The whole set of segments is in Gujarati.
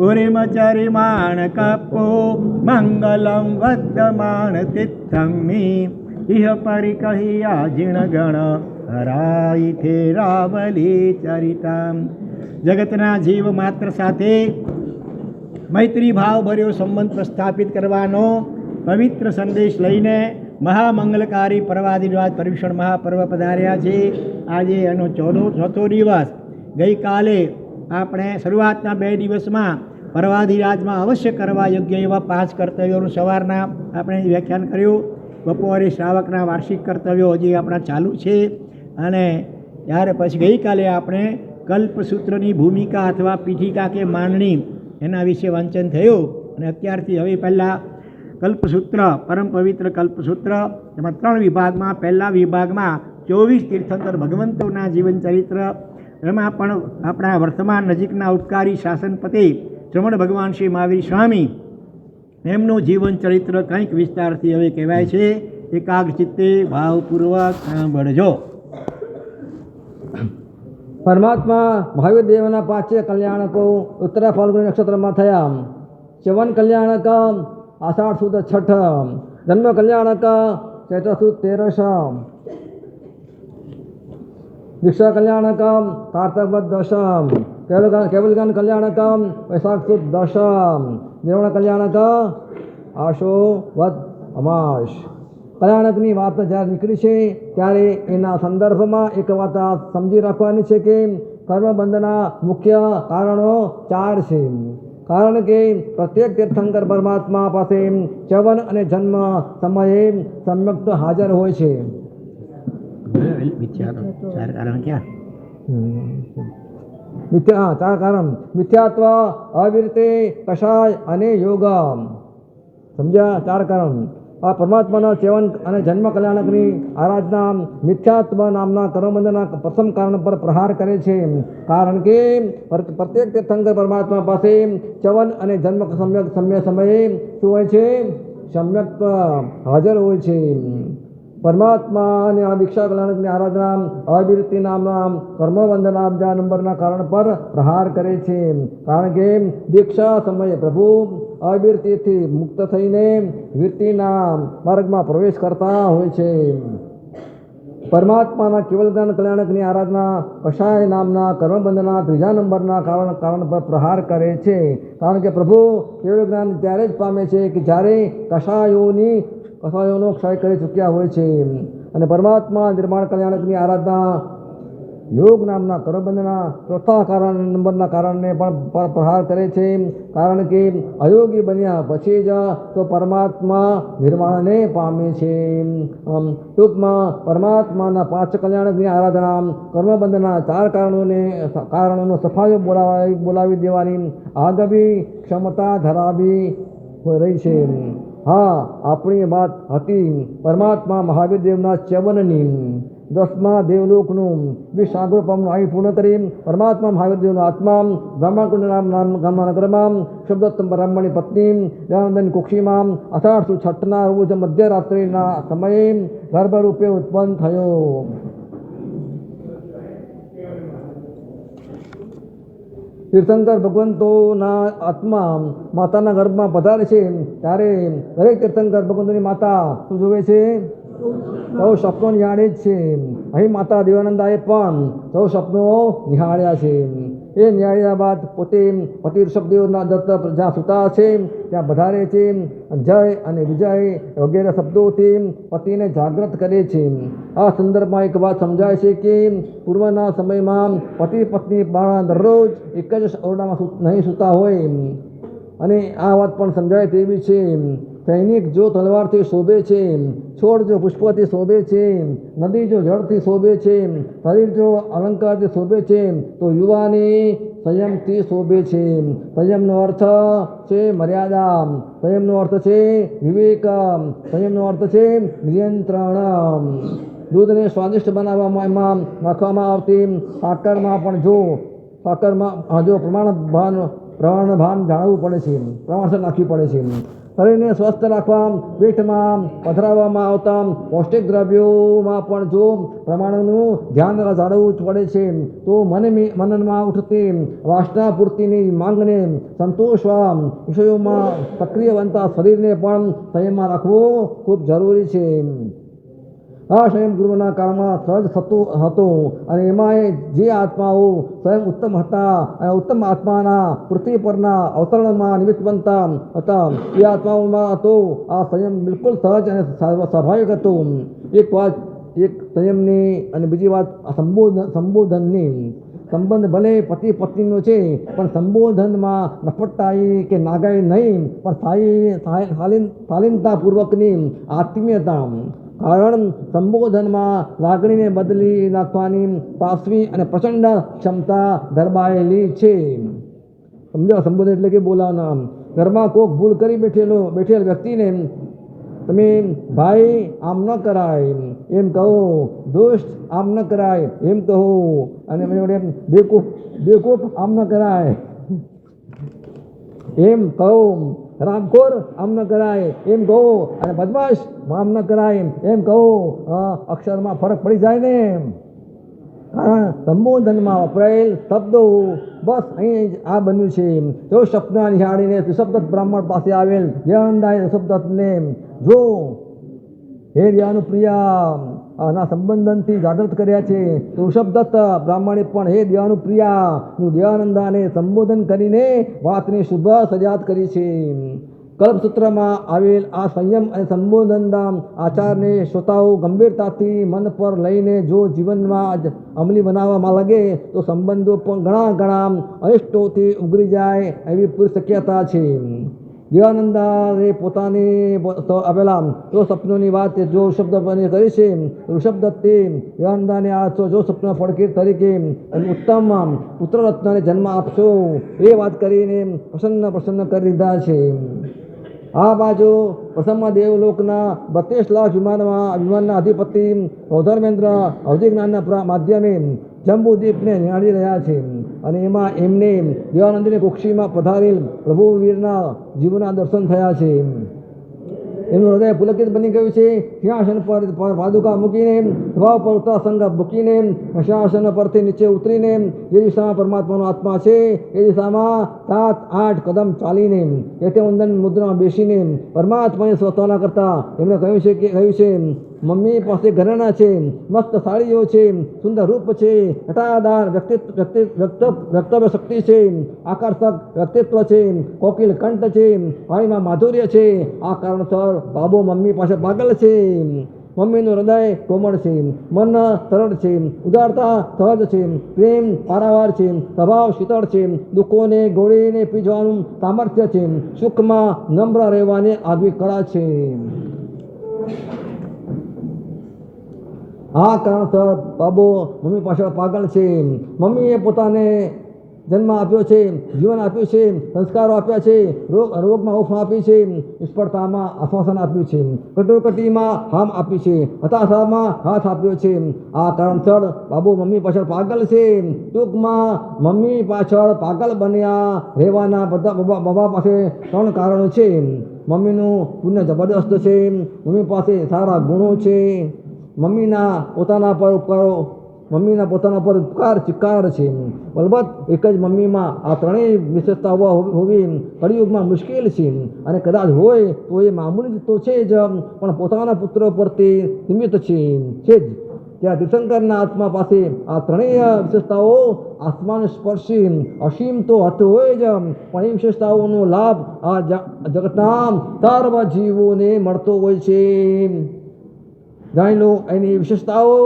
ઉરિમચરિમાણ કપો મંગલમ વર્ધમાન તિથમ્મી ઇહ પરિકહિયા જીણગણ હરાઈ થે રાવલી ચરિતામ. જગતના જીવ માત્ર સાથે મૈત્રી ભાવ ભર્યો સંબંધ પ્રસ્થાપિત કરવાનો પવિત્ર સંદેશ લઈને મહામંગલકારી પર્વાધિરાજ પર્યુષણ મહાપર્વ પધાર્યા છે. આજે એનો ચોથો દિવસ. ગઈકાલે આપણે શરૂઆતના 2 દિવસમાં પર્વાધિરાજમાં અવશ્ય કરવા યોગ્ય એવા 5 કર્તવ્યોનું સવારના આપણે વ્યાખ્યાન કર્યું. બપોરે શ્રાવકના વાર્ષિક કર્તવ્યો હજી આપણા ચાલુ છે. અને ત્યાર પછી ગઈકાલે આપણે કલ્પસૂત્રની ભૂમિકા અથવા પીઠિકા કે માંડણી એના વિશે વાંચન થયું. અને અત્યારથી હવે પહેલાં કલ્પસૂત્ર, પરમ પવિત્ર કલ્પસૂત્ર, એમાં 3 વિભાગમાં, પહેલા વિભાગમાં 24 તીર્થંકર ભગવંતોના જીવન ચરિત્ર, એમાં પણ આપણા વર્તમાન નજીકના ઉપકારી શાસનપતિ શ્રમણ ભગવાન શ્રી મહાવીર સ્વામી એમનું જીવન ચરિત્ર કંઈક વિસ્તારથી હવે કહેવાય છે. એકાગ્ર ચિત્તે ભાવપૂર્વક સાંભળજો. પરમાત્મા મહાવીર દેવના 5 કલ્યાણકો ઉત્તરા ફાલ્ગુની નક્ષત્રમાં થયા. ચ્યવન કલ્યાણક આષાઢ સુદ 6, જન્મ કલ્યાણક ચૈત્ર સુદ 13, દીક્ષા કલ્યાણક કાર્તક વદ 10, કેવલગાન કલ્યાણક વૈશાખ સુદ 10, નિર્વણ કલ્યાણક આશો વદ અમાસ. કલ્યાણકની વાત જ્યારે નીકળી છે ત્યારે એના સંદર્ભમાં એક વાત સમજી રાખવાની છે કે કર્મબંધના મુખ્ય કારણો 4 છે. કારણ કે પ્રત્યેક તીર્થંકર પરમાત્મા પાસે ચ્યવન અને જન્મ સમયે સમ્યક હાજર હોય છે. ચાર કારણ: મિથ્યાત્વ, અવિરતે, કષાય અને યોગ. સમજ્યા? 4 કારણ. આ પરમાત્માના ચ્યવન અને જન્મ કલ્યાણકની આરાધના મિથ્યાત્વ નામના કર્મબંધના પ્રથમ કારણ પર પ્રહાર કરે છે. કારણ કે પ્રત્યેક તીર્થંકર પરમાત્મા પાસે ચ્યવન અને જન્મ સમયે શું હોય છે? સમ્યક હાજર હોય છે. પરમાત્માની આ દીક્ષા કલ્યાણકની આરાધના અવિરતિ નામના કર્મબંધના બીજા નંબરના કારણ પર પ્રહાર કરે છે. કારણ કે દીક્ષા સમયે પ્રભુ અવિરતિથી મુક્ત થઈને વિરતિના માર્ગમાં પ્રવેશ કરતા હોય છે. પરમાત્માના કેવલગાન કલ્યાણકની આરાધના કષાય નામના કર્મબંધના 3જા નંબરના કારણ પર પ્રહાર કરે છે. કારણ કે પ્રભુ કેવલ જ્ઞાન ત્યારે જ પામે છે કે જ્યારે કષાયોનો ક્ષય કરી ચૂક્યા હોય છે. અને પરમાત્મા નિર્માણ કલ્યાણકની આરાધના યોગ નામના કર્મબંધના 4થા નંબરના કારણને પણ પ્રહાર કરે છે. કારણ કે અયોગી બન્યા પછી જ તો પરમાત્મા નિર્વાણને પામે છે. ટૂંકમાં પરમાત્માના 5 કલ્યાણકની આરાધના કર્મબંધના 4 કારણોનો સફાયો બોલાવી દેવાની આગવી ક્ષમતા ધરાવી રહી છે. હા, આપણી વાત હતી પરમાત્મા મહાવીર દેવના ચ્યવનની. 10મા દેવલોકનું 20 આગોપમનું આયુ પૂર્ણ કરી પરમાત્મા મહાવીર દેવનો આત્મા બ્રહ્માકુંડ ગામના નગરમાં શબ્દોત્તમ બ્રાહ્મણની પત્ની દયાનંદની કુક્ષીમાં અષાઢ સુદ 6ના રોજ મધ્યરાત્રિના સમયે ગર્ભરૂપે ઉત્પન્ન થયો. તીર્થંકર ભગવંતોના આત્મા માતાના ગર્ભમાં પધારે છે ત્યારે દરેક તીર્થંકર ભગવંતોની માતા શું જોવે છે? સૌ સપનો નિહાળે જ છે. અહીં માતા દેવાનંદાએ પણ સૌ સપનો નિહાળ્યા છે. એ નિહાળ્યા બાદ પોતે પતિ ઋષભદેવના દત્ત જ્યાં સૂતા છે ત્યાં પધારે છે. જય અને વિજય વગેરે શબ્દોથી પતિને જાગૃત કરે છે. આ સંદર્ભમાં એક વાત સમજાય છે કે પૂર્વના સમયમાં પતિ પત્ની દરરોજ એક જ ઓરડામાં નહીં સૂતા હોય. અને આ વાત પણ સમજાય તેવી છે. સૈનિક જો તલવારથી શોભે છે, છોડ જો પુષ્પથી શોભે છે, નદી જો જળથી શોભે છે, શરીર જો અલંકારથી શોભે છે, તો યુવાની સંયમથી શોભે છે. સંયમનો અર્થ છે મર્યાદા, સંયમનો અર્થ છે વિવેક, સંયમનો અર્થ છે નિયંત્રણ. દૂધને સ્વાદિષ્ટ બનાવવામાં નાખવામાં આવતી સાકરમાં પણ જો પ્રમાણ ભાન જાણવું પડે છે, પ્રમાણસર નાખવી પડે છે. શરીરને સ્વસ્થ રાખવા પેટમાં પધરાવવામાં આવતા પૌષ્ટિક દ્રવ્યોમાં પણ જો પ્રમાણનું ધ્યાન જાળવવું પડે છે તો મનનમાં ઉઠતી વાસના પૂર્તિની માંગને સંતોષવા વિષયોમાં સક્રિય બનતા શરીરને પણ સંયમમાં રાખવું ખૂબ જરૂરી છે. આ સ્વયં ગુરુના કાળમાં સહજ થતું હતું અને એમાં જે આત્માઓ સ્વયં ઉત્તમ હતા અને ઉત્તમ આત્માના પૃથ્વી પરના અવતરણમાં નિમિત્ત બનતા હતા એ આત્માઓમાં હતો આ સંયમ બિલકુલ સહજ અને સ્વાભાવિક હતું. એક વાત એક સંયમની અને બીજી વાત સંબોધનની. સંબંધ ભલે પતિ પત્નીનો છે પણ સંબોધનમાં નફટાઈ કે નાગાઈ નહીં પણ શાલીનતાપૂર્વકની આત્મીયતા. કારણ સંબોધનમાં લાગણીને બદલી નાખવાની પાસવી અને પ્રચંડ ક્ષમતા ધરબાયેલી છે. સમજો સંબોધન એટલે કે બોલાવના. ઘરમાં કોક ભૂલ કરી બેઠેલ વ્યક્તિને તમે ભાઈ આમ ન કરાય એમ કહો, દોસ્ત આમ ન કરાય એમ કહો, અને બેકૂફ આમ ન કરાય એમ કહો, રામખોર આમ ન કરાય એમ કહો, અને બદમાશ આમ ન કરાય એમ કહો. અક્ષરમાં ફરક પડી જાય ને. કારણ સંબોધનમાં વપરાયેલ શબ્દો બસ અહીં જ આ બન્યું છે. જો સપના નિહાળીને ઋષભદત્ત બ્રાહ્મણ પાસે આવેલ દયાનંદાએ ઋષભદત્તને જો હે દયાનુપ્રિયા આના સંબંધનથી જાગૃત કર્યા છે તો ઋષભદત્ત બ્રાહ્મણે પણ હે દયાનુપ્રિયાનું દયાનંદાને સંબોધન કરીને વાતની શુભ સજાત કરી છે. કલ્પસૂત્રમાં આવેલ આ સંયમ અને સંબોધનના આચારને શ્રોતાઓ ગંભીરતાથી મન પર લઈને જો જીવનમાં જ અમલી બનાવવામાં લાગે તો સંબંધો પણ ઘણા અનિષ્ટોથી ઉગરી જાય એવી પૂરી શક્યતા છે. દયાનંદાએ પોતાને આપેલા જો સપનોની વાત જો ઋષભદત્તને કરી છે. ઋષભદત્તે દયાનંદાને આ જો સપના ફળકીર તરીકે ઉત્તમ પુત્રરત્નને જન્મ આપશો એ વાત કરીને પ્રસન્ન કરી દીધા છે. આ બાજુ પ્રથમ દેવલોકના 32 લાખ વિમાનના અધિપતિ ધર્મેન્દ્ર અવધિજ્ઞાનના માધ્યમે જંબુદ્વીપને નિહાળી રહ્યા છે અને એમાં એમને દયાનંદની કુક્ષીમાં પધારેલ પ્રભુવીરના જીવના દર્શન થયા છે. એમનું હૃદય પુલકિત બની ગયું છે. સિંહાસન પર પાદુકા મૂકીને સ્વભાવ પર ઉત્તરાસંગ મૂકીને સિંહાસન પરથી નીચે ઉતરીને જે દિશામાં પરમાત્માનો આત્મા છે એ દિશામાં 7-8 કદમ ચાલીને એટલે વંદન મુદ્રામાં બેસીને પરમાત્માની સ્વતના કરતા એમણે કહ્યું છે મમ્મી પાસે ઘરેણા છે, મસ્ત સાડીઓ છે, સુંદર રૂપ છે, ઘટાદાર વ્યક્તવ્ય શક્તિ છે, આકર્ષક વ્યક્તિત્વ છે, કોકિલ કંઠ છે, વાણીમાં માધુર્ય છે. આ કારણસર બાબો મમ્મી પાસે પાગલ છે. મમ્મીનું હૃદય કોમળ છે, મન સરળ છે, ઉદારતા સહજ છે, પ્રેમ પારાવાર છે, સ્વભાવ શીતળ છે, દુઃખોને ગોળીને પી જવાનું સામર્થ્ય છે, સુખમાં નમ્ર રહેવાની આગવી કળા છે. આ કારણસર બાબો મમ્મી પાછળ પાગલ છે. મમ્મીએ પોતાને જન્મ આપ્યો છે, જીવન આપ્યું છે, સંસ્કારો આપ્યા છે, રોગમાં ઉપમા આપી છે, નિષ્ફળતામાં આશ્વાસન આપ્યું છે, કટોકટીમાં હામ આપી છે, હતાશામાં હાથ આપ્યો છે. આ કારણસર બાબુ મમ્મી પાછળ પાગલ છે. ટૂંકમાં મમ્મી પાછળ પાગલ બન્યા રહેવાના બાબા પાસે 3 કારણો છે. મમ્મીનું પુણ્ય જબરદસ્ત છે, મમ્મી પાસે સારા ગુણો છે, મમ્મીના પોતાના પર ઉપકાર ચિકાર છે. અલબત્ત એક જ મમ્મીમાં આ ત્રણેય વિશેષતાઓ હોવી કળિયુગમાં મુશ્કેલ છે અને કદાચ હોય તો એ મામૂલી તો છે જ પણ પોતાના પુત્ર પરથી સીમિત છે જ. ત્યાં તીર્થંકરના આત્મા પાસે આ ત્રણેય વિશેષતાઓ આત્માને સ્પર્શી અસીમ તો હોય જ પણ એ વિશેષતાઓનો લાભ આ જગતના સર્વ જીવોને મળતો હોય છે. જાણી લો એની વિશેષતાઓ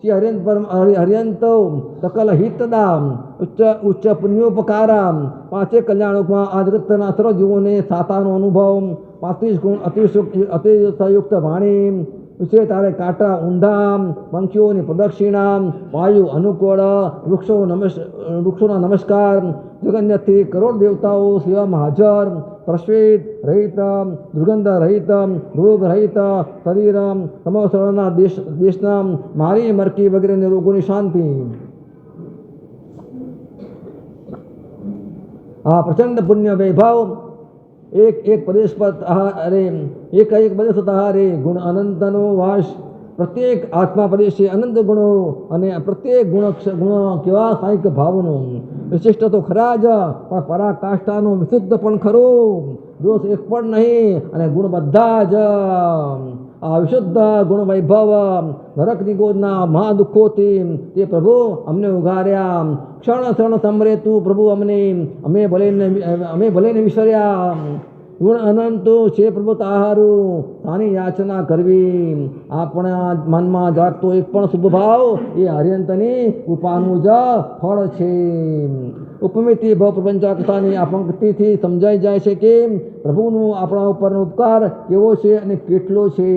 હરિયંત સકલ હિતદા ઉચ્ચ પુણ્યોપકારા 5 કલ્યાણોમાં આ જગતના સર્વ જીવોને સાતાનો અનુભવ 35 ગુણ અતિશયુક્ત વાણી વિશે તારે કાંટા ઊંધા પંખીઓની પ્રદક્ષિણા વાયુ અનુકૂળ વૃક્ષોના નમસ્કાર જગન્યથી કરોડ દેવતાઓ સેવામાં હાજર પ્રશ્વેત રહિત દુર્ગંધ રહિત રોગ રહિત શરીર સમસ્તના દેશના મારી મરકી વગેરે રોગોની શાંતિ. આ પ્રચંડ પુણ્ય વૈભવ એક એક પ્રદેશ પર અરે એક એક પ્રદેશ તહારે ગુણ અનંતનો વાસ. પ્રત્યેક આત્મા પ્રદેશ છે અનંત ગુણો અને પ્રત્યેક ગુણ કેવા સાહિક ભાવનો વિશિષ્ટ તો ખરા જ, પણ પરાકાષ્ઠાનું વિશુદ્ધ પણ ખરું. દોષ એક પણ નહીં અને ગુણ બધા જ. આ વિશુદ્ધ ગુણ વૈભવ નરકની ગોદના મહા દુઃખોથી તે પ્રભુ અમને ઉગાર્યા. ક્ષણ ક્ષણ સમરે તું પ્રભુ અમને, અમે ભલે ને વિસર્યા. ગુણ અનંત છે પ્રભુ તાહારું, તાની યાચના કરવી. આપણા મનમાં જાગતો એક પણ શુભ ભાવ એ હરિયંતની કૃપાનું જ ફળ છે. ઉપમિતિ ભવ પ્રપંચા કથાની આ પંક્તિથી સમજાઈ જાય છે કે પ્રભુનું આપણા ઉપરનો ઉપકાર કેવો છે અને કેટલો છે.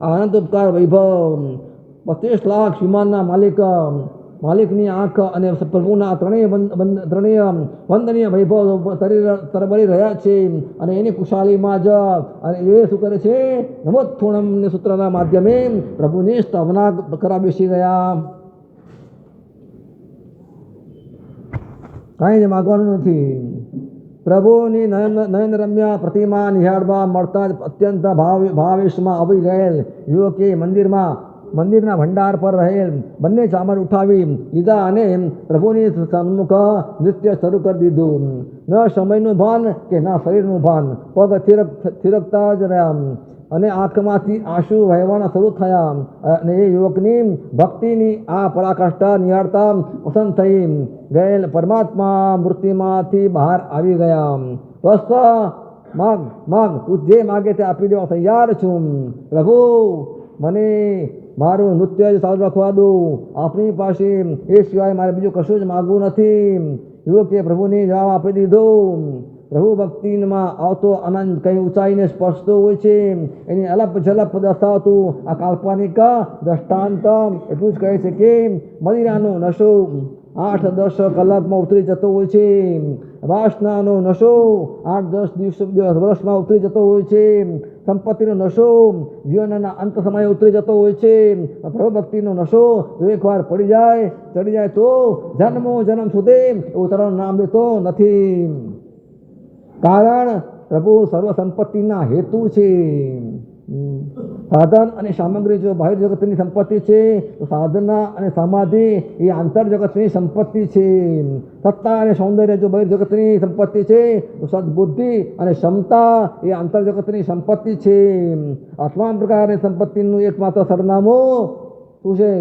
આ અનંત ઉપકાર વૈભવ 25 લાખ વિમાનના માલિકની આંખ અને પ્રભુના ત્રણેય વંદનીય વૈભવ તરબરી રહ્યા છે. અને એની કુશાલીમાં જ અને એ શું કરે છે, નમોત્થુણમ સૂત્રના માધ્યમે પ્રભુની સ્તવના કરવા બેસી ગયા. કાંઈ જ માગવાનું નથી. પ્રભુની નયનરમ્ય પ્રતિમા નિહાળવા મળતા જ અત્યંત ભાવેશમાં આવી ગયેલ યુવકે મંદિરના ભંડાર પર રહેલ બંને ચામર ઉઠાવી લીધા અને પ્રભુની સન્મુખ નૃત્ય શરૂ કરી દીધું. ન સમયનું ભાન કે ન શરીરનું ભાન, પગ થિરકતા જ રહ્યા અને આંખમાંથી આંસુ વહેવાના શરૂ થયા. અને એ યુવકની ભક્તિની આ પરાકાષ્ઠા નિહાળતા પસંદ થઈ ગયેલ પરમાત્મા મૂર્તિમાંથી બહાર આવી ગયા. બસ માગ તું જે માગે તે આપી દેવા તૈયાર છું. પ્રભુ મને મારું નૃત્ય જ ચાલુ રાખવા દો. આપણી પાસે એ સિવાય મારે બીજું કશું જ માગવું નથી. યુવકે પ્રભુને જવાબ આપી દીધો. પ્રભુ ભક્તિમાં આવતો આનંદ કઈ ઊંચાઈને સ્પર્શતો હોય છે. એની અલપ ઝલપ દર્શાવતું આ કાલ્પનિક દ્રષ્ટાંત એટલું જ કહે છે કે મદિરાનો નશો 8-10 કલાકમાં ઉતરી જતો હોય છે. વાસનાનો નશો 8-10 વર્ષમાં ઉતરી જતો હોય છે. સંપત્તિનો નશો જીવનના અંત સમયે ઉતરી જતો હોય છે. પ્રભુ ભક્તિનો નશો જો એકવાર ચડી જાય તો જન્મ સુધી ઉતરવાનું નામ લેતો નથી. કારણ પ્રભુ સર્વ સંપત્તિના હેતુ છે. સાધન અને સામગ્રી જો બાહ્ય જગતની સંપત્તિ છે તો સાધના અને સમાધિ એ આંતર જગતની સંપત્તિ છે. સત્તા અને સૌંદર્ય જો બહિર જગતની સંપત્તિ છે તો સદબુદ્ધિ અને ક્ષમતા એ આંતર જગતની સંપત્તિ છે. આ તમામ પ્રકારની સંપત્તિનું એકમાત્ર સરનામું શું છે?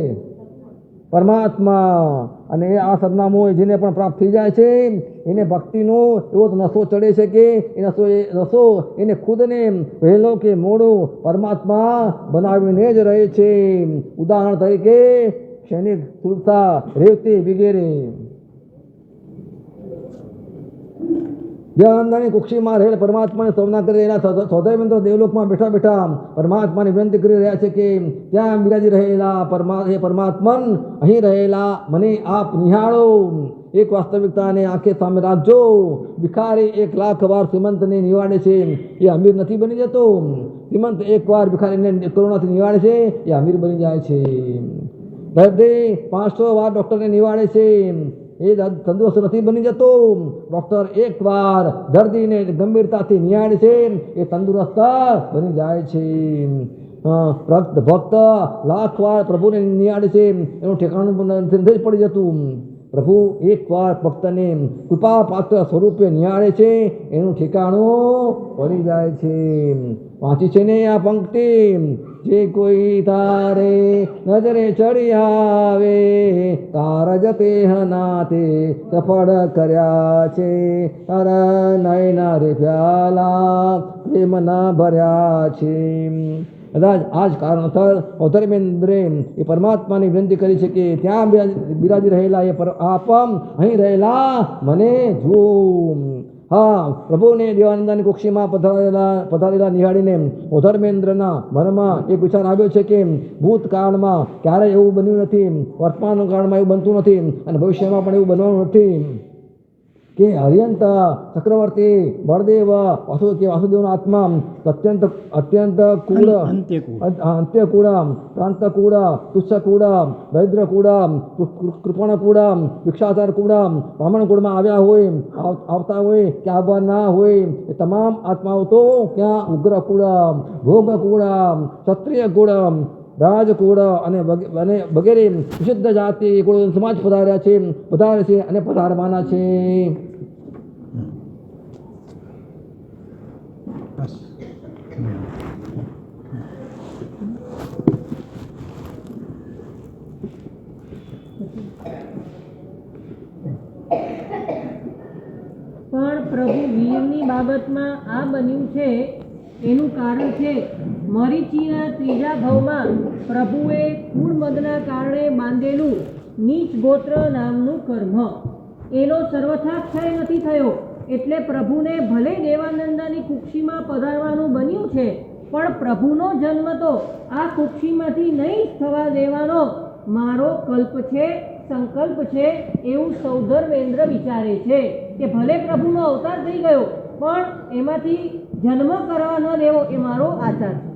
પરમાત્મા. અને આ સરનામું જેને પણ પ્રાપ્ત થઈ જાય છે એને ભક્તિનો એવો નશો ચડે છે કે એ નશો એને ખુદને વહેલો કે મોડો પરમાત્મા બનાવીને જ રહે છે. ઉદાહરણ તરીકે સૈનિક, તુલસા, રેવતી વગેરે. દેવાનંદની કુક્ષીમાં રહેલ પરમાત્માની સ્તવના કરી રહેલા સૌદૈવેન્દ્ર દેવલોકમાં બેઠા પરમાત્માની વિનંતી કરી રહ્યા છે કે ત્યાં બિરાજી રહેલા પરમાત્મન અહીં રહેલા મને આપ નિહાળો. એક વાસ્તવિકતાને આંખે સામે રાખજો. ભિખારી 1 લાખ વાર શ્રીમંતને નિવાડે છે એ અમીર નથી બની જતો. શ્રીમંત એકવાર ભિખારીને કરુણાથી નિવાડે છે એ અમીર બની જાય છે. દર્દી 500 વાર ડૉક્ટરને નિવાડે છે એ તંદુરસ્ત નથી બની જતો. ડૉક્ટર એકવાર દર્દીને ગંભીરતાથી નિહાળે છે એ તંદુરસ્ત બની જાય છે. ભક્ત 1 લાખ વાર પ્રભુને નિહાળે છે એનું ઠેકાણું નથી પડી જતું. પ્રભુ એકવાર ભક્તને કૃપા પાત્ર સ્વરૂપે નિહાળે છે એનું ઠેકાણું પડી જાય છે. વાંચી છે ને આ પંક્તિ? જે કોઈ તારે નજરે ચડી આવે તાર જતે હનાતે સફળ કર્યા છે. તારા નયના રે પ્યાલા પ્રેમના ભર્યા છે. કદાચ આ જ કારણસર ધર્મેન્દ્રે એ પરમાત્માની વિનંતી કરી છે કે ત્યાં બિરાજી રહેલા આપ અહીં રહેલા મને જુઓ. હા, પ્રભુને દેવાનંદની કુક્ષીમાં પધારેલા નિહાળીને ધર્મેન્દ્રના મનમાં એક વિચાર આવ્યો છે કે ભૂતકાળમાં ક્યારેય એવું બન્યું નથી, વર્તમાન કાળમાં એવું બનતું નથી અને ભવિષ્યમાં પણ એવું બનવાનું નથી. કે હરિયંત ચક્રવર્તી બળદેવ વાસુદેવનો આત્મા અત્યંત કૂળ અંત્યકૂળ પ્રાંતકૂળ તુચ્છકૂળ દરિદ્રકૂળ કૃપણકૂળ ભિક્ષાચારકૂળ બ્રાહ્મણકૂળમાં આવ્યા હોય આવતા હોય કે આવવા ના હોય એ તમામ આત્માઓ તો ક્યાં ઉગ્રકૂળ ભોગકૂળ ક્ષત્રિયકૂળ રાજકૂળ અને વગેરે વિશુદ્ધ જાતિ કુળ સમાજ પધારે છે અને પધારવાના છે. પણ પ્રભુ વીરની બાબતમાં આ બન્યું છે એનું કારણ છે મરીચીના ત્રીજા ભાવમાં પ્રભુએ કુળમદના કારણે બાંધેલું નીચ ગોત્ર નામનું કર્મ એનો સર્વથા ક્ષય નથી થયો. એટલે પ્રભુને ભલે દેવાનંદની કુક્ષીમાં પધારવાનું બન્યું છે, પણ પ્રભુનો જન્મ તો આ કુક્ષીમાંથી નહીં થવા દેવાનો મારો કલ્પ છે, સંકલ્પ છે એવું સૌધર્મેન્દ્ર વિચારે છે કે ભલે પ્રભુનો અવતાર થઈ ગયો પણ એમાંથી જન્મ કરવા ન દેવો એ મારો આચાર છે.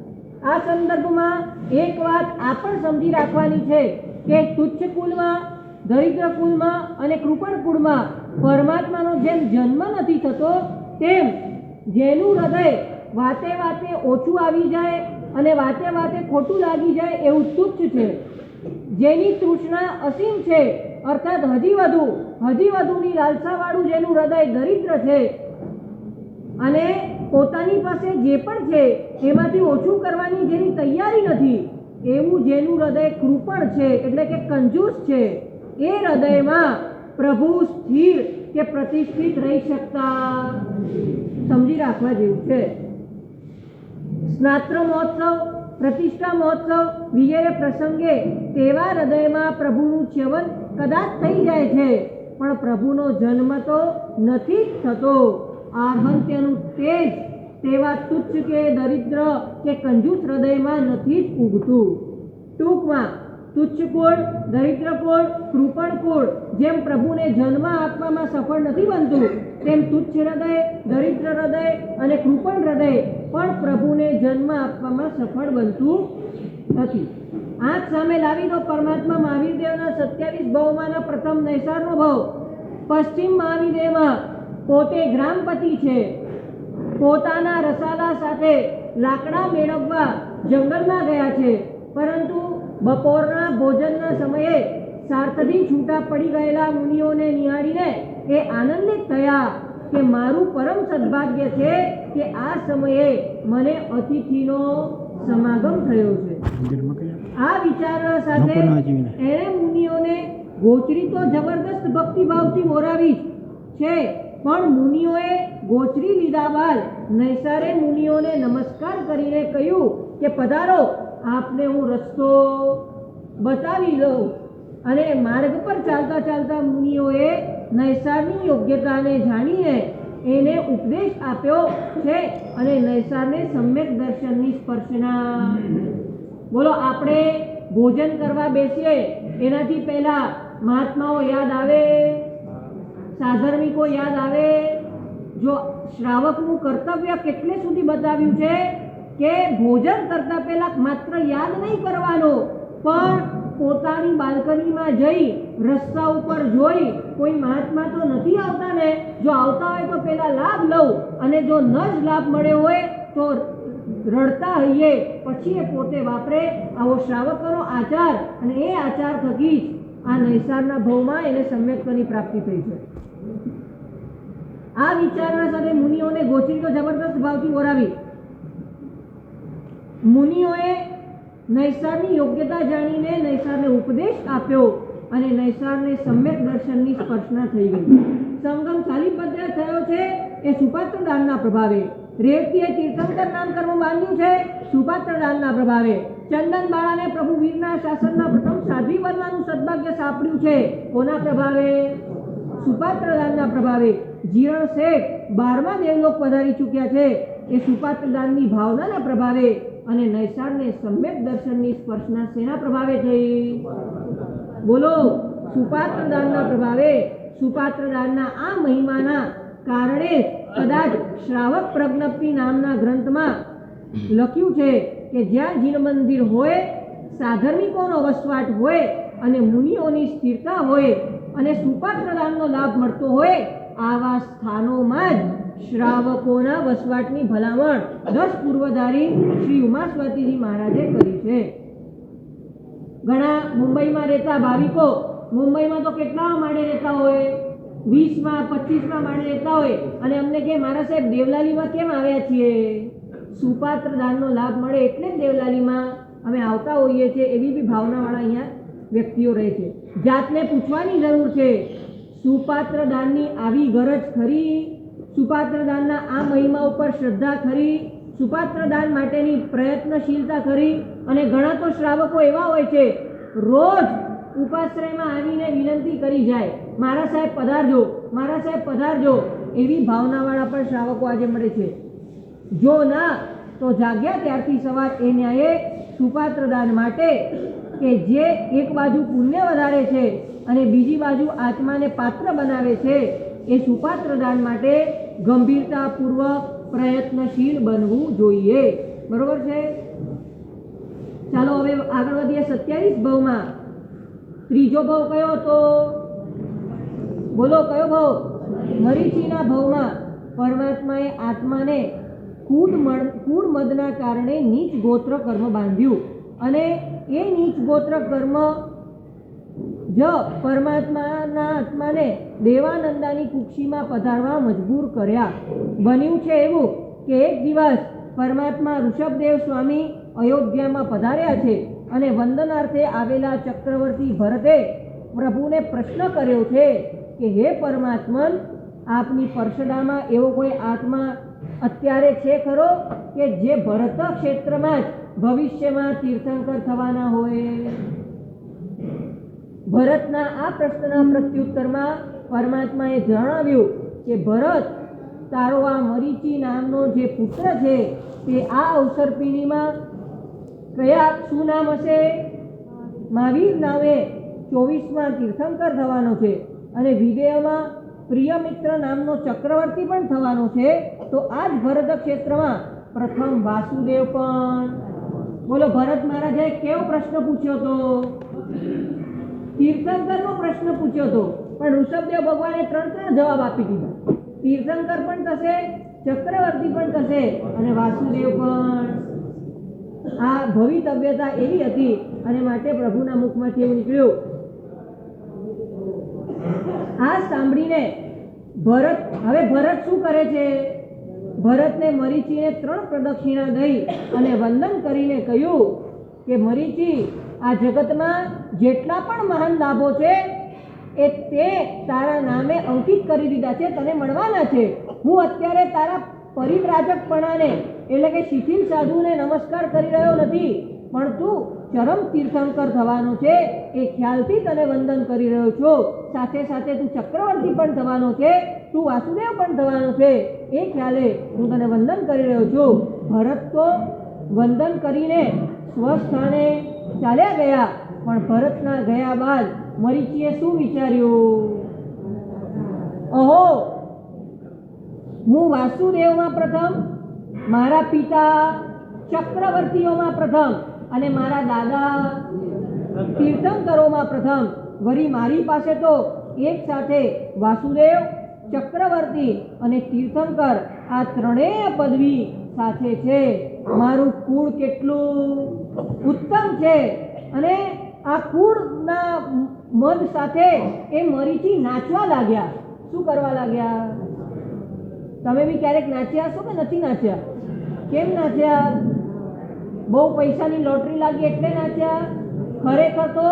આ સંદર્ભમાં એક વાત આ પણ સમજી રાખવાની છે કે તુચ્છ કુળમાં, દરિદ્ર કુળમાં અને કૃપણ કુળમાં પરમાત્માનો જેમ જન્મ નથી થતો તેમ જેનું હૃદય વાતે વાતે ઓછું આવી જાય અને વાતે વાતે ખોટું લાગી જાય એવું તુચ્છ છે, જેની તૃષ્ણા અસીમ છે અર્થાત હજી વધુની લાલસાવાળું જેનું હૃદય દરિદ્ર છે અને પોતાની પાસે જે પણ છે એમાંથી ઓછું કરવાની જેની તૈયારી નથી એવું જેનું હૃદય કૃપણ છે એટલે કે કંજૂસ છે, એ હૃદયમાં પ્રભુ સ્થિર કે પ્રતિષ્ઠિત રહી શકતા. સમજી રાખવા જેવું છે. સ્નાત્ર મહોત્સવ, પ્રતિષ્ઠા મહોત્સવ વગેરે પ્રસંગે તેવા હૃદયમાં પ્રભુનું ચ્યવન કદાચ થઈ જાય છે પણ પ્રભુનો જન્મ તો નથી જ થતો. આર્હંત્યનું તેજ તેવા તુચ્છ કે દરિદ્ર કે કંજૂસ હૃદયમાં નથી જ ઉગતું. ટૂંકમાં તુચ્છ કુળ, દરિદ્ર કુળ, કૃપણ કુળ જેમ પ્રભુને જન્મ આપવામાં સફળ નથી બનતું તેમ તુચ્છ હૃદય, દરિદ્ર હૃદય અને કૃપણ હૃદય પણ પ્રભુને જન્મ આપવામાં સફળ બનતું નથી. આંખ સામે લાવી દો પરમાત્મા મહાવીરદેવના 27 ભાવમાંના પ્રથમ નૈસારનો ભાવ. પશ્ચિમ મહાવીરદેવમાં પોતે ગ્રામપતિ છે. પોતાના રસાલા સાથે લાકડા મેળવવા જંગલમાં ગયા છે, પરંતુ બપોરના ભોજનના સમયે સાર્થથી છૂટા પડી ગયેલા મુનિઓને નિહાળીને એ આનંદિત થયા કે મારું પરમ સદભાગ્ય છે કે આ સમયે મને અતિથિનો સમાગમ થયો છે. આ વિચારણા સાથે એણે મુનિઓને ગોચરી તો જબરદસ્ત ભક્તિભાવથી મોરાવી છે, પણ મુનિઓએ ગોચરી લીધા બાદ નૈસારે મુનિઓને નમસ્કાર કરીને કહ્યું કે પધારો, આપને હું રસ્તો બતાવી દઉં. અને માર્ગ પર ચાલતા ચાલતા મુનિઓએ નૈસારની યોગ્યતાને જાણીને એને ઉપદેશ આપ્યો છે અને નૈસારને સમ્યક દર્શનની સ્પર્શના. બોલો, આપણે ભોજન કરવા બેસીએ એનાથી પહેલા મહાત્માઓ યાદ આવે, સાધર્મિકો યાદ આવે. જો શ્રાવકનું કર્તવ્ય કેટલે સુધી બતાવ્યું છે કે ભોજન કરતા પહેલા માત્ર યાદ નહીં કરવાનો, પણ પોતાની બાલ્કનીમાં જઈ રસ્તા ઉપર જોઈ કોઈ મહાત્મા તો નથી આવતા ને, જો આવતા હોય તો પહેલા લાભ લઉં અને જો ન જ લાભ મળ્યો હોય તો રડતા હૈયે પછી એ પોતે વાપરે. આવો શ્રાવકોનો આચાર, અને એ આચાર થકી જ આ નૈસારના ભાવમાં એને સમ્યક્તની પ્રાપ્તિ થઈ છે. આ વિચારણા સાથે મુનિઓને ગોચરી તો જબરદસ્ત ભાવથી ઓરાવી. મુનિઓએ નૈસારની યોગ્યતા જાણીને નૈસારને ઉપદેશ આપ્યો અને નૈસારને સમ્યક દર્શનની સ્પર્શના થઈ ગઈ. સંગમ શાલીભદ્ર થયો છે એ સુપાત્ર દાનના પ્રભાવે. રેવતીએ તીર્થંકર નામ કર્મ બાંધ્યું છે સુપાત્ર દાનના પ્રભાવે. ચંદન બાળાને પ્રભુ વીરના શાસનના પ્રથમ સાધ્વી બનવાનું સદભાગ્ય સાંપડ્યું છે. કોના પ્રભાવે? સુપાત્ર દાનના પ્રભાવે. જીરણ શેઠ 12મા દેવલોક પધારી ચૂક્યા છે એ સુપાત્ર દાનની ભાવનાના પ્રભાવે. અને નૈસારને સમ્યક દર્શનની સ્પર્શના શેના પ્રભાવે થઈ? બોલો, સુપાત્ર દાનના પ્રભાવે. સુપાત્રદાનના આ મહિમાના કારણે કદાચ શ્રાવક પ્રજ્ઞપ્તિ નામના ગ્રંથમાં લખ્યું છે કે જ્યાં જીન મંદિર હોય, સાધર્મિકોનો વસવાટ હોય અને મુનિઓની સ્થિરતા હોય અને સુપાત્રદાનનો લાભ મળતો હોય, આવા સ્થાનોમાં જ શ્રાવકોના વસવાટની ભલામણ 10 પૂર્વધારી શ્રી ઉમાસ્વાતીજી મહારાજે કરી છે. ઘણા મુંબઈમાં રહેતા ભાવિકો મુંબઈમાં તો કેટલા માળે રહેતા હોય, 20માં 25માં માળે રહેતા હોય અને અમને કે મારા સાહેબ દેવલાલીમાં કેમ આવ્યા છીએ? સુપાત્ર દાનનો લાભ મળે એટલે જ દેવલાલીમાં અમે આવતા હોઈએ છીએ, એવી બી ભાવનાવાળા અહીંયા વ્યક્તિઓ રહે છે. જાતને પૂછવાની જરૂર છે, સુપાત્ર દાનની આવી ગરજ ખરી? સુપાત્ર દાનના આ મહિમા ઉપર શ્રદ્ધા ખરી? સુપાત્ર દાન માટેની પ્રયત્નશીલતા ખરી? અને ઘણા તો શ્રાવકો એવા હોય છે, રોજ ઉપાશ્રયમાં આવીને વિનંતી કરી જાય, મારા સાહેબ પધારજો, મારા સાહેબ પધારજો. એવી ભાવનાવાળા પણ શ્રાવકો આજે મળે છે. જો ના તો જાગ્યા ત્યારથી સવાર એ ન્યાયે સુપાત્ર દાન માટે કે જે એક બાજુ પુણ્ય વધારે છે અને બીજી બાજુ આત્માને પાત્ર બનાવે છે, એ સુપાત્ર દાન માટે ગંભીરતાપૂર્વક પ્રયત્નશીલ બનવું જોઈએ. બરોબર છે? ચાલો હવે આગળ વધીએ 27 ભાવમાં. ત્રીજો ભાવ કયો હતો? બોલો કયો ભાવ? મરીચીના ભાવમાં પરમાત્માએ આત્માને કૂડ મદના કારણે નીચ ગોત્ર કર્મ બાંધ્યું અને એ નીચ ગોત્ર કર્મ જ પરમાત્માના આત્માને દેવાનંદાની કુક્ષીમાં પધારવા મજબૂર કર્યા. બન્યું છે એવું કે એક દિવસ પરમાત્મા ઋષભદેવ સ્વામી અયોધ્યામાં પધાર્યા છે અને વંદનાર્થે આવેલા ચક્રવર્તી ભરતે પ્રભુને પ્રશ્ન કર્યો છે કે હે પરમાત્મન, આપની પરસડામાં એવો કોઈ આત્મા અત્યારે છે ખરો કે જે ભરત ક્ષેત્રમાં જ ભવિષ્યમાં તીર્થંકર થવાના હોય? ભરતના આ પ્રશ્નના પ્રત્યુત્તરમાં પરમાત્માએ જણાવ્યું કે ભરત, તારો આ મરીચી નામનો જે પુત્ર છે તે આ અવસરપીણીમાં કયા શું નામ હશે? મહાવીર નામે 24માં તીર્થંકર થવાનો છે અને વિદેયમાં પ્રિયમિત્ર નામનો ચક્રવર્તી પણ થવાનો છે. તો આ જ ભરત ક્ષેત્રમાં પ્રથમ વાસુદેવ પણ. બોલો, ભરત મહારાજે કેવો પ્રશ્ન પૂછ્યો હતો? તીર્થંકરનો પ્રશ્ન પૂછ્યો હતો, પણ ઋષભદેવ ભગવાને 3 જવાબ આપી દીધા. તીર્થંકર પણ થશે, ચક્રવર્તી પણ થશે અને વાસુદેવ પણ. આ ભવિતવ્યતા એવી હતી અને માટે પ્રભુના મુખમાંથી એવું નીકળ્યું. આ સાંભળીને ભરત, હવે ભરત શું કરે છે? ભરતને મરીચીને 3 પ્રદક્ષિણા દઈ અને વંદન કરીને કહ્યું કે મરીચી, આ જગતમાં જેટલા પણ મહાન લાભો છે એ તે તારા નામે અંકિત કરી દીધા છે, તને મળવાના છે. હું અત્યારે તારા પરિવ્રાજકપણાને એટલે કે શિથિલ સાધુને નમસ્કાર કરી રહ્યો નથી, પણ તું ચરમ તીર્થંકર થવાનો છે એ ખ્યાલથી તને વંદન કરી રહ્યો છું. સાથે સાથે તું ચક્રવર્તી પણ થવાનો છે, તું વાસુદેવ પણ થવાનો છે, એ ખ્યાલે હું તને વંદન કરી રહ્યો છું. ભરત તો વંદન કરીને સ્વસ્થાને ચાલ્યા ગયા, પણ ભરતના ગયા બાદ મરીચીએ શું વિચાર્યું? ઓહો, હું વાસુદેવમાં પ્રથમ, મારા પિતા ચક્રવર્તીઓમાં પ્રથમ અને મારા દાદા તીર્થંકરોમાં પ્રથમ, વળી મારી પાસે તો એક સાથે વાસુદેવ, ચક્રવર્તી અને તીર્થંકર આ 3 પદવી સાથે છે. મારું કુળ કેટલું ઉત્તમ છે. અને આ કુળના મદ સાથે એ મરીચી નાચવા લાગ્યા. શું કરવા લાગ્યા? તમે બી ક્યારેક નાચ્યા છો કે નથી નાચ્યા? કેમ નાચ્યા? બહુ પૈસાની લોટરી લાગી એટલે નાચ્યા? ખરેખર તો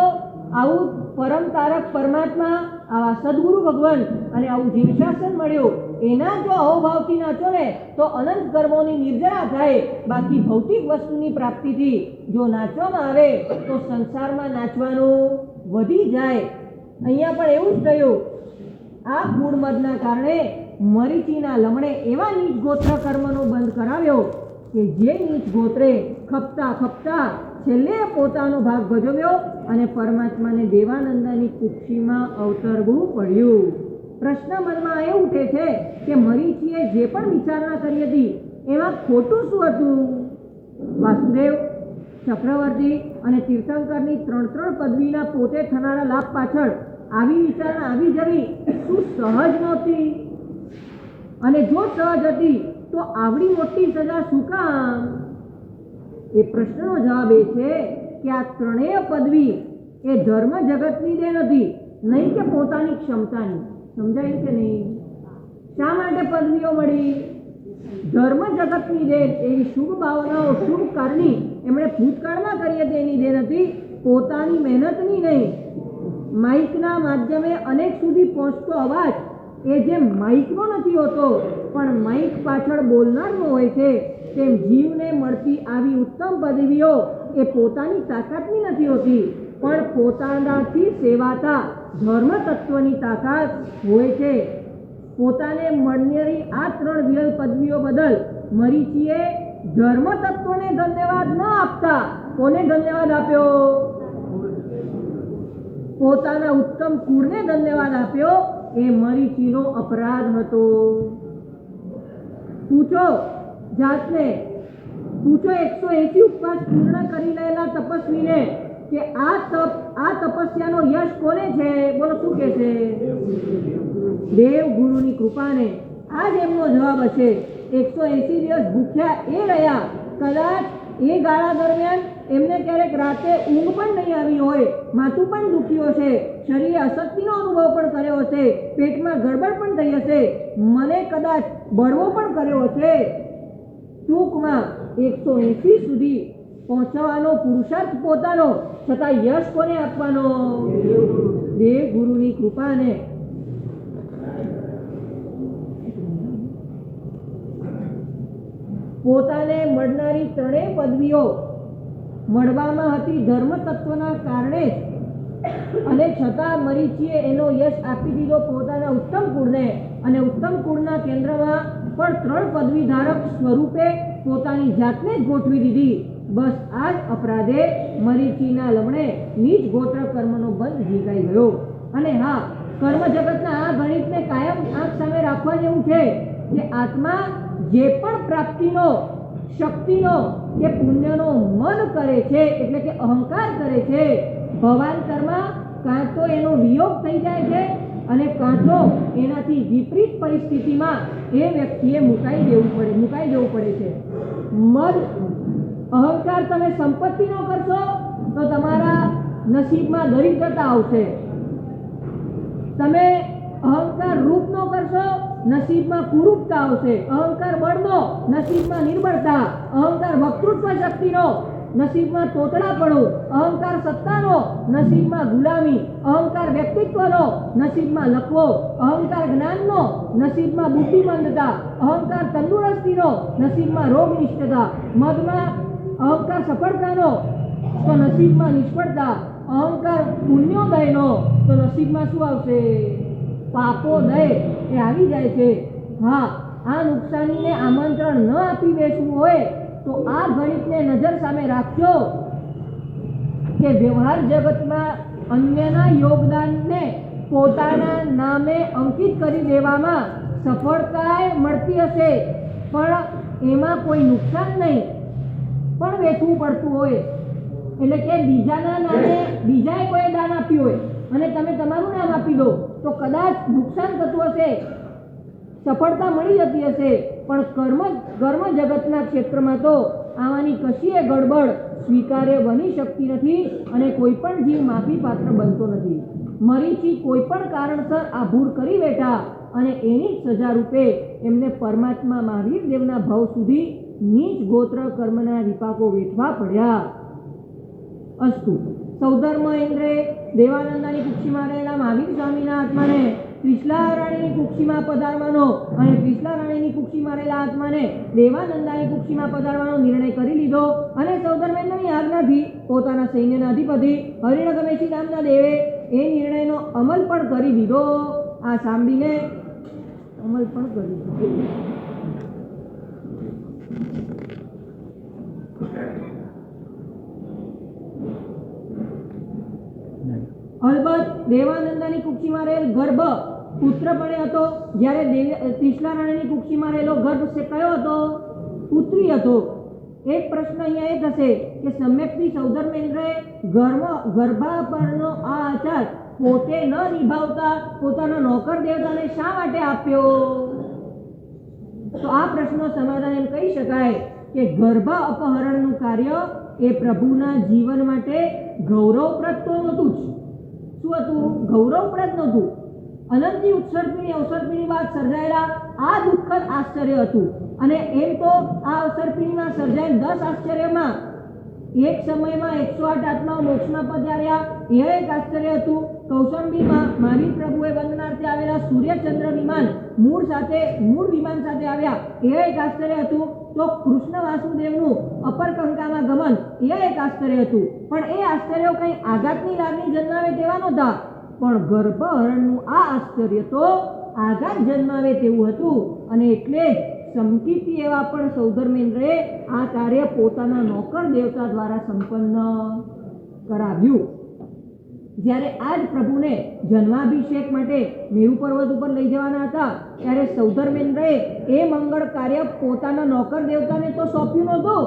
આવું પરમ તારક પરમાત્મા, આવા સદગુરુ ભગવાન અને આવું જીવશાસન મળ્યું, એના જો અહોભાવથી નાચો ને તો અનંત કર્મોની નિર્જરા થાય. બાકી ભૌતિક વસ્તુની પ્રાપ્તિથી જો નાચવામાં આવે તો સંસારમાં નાચવાનું વધી જાય. અહીંયા પણ એવું જ થયું. આ ગુણમદના કારણે મરીચીના લમણે એવા નીચ ગોત્ર કર્મનો બંધ કરાવ્યો કે જે નીચ ગોત્રે ખપતા ખપતા છેલ્લે પોતાનો ભાગ ભજવ્યો અને પરમાત્માને દેવાનંદની કુક્ષીમાં અવતરવું પડ્યું. પ્રશ્ન મનમાં એ ઉઠે છે કે મરીચીએ જે પણ વિચારણા કરી હતી એમાં ખોટું શું હતું? વાસુદેવ, ચક્રવર્તી અને તીર્થંકરની 3 પદવીના પોતે થનારા લાભ પાછળ આવી વિચારણા આવી જવી શું સહજ નહોતી? અને જો સહજ હતી તો આવડી મોટી સજા શું કામ? એ પ્રશ્નનો જવાબ એ છે કે આ 3 પદવી એ ધર્મ જગતની દેન હતી, નહીં કે પોતાની ક્ષમતાની. સમજાય કે નહીં? શા માટે પદવીઓ મળી? ધર્મ જગતની દેન, એવી શુભ ભાવનાઓ, શુભ કારની એમણે ભૂતકાળમાં કરી તેની દેન હતી, પોતાની મહેનતની નહીં. માઇકના માધ્યમે અનેક સુધી પહોંચતો અવાજ એ જે માઇકનો નથી હોતો પણ માઇક પાછળ બોલનારનો હોય છે, તેમ જીવને મળતી આવી ઉત્તમ પદવીઓ એ પોતાની તાકાતની નથી હોતી પણ પોતાનાથી સેવાતા ધર્મ તત્વની તાકાત હોય છે. પોતાને મળનારી આ 3 વિરલ પદવીઓ બદલ મરીચીએ ધર્મ તત્વને ધન્યવાદ ન આપતા કોને ધન્યવાદ આપ્યો? પોતાના ઉત્તમ કુળને ધન્યવાદ આપ્યો. એ મરીચીનો અપરાધ હતો. પૂછો જાતને, પૂછો 180 ઉપવાસ પૂર્ણ કરી લેલા તપસ્વીને કે આ તપસ્યાનો યશ કોને છે? બોલો, શું કહે છે? દેવ ગુરુની કૃપાને. આ જ એમનો જવાબ હશે. 180 દિવસ ભૂખ્યા એ રહ્યા. કદાચ એ ગાળા દરમિયાન એમને ક્યારેક રાતે ઊંઘ પણ નહીં આવી હોય, માથું પણ દુખ્યું હશે, શરીરે અશક્તિનો અનુભવ પણ કર્યો હશે, પેટમાં ગડબડ પણ થઈ હશે, મને કદાચ બળવો પણ કર્યો હશે. ટૂંકમાં 180 સુધી પહોંચવાનો પુરુષાર્થ પોતાનો, છતાં યશ કોને આપવાનો? દેવ ગુરુની કૃપાને. પોતાને મળનારી 3 પદવીઓ મળવામાં હતી ધર્મ તત્વના કારણે અને છતાં મરીચીએ એનો યશ આપી દીધો પોતાના ઉત્તમ કુળને, અને ઉત્તમ કુળના કેન્દ્રમાં પણ 3 પદવી ધારક સ્વરૂપે પોતાની જાતને જ ગોઠવી દીધી. બસ આ જ અપરાધે મરીચીના લમણે નીચ ગોત્ર કર્મનો બંધ ઝીકાઈ ગયો. અને હા, કર્મ જગતના આ ગણિતને કાયમ આંખ સામે રાખવા જેવું છે કે આત્મા જે પણ પ્રાપ્તિનો, શક્તિનો કે પુણ્યનો મન કરે છે, એટલે કે અહંકાર કરે છે, ભવાંતરમાં કાં તો એનો વિયોગ થઈ જાય છે અને કાં તો એનાથી વિપરીત પરિસ્થિતિમાં એ વ્યક્તિએ મુકાઈ જવું પડે છે. મદ, અહંકાર તમે સંપત્તિનો કરશો તો તમારા નસીબમાં દરિદ્રતા આવશે. તમે અહંકાર રૂપનો કરશો, નસીબમાં કુરૂપતા આવશે. અહંકાર બળનો, નસીબમાં નિર્બળતા. અહંકાર વક્તૃત્વ શક્તિનો, નસીબમાં તોતડાપણું. અહંકાર સત્તાનો, નસીબમાં ગુલામી. અહંકાર વ્યક્તિત્વનો, નસીબમાં લખવો. અહંકાર જ્ઞાનનો, નસીબમાં બુદ્ધિમંદતા. અહંકાર તંદુરસ્તીનો, નસીબમાં રોગનિષ્ઠતા. મદમાં અહંકાર સફળતાનો તો નસીબમાં નિષ્ફળતા. અહંકાર પુણ્યોદયનો તો નસીબમાં શું આવશે? પાપોદય એ આવી જાય છે. હા, આ નુકસાનીને આમંત્રણ ન આપી બેસવું હોય તો આ ગણિતને નજર સામે રાખજો કે વ્યવહાર જગતમાં અન્યના યોગદાનને પોતાના નામે અંકિત કરી દેવામાં સફળતા મળતી હશે, પણ એમાં કોઈ નુકસાન નહીં પણ વેઠવું પડતું હોય. એટલે કે બીજાના નામે બીજાએ કોઈ દાન આપ્યું હોય અને તમે તમારું નામ આપી દો તો કદાચ નુકસાન થતું હશે, સફળતા મળી જતી હશે, પણ કર્મ જગતના ક્ષેત્રમાં તો આવાની કશીય ગડબડ સ્વીકાર્ય બની શકતી નથી અને કોઈ પણ જીવ માફી પાત્ર બનતો નથી. મરીચી કોઈ પણ કારણસર આ ભૂલ કરી બેઠા અને એની જ સજા રૂપે એમને પરમાત્મા મહાવીર દેવના ભાવ સુધી નીચ ગોત્ર કર્મના વિપાકો વેઠવા પડ્યા. અસ્તુ. સૌધર્મ ઇન્દ્રે દેવાનંદાની કુક્ષીમાં રહેલા મહાવીર સ્વામીના આત્માને ત્રિશલા રાણીની કુક્ષીમાં પધારવાનો અને ત્રિશલા રાણીની કુક્ષીમાં રહેલા આત્માને દેવાનંદાની કુક્ષીમાં પધારવાનો નિર્ણય કરી લીધો અને સૌધર્મેન્દ્રની આજ્ઞાથી પોતાના સૈન્યના અધિપતિ હરિણગમેશી નામના દેવે એ નિર્ણયનો અમલ પણ કરી દીધો. આ સાંભળીને અમલ પણ કરી દીધો. અલબત્ત દેવાનંદાની કુક્ષીમાં રહેલ ગર્ભ પુત્રપણે હતો, જ્યારે ત્રિશલા રાણીની કુક્ષીમાં રહેલો ગર્ભ છે કયો હતો? પુત્રી હતો. એક પ્રશ્ન અહીંયા એ થશે કે સમ્યકથી સૌધર્મેન્દ્રએ ગર્ભાપરનો આ આચાર પોતે ન નિભાવતા પોતાના નોકર દેવતાને શા માટે આપ્યો? તો આ પ્રશ્નનો સમાધાન એમ કહી શકાય કે ગર્ભ અપહરણનું કાર્ય એ પ્રભુના જીવન માટે ગૌરવપ્રદ તો નહોતું જ. શું હતું? ગૌરવપ્રદ નહોતું. અનંતની ઉત્સર્ગની અવસર્પિણી બાદ સર્જાયેલા આ દુઃખદ આશ્ચર્ય હતું. અને એમ તો આ અવસર્પિણીમાં સર્જાયેલ 10 આશ્ચર્યમાં એક સમયમાં 108 આત્માઓ મોક્ષમાં પધાર્યા એ એક આશ્ચર્ય હતું. કૌશાંબીમાં મહાવીર પ્રભુએ વંદનાર્થે આવેલા સૂર્યચંદ્ર વિમાન મૂળ વિમાન સાથે આવ્યા એ એક આશ્ચર્ય હતું. તો કૃષ્ણ વાસુદેવનું અપરકંકામાં ગમન એ એક આશ્ચર્ય હતું. પણ એ આશ્ચર્યો કંઈ આઘાતની લાગણી જન્માવે તેવા નહોતા. પણ ગર્ભહરણનું આ આશ્ચર્ય તો આઘાત જન્માવે તેવું હતું. અને એટલે જ સમકીર્તિ એવા પણ સૌધર્મેન્દ્રએ આ કાર્ય પોતાના નોકર દેવતા દ્વારા સંપન્ન કરાવ્યું. જ્યારે આજ પ્રભુને જન્માભિષેક માટે મેરુ પર્વત ઉપર લઈ જવાના હતા ત્યારે સૌધર્મેન્દ્રએ એ મંગળ કાર્ય પોતાના નોકર દેવતાને તો સોંપ્યું નહોતું,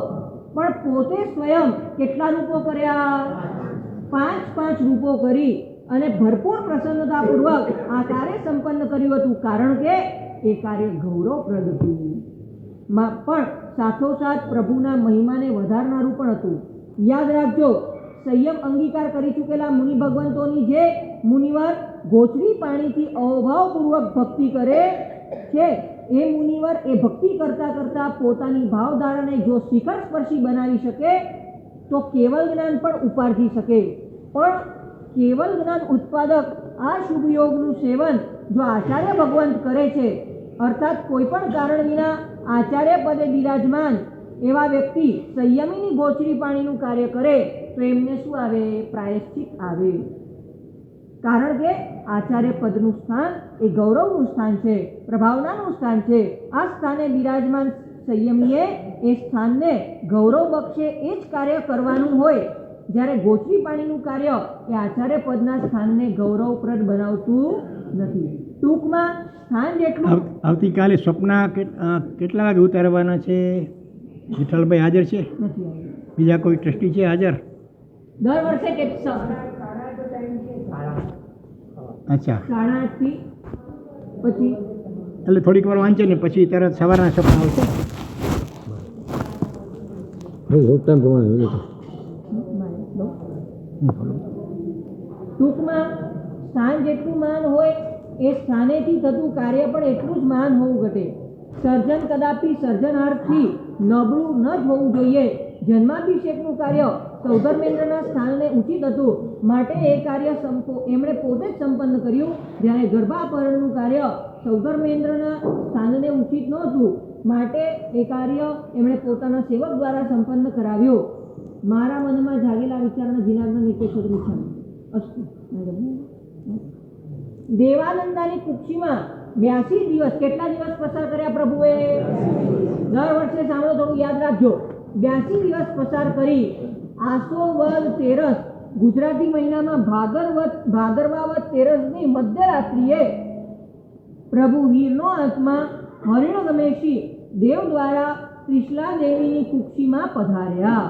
પણ પોતે સ્વયં કેટલા રૂપો કર્યા? 5 રૂપો કરી અને ભરપૂર પ્રસન્નતાપૂર્વક આ કાર્ય સંપન્ન કર્યું હતું. કારણ કે એ કાર્ય ગૌરવપ્રદ હતું, પણ સાથોસાથ પ્રભુના મહિમાને વધારનારું પણ હતું. યાદ રાખજો, સંયમ અંગીકાર કરી ચૂકેલા મુનિ ભગવંતોની જે મુનિવર ગોચરી પાણીથી અવભાવપૂર્વક ભક્તિ કરે છે એ મુનિવર એ ભક્તિ કરતા કરતા પોતાની ભાવધારાને જો શિખર સ્પર્શી બનાવી શકે તો કેવલ જ્ઞાન પણ ઉપાર્જી શકે. પણ કેવલ જ્ઞાન ઉત્પાદક આ શુભ યોગનું સેવન જો આચાર્ય ભગવંત કરે છે, અર્થાત કોઈ પણ કારણ વિના આચાર્ય પદે બિરાજમાન એવા વ્યક્તિ સંયમીની ગોચરી પાણીનું કાર્ય કરે તો એમને શું આવે? પ્રાયશ્ચિત આવે. કારણ કે આચાર્ય પદનું સ્થાન એ ગૌરવનું સ્થાન છે, પ્રભાવનાનું સ્થાન છે. આ સ્થાને બિરાજમાન સંયમીએ એ સ્થાનને ગૌરવ બક્ષે એ જ કાર્ય કરવાનું હોય, જ્યારે ગોચરી પાણીનું કાર્ય એ આચાર્ય પદના સ્થાનને ગૌરવપ્રદ બનાવતું નથી. ટૂંકમાં સ્થાન જેટલું. આવતીકાલે સ્વપ્ના કેટલા વાગે ઉતારવાના છે? વિઠ્ઠલભાઈ હાજર છે? નથી. બીજા કોઈ ટ્રસ્ટી છે હાજર? દર વર્ષે અચ્છા, 8:30 થી પછી એટલે થોડીક વાર વાંચે ને પછી તરત સવારના સપના આવશે. ટાઈમ પ્રમાણે ટૂંકમાં સ્થાન જેટલું મહાન હોય એ સ્થાનેથી થતું કાર્ય પણ એટલું જ મહાન હોવું ઘટે. સર્જન કદાપી સર્જનાર્થથી નબળું ન જ હોવું જોઈએ. જન્માભિષેકનું કાર્ય સૌધર્મેન્દ્રના સ્થાનને ઉચિત હતું, માટે એ કાર્ય એમણે પોતે જ સંપન્ન કર્યું. જ્યારે ગર્ભાપહરણનું કાર્ય સૌધર્મેન્દ્રના સ્થાનને ઉચિત નહોતું, માટે એ કાર્ય એમણે પોતાના સેવક દ્વારા સંપન્ન કરાવ્યું. મારા મનમાં જાગેલા વિચારના જીનાગ્ન નિકેશોદ વિચાર અસ્તુ. દેવાનંદાની કુક્ષીમાં 82 દિવસ કેટલા દિવસ પસાર કર્યા પ્રભુએ? દર વર્ષે સાંભળો, થોડું યાદ રાખજો. 82 દિવસ પસાર કરી આસો વદ તેરસ ગુજરાતી મહિનામાં ભાદરવા તેરસની મધ્યરાત્રિએ પ્રભુ વીરનો આત્મા હરિણગમેશી દેવ દ્વારા ત્રિશલા દેવીની કુક્ષીમાં પધાર્યા.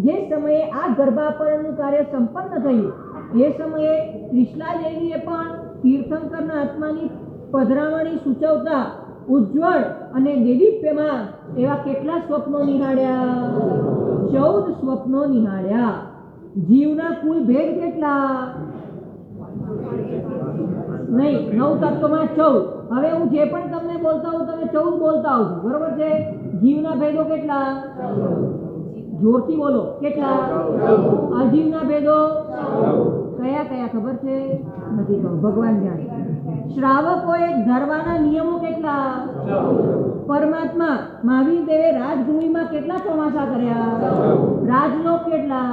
જે સમયે આ ગર્ભાપહરણનું કાર્ય સંપન્ન થયું એ સમયે ત્રિશલા દેવીએ પણ તીર્થંકરના આત્માની પધરામણી સૂચવતા ઉજ્જવળ અને દેદીપ્યમાન એવા કેટલા સ્વપ્નો નિહાળ્યા? 14 સ્વપ્નો નિહાળ્યા. જીવના કુલ ભેદ કેટલા? નહીં, 9 તત્વમાં 14. હવે હું જે પણ તમને બોલતા હું તમે 14 બોલતા આવજો, બરોબર છે? જીવના ભેદો કેટલા? જોરથી બોલો, કેટલા? અજીવના ભેદો કયા કયા ખબર છે? નથી ખબર, ભગવાન જાણે. શ્રાવકોએ ધરવાના નિયમો કેટલા? પરમાત્મા મહાવીર દેવે રાજભૂમિમાં કેટલા ચોમાસા કર્યા? રાજલોક કેટલા?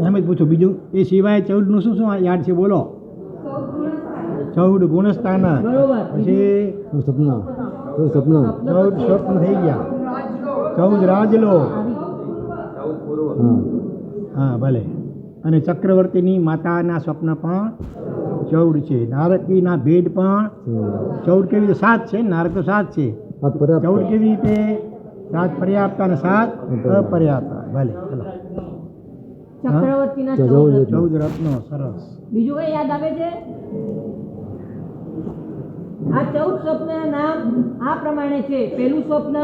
એમ જ પૂછો. બીજું એ સિવાય 14નું શું શું યાદ છે? બોલો. 14 ગુણસ્થાન, બરોબર. પછી સપના 14 સ્વપ્ન થઈ ગયા, 14 રાજલો. હા ભલે. અને ચક્રવર્તીની માતાના સ્વપ્ન પણ 14 છે. નારકીના ભેદ પણ 14 કેવી રીતે? 7 છે. નારક તો 7 છે. 14 કેવી રીતે? 7 પર્યાપ્ત અને 7 અપર્યાપ્ત. ભલે ચલો. ચક્રવર્તીના 14 રત્નો. સરસ. બીજું કઈ યાદ આવે છે? આ 14 સ્વપ્નના નામ આ પ્રમાણે છે. પહેલું સ્વપ્ન,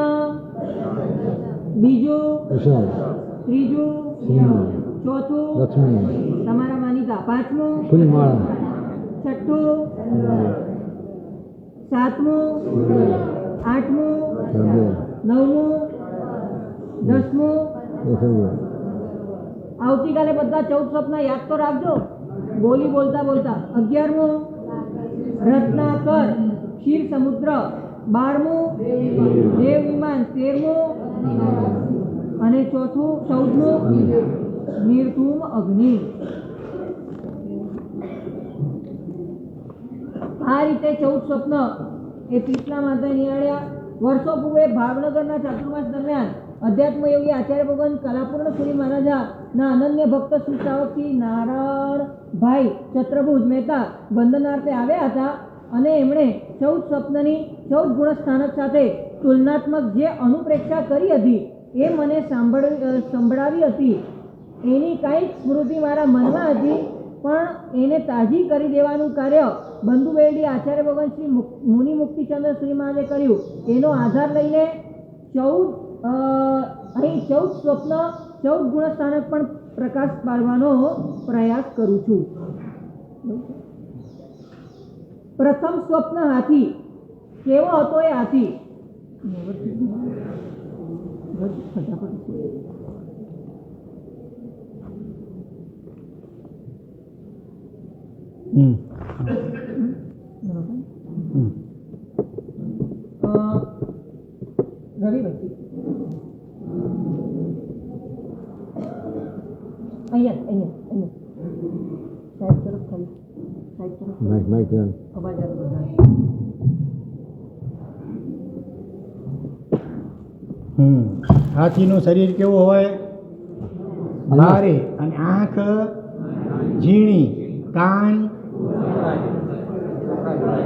બીજું, ત્રીજું, ચોથું, તમારા માનીતા, પાંચમું, છઠ્ઠું, સાતમું, આઠમું, નવમું, 10મું. આવતીકાલે બધા 14 સ્વપ્ન યાદ તો રાખજો, બોલી બોલતા બોલતા. 11મું રત્નાકર ક્ષીર સમુદ્ર, 12મું દેવ વિમાન, 13મું અને ચોથું 14મું નિર્ધૂમ અગ્નિ. આ રીતે 14 સ્વપ્ન એ પીપલા માતા નિહાળ્યા. વર્ષો પૂર્વે ભાવનગરના ચાતુર્માસ દરમિયાન અધ્યાત્મ યોગી આચાર્ય ભગવાન કલાપૂર્ણ સુરી મહારાજાના અનન્ય ભક્ત શ્રી શ્રાવકથી નારાયણભાઈ ચત્રભુજ મહેતા વંદનાર્થે આવ્યા હતા અને એમણે 14 સ્વપ્નની 14 ગુણસ્થાનક સાથે તુલનાત્મક જે અનુપ્રેક્ષા કરી હતી એ મને સંભળાવી હતી. એની કાંઈક સ્મૃતિ મારા મનમાં હતી, પણ એને તાજી કરી દેવાનું કાર્ય બંધુ બેરડી આચાર્ય ભગવાન શ્રી મુનિ મુક્તિચંદ્ર શ્રી મહારાજે કર્યું. એનો આધાર લઈને 14 સ્વપ્ન 14 ગુણસ્થાનક પણ પ્રકાશ પાડવાનો પ્રયાસ કરું છું. પ્રથમ સ્વપ્ન હાથી. કેવો હતો એ હાથી? રવિભાઈ અહીંયા સાહેબ તરફ ખાલી સાહેબ તરફ અવાજ આવે બધા. હાથીનું શરીર કેવું હોય? ભારે, અને આંખ ઝીણી, કાન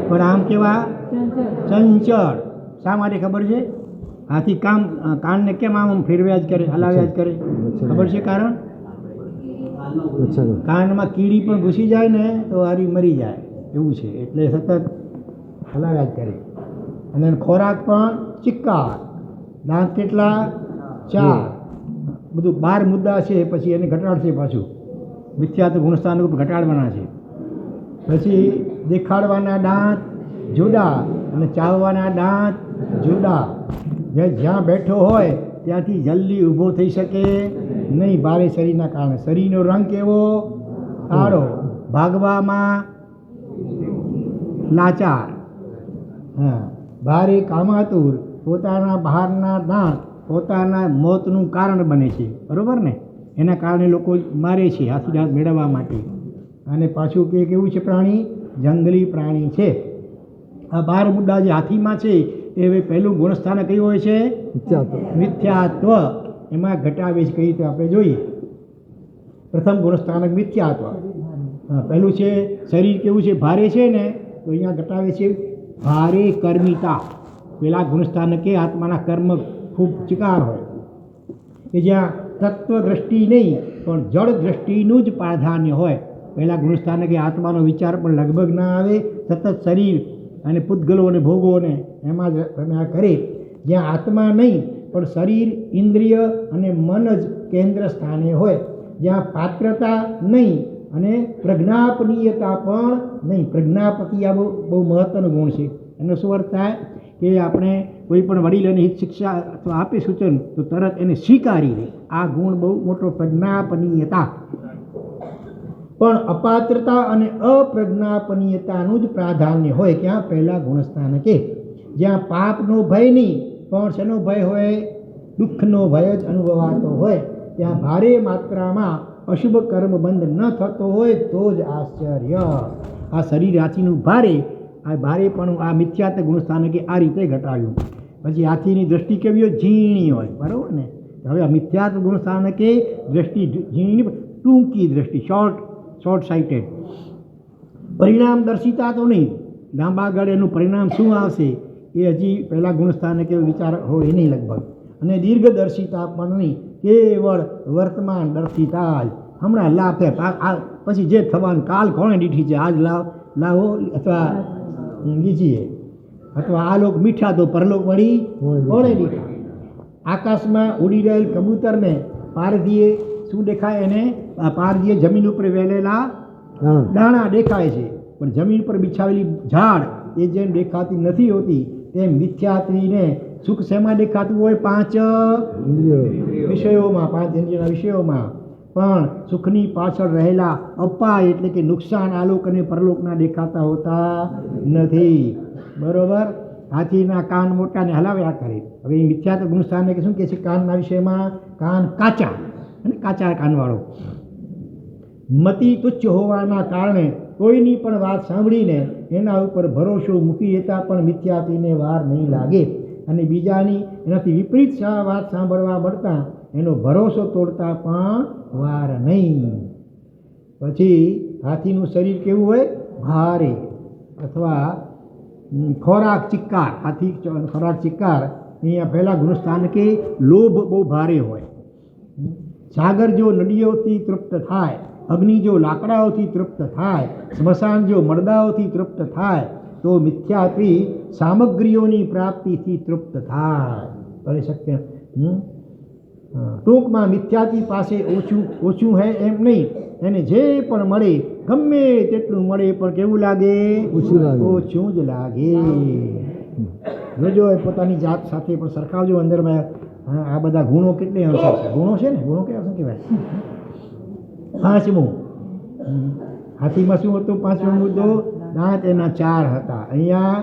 પણ આમ કેવા? ચંચળ. શા માટે ખબર છે? હાથી કાનને કેમ આમ ફેરવ્યા જ કરે, હલાવ્યા જ કરે? ખબર છે કારણ? કાનમાં કીડી પણ ઘૂસી જાય ને તો હારી મરી જાય એવું છે, એટલે સતત હલાવ્યા જ કરે. અને ખોરાક પણ ચિક્કાર. દાંત કેટલા? 4. બધું 12 મુદ્દા છે, પછી એને ઘટાડશે પાછું. મિથ્યાત્વ ગુણસ્થાન ઘટાડવાના છે. પછી દેખાડવાના દાંત જુદા અને ચાવવાના દાંત જુદા. જ્યાં બેઠો હોય ત્યાંથી જલ્દી ઊભો થઈ શકે નહીં ભારે શરીરના કારણે. શરીરનો રંગ કેવો? કાળો. ભાગવામાં લાચાર. ભારે કામાતુર. પોતાના બહારના દાંત પોતાના મોતનું કારણ બને છે, બરાબર ને? એના કારણે લોકો મારે છે હાથી દાંત મેળવવા માટે. અને પાછું કે કેવું છે પ્રાણી? જંગલી પ્રાણી છે. આ 12 મુદ્દા જે હાથીમાં છે એ હવે પહેલું ગુણસ્થાન કયું હોય છે? મિથ્યાત્વ. એમાં ઘટાવે છે કઈ રીતે આપણે જોઈએ. પ્રથમ ગુણસ્થાનક મિથ્યાત્વ. પહેલું છે શરીર કેવું છે? ભારે છે ને, તો અહીંયા ઘટાવે છે ભારે કર્મિતા. પેલા ગુણસ્થાનકે આત્માના કર્મ ખૂબ ચિકાર હોય, કે જ્યાં તત્વ દ્રષ્ટિ નહીં પણ જળ દ્રષ્ટિનું જ પ્રાધાન્ય હોય. પહેલાં ગુણસ્થાનકે આત્માનો વિચાર પણ લગભગ ના આવે, સતત શરીર અને પૂતગલો અને ભોગોને એમાં જ રમ્યા કરે. જ્યાં આત્મા નહીં પણ શરીર, ઇન્દ્રિય અને મન જ કેન્દ્ર સ્થાને હોય. જ્યાં પાત્રતા નહીં અને પ્રજ્ઞાપનીયતા પણ નહીં. પ્રજ્ઞાપતિ આ બહુ મહત્ત્વનો ગુણ છે. એનો શું અર્થ થાય? કે આપણે કોઈ પણ વડીલોને હિત શિક્ષા અથવા આપે સૂચન તો તરત એને સ્વીકારી લે. આ ગુણ બહુ મોટો, પ્રજ્ઞાપનીયતા. પણ અપાત્રતા અને અપ્રજ્ઞાપનીયતાનું જ પ્રાધાન્ય હોય. ક્યાં? પહેલાં ગુણસ્થાનકે. જ્યાં પાપનો ભય નહીં પણ શેનો ભય હોય? દુઃખનો ભય જ અનુભવાતો હોય. ત્યાં ભારે માત્રામાં અશુભ કર્મ બંધ ન થતો હોય તો જ આશ્ચર્ય. આ શરીર હાથીનું ભારે, આ ભારેપણું આ મિથ્યાત્વ ગુણસ્થાનકે આ રીતે ઘટાડ્યું. પછી હાથીની દ્રષ્ટિ કેવી હોય? ઝીણી હોય, બરાબર ને? હવે આ મિથ્યાત્વ ગુણસ્થાનકે દ્રષ્ટિ ઝીણી, ટૂંકી દ્રષ્ટિ, શોર્ટ સાઇટેડ. પરિણામ દર્શિતા તો નહીં, લાંબા ગાળે એનું પરિણામ શું આવશે એ હજી પહેલાં ગુણસ્થાને કેવો વિચાર હોય નહીં લગભગ. અને દીર્ઘદર્શિતા પણ નહીં, કેવળ વર્તમાન દર્શિતા જ હમણાં લાભ થાય, પછી જે થવાનું કાલ કોણે દીઠી છે, આજ લાવો અથવા લીજીએ, અથવા આ લોક મીઠા તો પરલોક વળી કોણે દીઠા. આકાશમાં ઉડી રહેલ કબૂતરને પારધીએ શું દેખાય, એને પારધીએ જમીન ઉપર વેલેલા દાણા દેખાય છે, પણ જમીન પર બિછાવેલી ઝાડ એ જેમ દેખાતી નથી હોતી તેમ મિથ્યાત્વીને સુખ શેમાં દેખાતું હોય, 5 વિષયોમાં, 5 ઇન્દ્રિયોના વિષયોમાં. પણ સુખની પાછળ રહેલા અપાય એટલે કે નુકસાન આલોક અને પરલોકના દેખાતા હોતા નથી. બરોબર. હાથીના કાન મોટા ને હલાવ્યા કરે. હવે એ મિથ્યાત્વ ગુણસ્થાનને કે શું કહે છે, કાનના વિષયમાં કાન કાચા અને કાચા કાનવાળો. મતિ તુચ્છ હોવાના કારણે કોઈની પણ વાત સાંભળીને એના ઉપર ભરોસો મૂકી દેતા પણ મિથ્યાત્વીને વાર નહીં લાગે, અને બીજાની એનાથી વિપરીત વાત સાંભળવા મળતા એનો ભરોસો તોડતા પણ વાર નહીં. પછી હાથીનું શરીર કેવું હોય, ભારે, અથવા ખોરાક ચિક્કાર. હાથી ખોરાક ચિક્કાર અહીંયા પહેલાં ગુણસ્થાન કે લોભ બહુ ભારે હોય. સાગર જો નદીઓથી તૃપ્ત થાય, અગ્નિ જો લાકડાઓથી તૃપ્ત થાય, સ્મશાન જો મરદાઓથી તૃપ્ત થાય, તો મિથ્યાત્વી સામગ્રીઓની પ્રાપ્તિથી તૃપ્ત થાય. કરી શકીએ. ટૂંકમાં મિથ્યાત્વી પાસે ઓછું હે એમ નહીં, એને જે પણ મળે ગમે તેટલું મળે પણ કેવું લાગે, ઓછું જ લાગે. જોજો પોતાની જાત સાથે પણ સરખાવજો. અંદરમાં આ બધા ગુણો કેટલી અંશે છે, ગુણો છે ને, ગુણો કયા શું કહેવાય. 5મું હાથીમાં શું હતું, 5મો મુદ્દો, દાંત એના 4 હતા. અહીંયા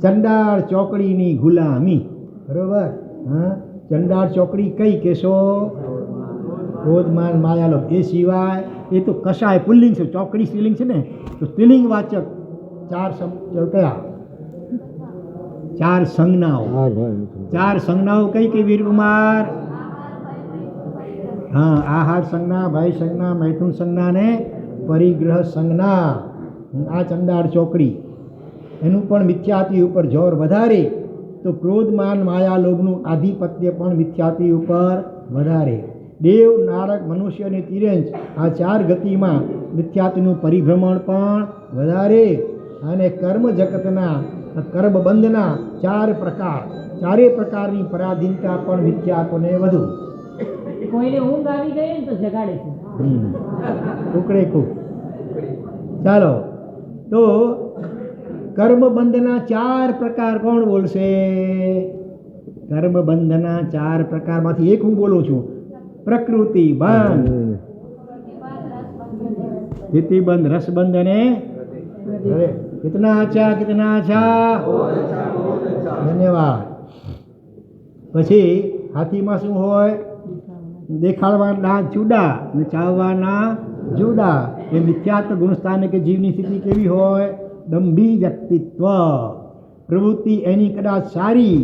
ચંડાળ ચોકડીની ગુલામી. બરોબર. ચંડાળ ચોકડી કઈ કેશો, ક્રોધમાન માયાલોભ. એ સિવાય એ તો કશાય પુલ્લિંગ છે, ચોકડી સ્ત્રીલિંગ છે ને, તો સ્ત્રીલિંગ વાચક 4 કયા, 4 સંજ્ઞાઓ. 4 સંજ્ઞાઓ કઈ કઈ વીરકુમાર? હા, આહાર સંજ્ઞા, ભાઈ સંજ્ઞા, મૈથુન સંજ્ઞા ને પરિગ્રહ સંજ્ઞા. આ ચંડાળ ચોકડી. એનું પણ મિથ્યાત્વી ઉપર જોર વધારે, તો ક્રોધમાન માયાલોભનું આધિપત્ય પણ મિથ્યાત્વી ઉપર વધારે. દેવ, નારક, મનુષ્ય અને તિર્યંચ આ 4 ગતિમાં મિથ્યાત્વનું પરિભ્રમણ પણ વધારે. અને કર્મ જગતના કર્મબંધના 4 પ્રકાર, 4 પ્રકારની પરાધીનતા પણ મિથ્યાત્વને વધુ. કોઈને ઊંઘ આવી ગઈ ને તો જગાડે છે. ટુકડે કુક. ચાલો, તો કર્મબંધના 4 પ્રકાર કોણ બોલશે? કર્મબંધના 4 પ્રકારમાંથી એક હું બોલું છું. પ્રકૃતિ બંધ, સ્થિતિબંધ, રસબંધ અને કિતના અચ્છા, કિતના અચ્છા. ધન્યવાદ. પછી હાથીમાં શું હોય? દેખાડવાના દાંત જુદા અને ચાવવાના જુદા. એ મિથ્યાત્વ ગુણસ્થાન કે જીવની સ્થિતિ કેવી હોય? દંભી વ્યક્તિત્વ. પ્રવૃત્તિ એની કદાચ સારી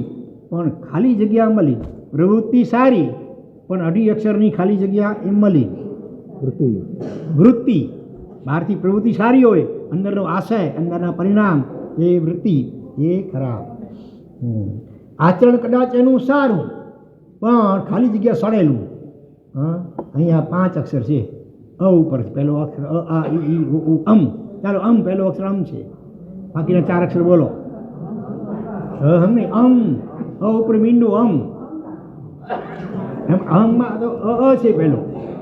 પણ ખાલી જગ્યા મળી. પ્રવૃત્તિ સારી પણ અઢી અક્ષરની ખાલી જગ્યા એમ મળી. વૃત્તિ બહારથી પ્રવૃત્તિ સારી હોય, અંદરનો આશય, અંદરના પરિણામ, એ વૃત્તિ એ ખરાબ. આચરણ કદાચ એનું સારું પણ ખાલી જગ્યા સડેલું. અહીંયા 5 અક્ષર છે. અ ઉપર પહેલો અક્ષર અ, આ, ઈ, ઉ, અમ. ચાલો, અમ પહેલો અક્ષર અમ છે, બાકીના 4 અક્ષર બોલો. હમ નહીં, અમ. અ ઉપર મીંડું અમ. એમ અહંગમાં તો અ છે પહેલો,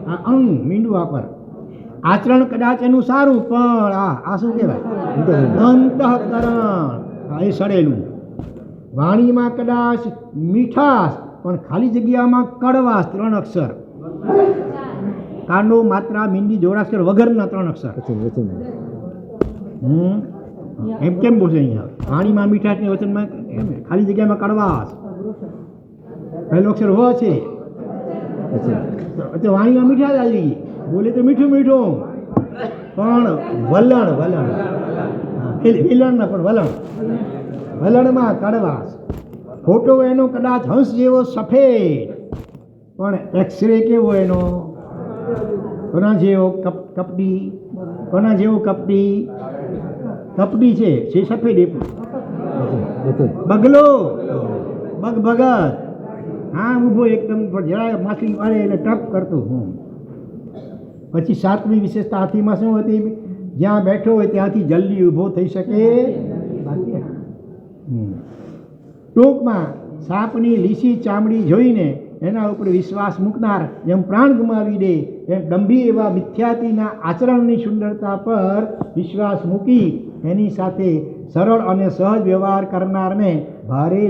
આ અંગ મીંડું વાપર. આચરણ કદાચ એનું સારું પણ આ શું કહેવાય? અંતઃકરણ. એ સડેલું. વાણીમાં કદાચ મીઠાશ પણ ખાલી જગ્યામાં કડવાશ. 3 અક્ષર. કાંડો, માત્રા, મીંડી, જોડાક્ષર વગરના 3 અક્ષર. એમ કેમ બોલશે અહીંયા? વાણીમાં મીઠાશ ને વચનમાં એમ ખાલી જગ્યામાં કડવાશ. પહેલો અક્ષર વ છે, તો વાણીમાં મીઠાશ આવી ગઈ. બોલે તો મીઠું મીઠું પણ વલણ વિલણ ના પણ વલણમાં કડવાશ. ફોટો એનો કદાચ હંસ જેવો સફેદ પણ એક્સરે કેવો એનો? કોના જેવો? કપટી કોના જેવો કપટી? કપટી છે સફેદ એટલું. બગલો, બગ ભગત, હા ઊભો એકદમ જરાય માછલી મારે એટલે ટપ કરતું. પછી સાતમી વિશેષતા હાથીમાં શું હતી? જ્યાં બેઠો હોય ત્યાંથી જલ્દી ઊભો થઈ શકે. ટૂંકમાં સાપની લીસી ચામડી જોઈને એના ઉપર વિશ્વાસ મૂકનાર જેમ પ્રાણ ગુમાવી દે એમ ડંભી એવા મિથ્યાતિના આચરણની સુંદરતા પર વિશ્વાસ મૂકી એની સાથે સરળ અને સહજ વ્યવહાર કરનારને ભારે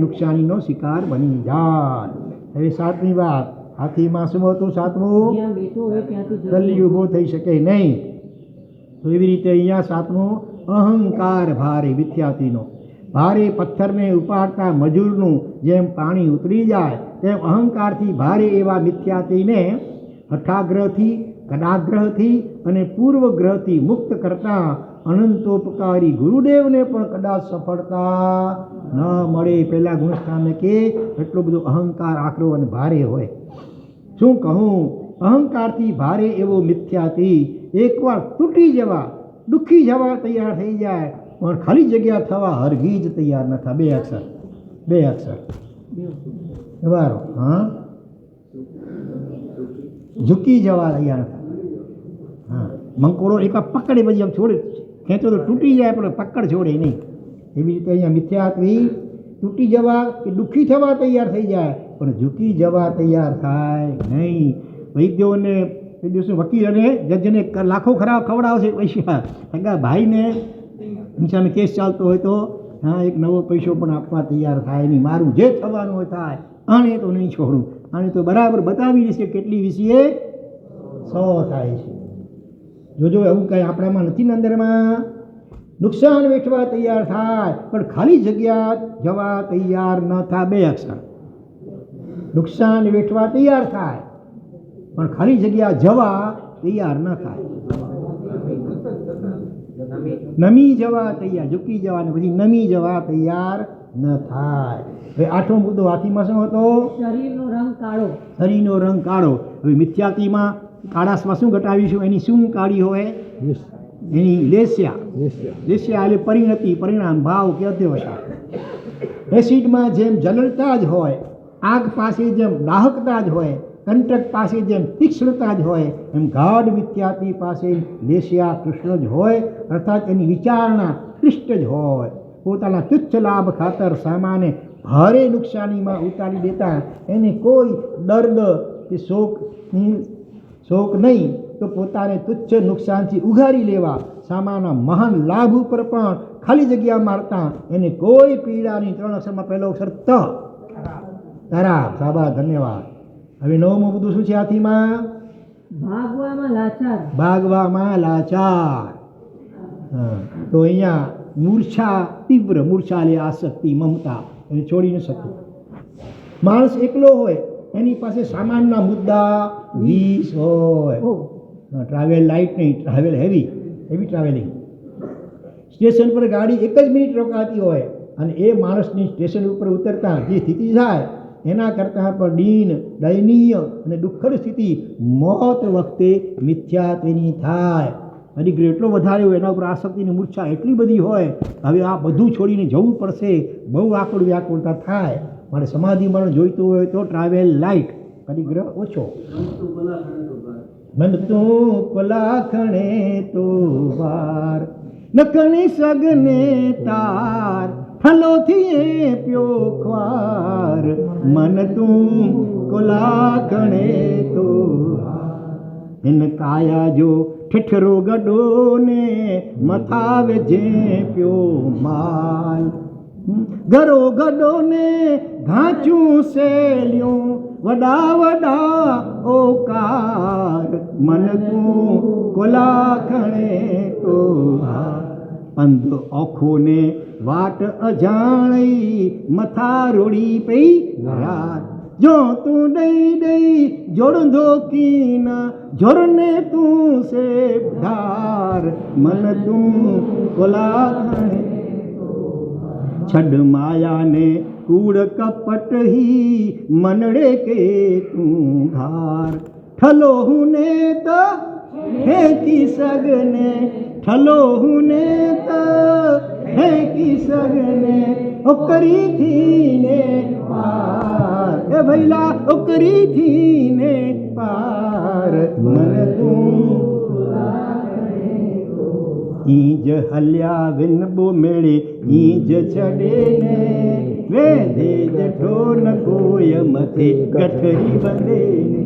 નુકસાનીનો શિકાર બની જાય. હવે સાતમી વાત, હાથીમાં શું હતું? સાતમું, જ્યાં બેઠો હોય ત્યાંથી જલ્દી ઊભો થઈ શકે નહીં. તો એવી રીતે અહીંયા સાતમું, અહંકાર ભારે મિથ્યાતિનો. ભારે પથ્થરને ઉપાડતા મજૂરનું જેમ પાણી ઉતરી જાય તેમ અહંકારથી ભારે એવા મિથ્યાતિને હઠાગ્રહથી, કદાગ્રહથી અને પૂર્વગ્રહથી મુક્ત કરતા અનંતોપકારી ગુરુદેવને પણ કદાચ સફળતા ન મળે. પહેલા ગુણસ્થાનને કે એટલો બધો અહંકાર આકરો અને ભારે હોય. શું કહું? અહંકારથી ભારે એવો મિથ્યાતિ એકવાર તૂટી જવા, દુઃખી જવા તૈયાર થઈ જાય પણ ખાલી જગ્યા થવા હરગીજ તૈયાર ન થાય. બે અક્ષર બરાબર. હા, ઝૂકી જવા તૈયાર ન થાય. હા, મંકોડો એકવાર પકડે પછી આમ છોડે, ખેંચો તો તૂટી જાય પણ પકડ છોડે નહીં. એવી રીતે અહીંયા મિથ્યાત્વી તૂટી જવા કે દુઃખી થવા તૈયાર થઈ જાય પણ ઝૂકી જવા તૈયાર થાય નહીં. વૈદ્યોને એ દિવસે વકીલ અને જજને લાખો ખરાબ ખવડાવશે પૈસા. સગા ભાઈને હિંસાનો કેસ ચાલતો હોય તો હા એક નવો પૈસો પણ આપવા તૈયાર થાય નહીં. મારું જે થવાનું હોય થાય, આને તો નહીં છોડું, આને તો બરાબર બતાવી દેશે કેટલી વિશે 100 થાય છે. જોજો એવું કંઈ આપણામાં નથી ને અંદરમાં. નુકસાન વેઠવા તૈયાર થાય પણ ખાલી જગ્યા જવા તૈયાર ન થાય. 2 અક્ષર. નુકસાન વેઠવા તૈયાર થાય પણ ખાલી જગ્યા જવા તૈયાર ન થાય. નમી જવા તૈયાર, ઝૂકી જવા ને પછી નમી જવા તૈયાર ન થાય. હવે 8મો મુદ્દો હાથીમાં શું હતો? શરીરનો રંગ કાળો. શરીરનો રંગ કાળો. હવે મિથ્યાતિમાં કાળાશમાં શું ઘટાવીશું? એની શું કાળી હોય? એની લેસ્યા. લેસ્યા એટલે પરિણતિ, પરિણામ, ભાવ કે અધ્યવસાય. એસિડમાં જેમ જલળતા જ હોય, આગ પાસે જેમ દાહકતા જ હોય, કંટક પાસે જેમ તીક્ષ્ણતા જ હોય એમ ગાઢ મિથ્યાતિ પાસે લેસ્યા કૃષ્ણ જ હોય. અર્થાત એની વિચારણા ક્લિષ્ટ જ હોય. પોતાના તુચ્છ લાભ ખાતર સામાને ભારે નુકસાનીમાં ઉતારી દેતા એને કોઈ દર્દ કે શોક નહીં તો પોતાને તુચ્છ નુકસાનથી ઉઘારી લેવા સામાના મહાન લાભ ઉપર પણ ખાલી જગ્યા મારતા એને કોઈ પીડા નહીં. 3 અક્ષરમાં પહેલો અક્ષર ત, તરાબ. સાબા, ધન્યવાદ. હવે 9મું બધું શું છે હાથીમાં? ભાગવામાં લાચાર. ભાગવામાં લાચાર. હા, તો અહીંયા મૂર્છા, તીવ્ર મૂર્છા લે આસક્તિ, મમતા, એને છોડી ન શકે. માણસ એકલો હોય એની પાસે સામાનના મુદ્દા 20 હોય. ટ્રાવેલ લાઇટ નહીં, ટ્રાવેલ હેવી ટ્રાવેલિંગ. સ્ટેશન પર ગાડી 1 જ મિનિટ રોકાતી હોય અને એ માણસની સ્ટેશન ઉપર ઉતરતા જે સ્થિતિ થાય એના કરતાં પણ દયનીય અને દુઃખદ સ્થિતિ મોત વખતે મિથ્યાત્વની થાય. અધિગ્રહ એટલો વધારે હોય, એના ઉપર આસક્તિની મૂર્છા એટલી બધી હોય, હવે આ બધું છોડીને જવું પડશે, બહુ આકુળ વ્યાકુળતા થાય. મારે સમાધિ મરણ જોઈતું હોય તો ટ્રાવેલ લાઇટ, અધિગ્રહ ઓછો. બનતું કલાખણે તો વાર નકણી સગને તાર ફલોથી પ્યો ખ્વાર મન તું કોલાખણે તો. એન કાયા જો ઠઠરો ગડો ને મથાવે જે પ્યો માલ. ગરો ગડો ને ઘાંચું સેલ્યું વડા ઓકાર મન તું કોલાખણે તો. અંધ ઓખોને વાટ અજાણી મથા રોડી પઈ રાત. જો તું દઈ જોડધો કીના જોરને તું સે ધાર મન તું કોલાખણે. છડ માયાને કૂડ કપટ હી મનડે કે તું ઘાર. ઠલો હું ને તો હેકી સગને ઠલો હુને તો હેકી સગને ઓકરીથી ને પાર એ ભૈલા ઓકરીથી ને પાર મન તું ઈજ હલ્યા વિનબો મેળે ઈજ ચડે ને વેદે જઠો ન કોઈ મથે ગઠરી બંધે ને